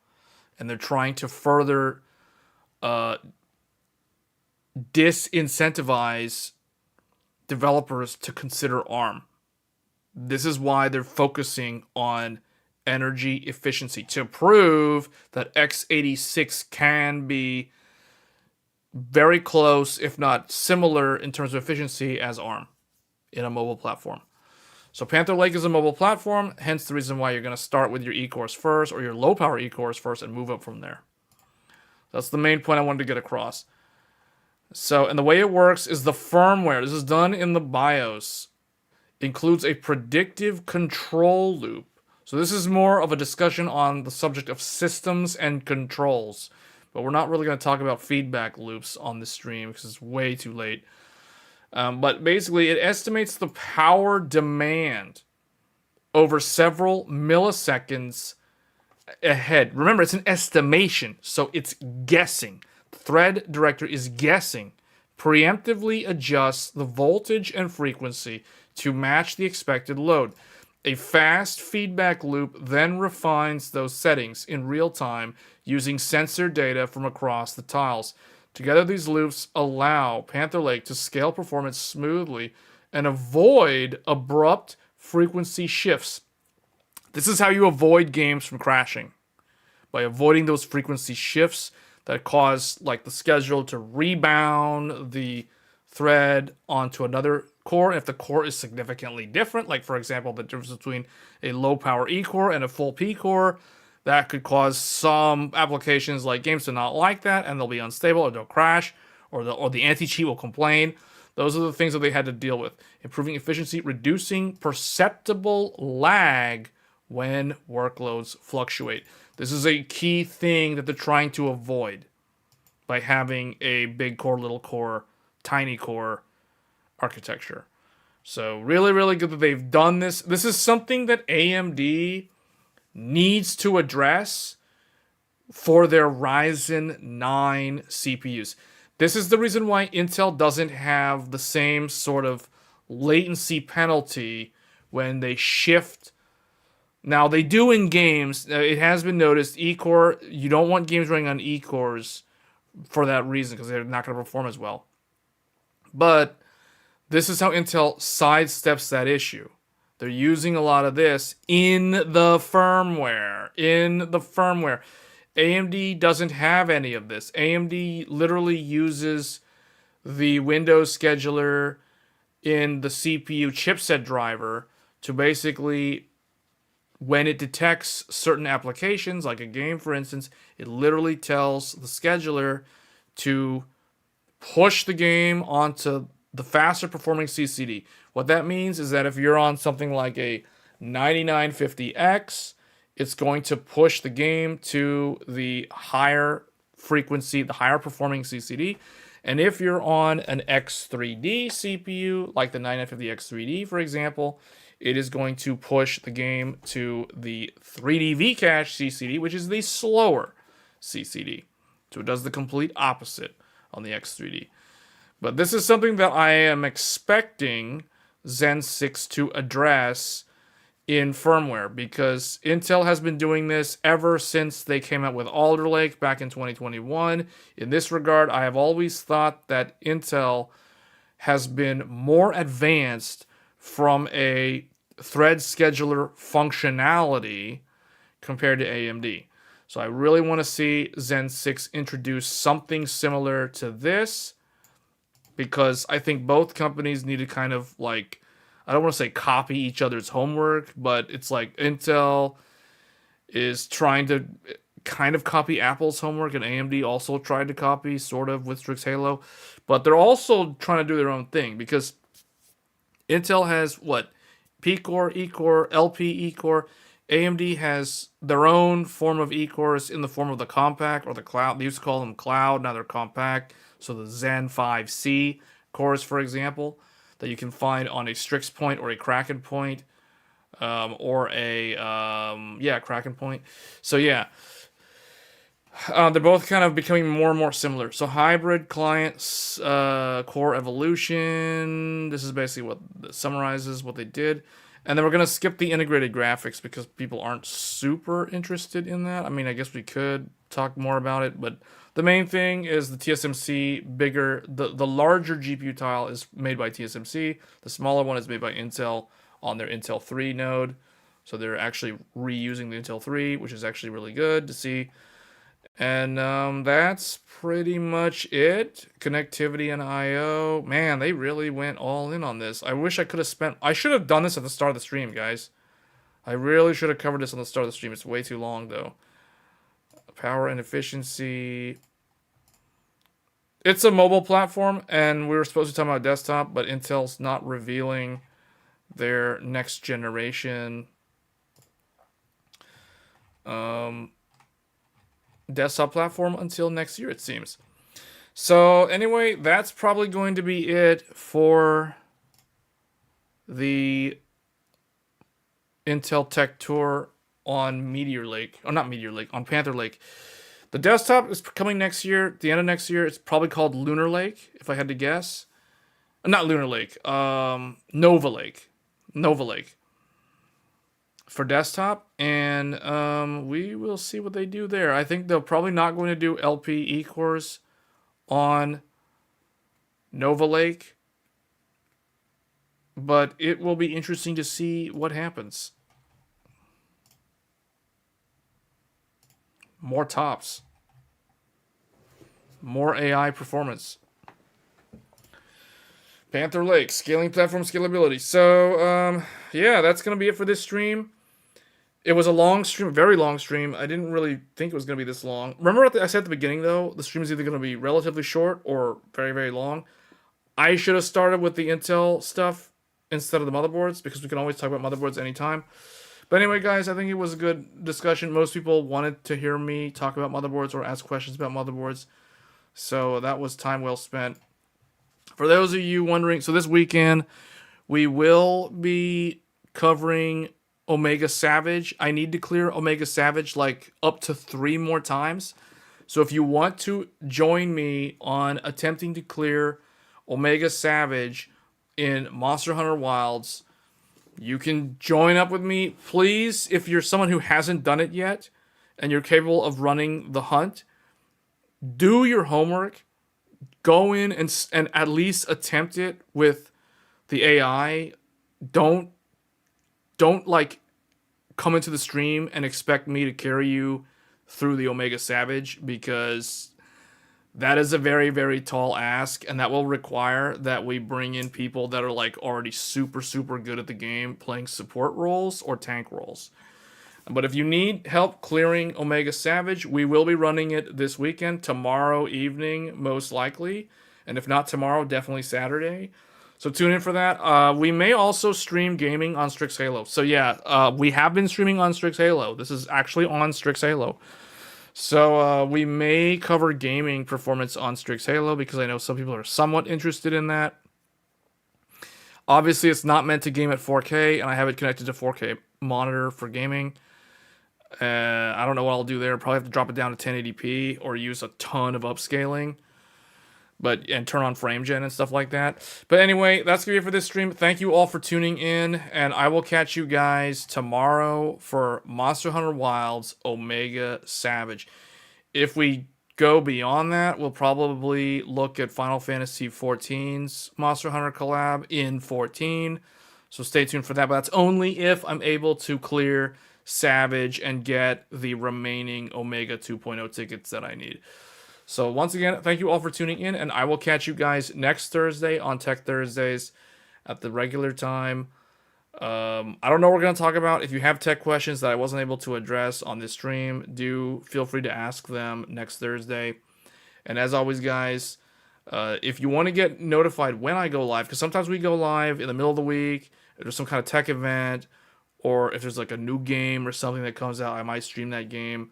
and they're trying to further disincentivize developers to consider ARM. This is why they're focusing on energy efficiency to prove that x86 can be very close, if not similar, in terms of efficiency as ARM in a mobile platform. So Panther Lake is a mobile platform, hence the reason why you're going to start with your E-cores first or your low-power E-cores first and move up from there. That's the main point I wanted to get across. So, and the way it works is the firmware. This is done in the BIOS. Includes a predictive control loop. So this is more of a discussion on the subject of systems and controls. But we're not really going to talk about feedback loops on this stream because it's way too late. But basically, it estimates the power demand over several milliseconds ahead. Remember, it's an estimation, so it's guessing. Threadripper is guessing. Preemptively adjusts the voltage and frequency to match the expected load. A fast feedback loop then refines those settings in real time using sensor data from across the tiles. Together, these loops allow Panther Lake to scale performance smoothly and avoid abrupt frequency shifts. This is how you avoid games from crashing. By avoiding those frequency shifts that cause like the schedule to rebound the thread onto another core. If the core is significantly different, like for example, the difference between a low power E core and a full P core, that could cause some applications like games to not like that, and they'll be unstable or they'll crash, or the anti-cheat will complain. Those are the things that they had to deal with. Improving efficiency, reducing perceptible lag when workloads fluctuate. This is a key thing that they're trying to avoid by having a big core, little core, tiny core architecture. So really, really good that they've done this. This is something that AMD needs to address for their Ryzen 9 CPUs. This is the reason why Intel doesn't have the same sort of latency penalty when they shift. Now, they do in games. It has been noticed, E-core, you don't want games running on E-cores for that reason, because they're not going to perform as well. But this is how Intel sidesteps that issue. They're using a lot of this in the firmware. AMD doesn't have any of this. AMD literally uses the Windows scheduler in the CPU chipset driver to basically, when it detects certain applications, like a game for instance, it literally tells the scheduler to push the game onto the faster performing CCD. What that means is that if you're on something like a 9950X, it's going to push the game to the higher frequency, the higher performing CCD. And if you're on an X3D CPU, like the 9950X3D, for example, it is going to push the game to the 3D V-cache CCD, which is the slower CCD. So it does the complete opposite on the X3D. But this is something that I am expecting Zen 6 to address in firmware, because Intel has been doing this ever since they came out with Alder Lake back in 2021. In this regard, I have always thought that Intel has been more advanced from a thread scheduler functionality compared to AMD. So I really want to see Zen 6 introduce something similar to this, because I think both companies need to kind of like, I don't want to say copy each other's homework, but it's like Intel is trying to kind of copy Apple's homework, and AMD also tried to copy sort of with Strix Halo, but they're also trying to do their own thing, because Intel has what? P-core, E-core, LP E-core. AMD has their own form of E-cores in the form of the compact or the cloud. They used to call them cloud, now they're compact. So the Zen 5C cores, for example, that you can find on a Strix point or a Kraken point, or a Kraken point. So yeah, they're both kind of becoming more and more similar. So hybrid clients, core evolution. This is basically what summarizes what they did. And then we're going to skip the integrated graphics because people aren't super interested in that. I mean, I guess we could talk more about it, but the main thing is the TSMC bigger, the larger GPU tile is made by TSMC. The smaller one is made by Intel on their Intel 3 node. So they're actually reusing the Intel 3, which is actually really good to see. And that's pretty much it. Connectivity and I/O. Man, they really went all in on this. I wish I could have spent... I should have done this at the start of the stream, guys. I really should have covered this on the start of the stream. It's way too long, though. Power and efficiency. It's a mobile platform, and we were supposed to talk about desktop, but Intel's not revealing their next generation desktop platform until next year, it seems. So anyway, that's probably going to be it for the Intel Tech Tour on Meteor Lake. Or not Meteor Lake, on Panther Lake. The desktop is coming next year. At the end of next year, it's probably called Lunar Lake, if I had to guess. Not Lunar Lake. Nova Lake. Nova Lake. For desktop, and we will see what they do there. I think they're probably not going to do LPE cores on Nova Lake, but it will be interesting to see what happens. More tops. More AI performance. Panther Lake, scaling platform scalability. So, yeah, that's going to be it for this stream. It was a long stream, a very long stream. I didn't really think it was going to be this long. Remember I said at the beginning, though, the stream is either going to be relatively short or very, very long. I should have started with the Intel stuff instead of the motherboards, because we can always talk about motherboards anytime. But anyway, guys, I think it was a good discussion. Most people wanted to hear me talk about motherboards or ask questions about motherboards. So that was time well spent. For those of you wondering, so this weekend, we will be covering Omega Savage. I need to clear Omega Savage like up to 3 more times. So if you want to join me on attempting to clear Omega Savage in Monster Hunter Wilds, you can join up with me. Please, if you're someone who hasn't done it yet and you're capable of running the hunt, do your homework. Go in and at least attempt it with the AI. Don't like come into the stream and expect me to carry you through the Omega Savage, because that is a very, very tall ask, and that will require that we bring in people that are like already super, super good at the game playing support roles or tank roles. But if you need help clearing Omega Savage, we will be running it this weekend, tomorrow evening, most likely. And if not tomorrow, definitely Saturday. So tune in for that. We may also stream gaming on Strix Halo. So yeah, we have been streaming on Strix Halo. This is actually on Strix Halo. So we may cover gaming performance on Strix Halo, because I know some people are somewhat interested in that. Obviously, it's not meant to game at 4K, and I have it connected to 4K monitor for gaming. I don't know what I'll do there. Probably have to drop it down to 1080p or use a ton of upscaling, and turn on frame gen and stuff like that. But anyway, that's gonna be it for this stream. Thank you all for tuning in, and I will catch you guys tomorrow for Monster Hunter Wilds Omega Savage. If we go beyond that, we'll probably look at Final Fantasy XIV's Monster Hunter collab in 14. So stay tuned for that. But that's only if I'm able to clear Savage and get the remaining Omega 2.0 tickets that I need. So once again, thank you all for tuning in, and I will catch you guys next Thursday on Tech Thursdays at the regular time. I don't know what we're going to talk about. If you have tech questions that I wasn't able to address on this stream, do feel free to ask them next Thursday. And as always, guys, if you want to get notified when I go live, because sometimes we go live in the middle of the week, if there's some kind of tech event, or if there's like a new game or something that comes out, I might stream that game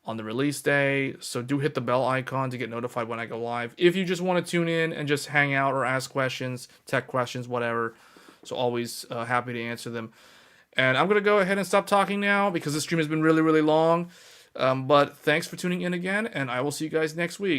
on the release day. So do hit the bell icon to get notified when I go live. If you just want to tune in and just hang out or ask questions, tech questions, whatever. So always happy to answer them. And I'm going to go ahead and stop talking now because this stream has been really, really long. But thanks for tuning in again, and I will see you guys next week.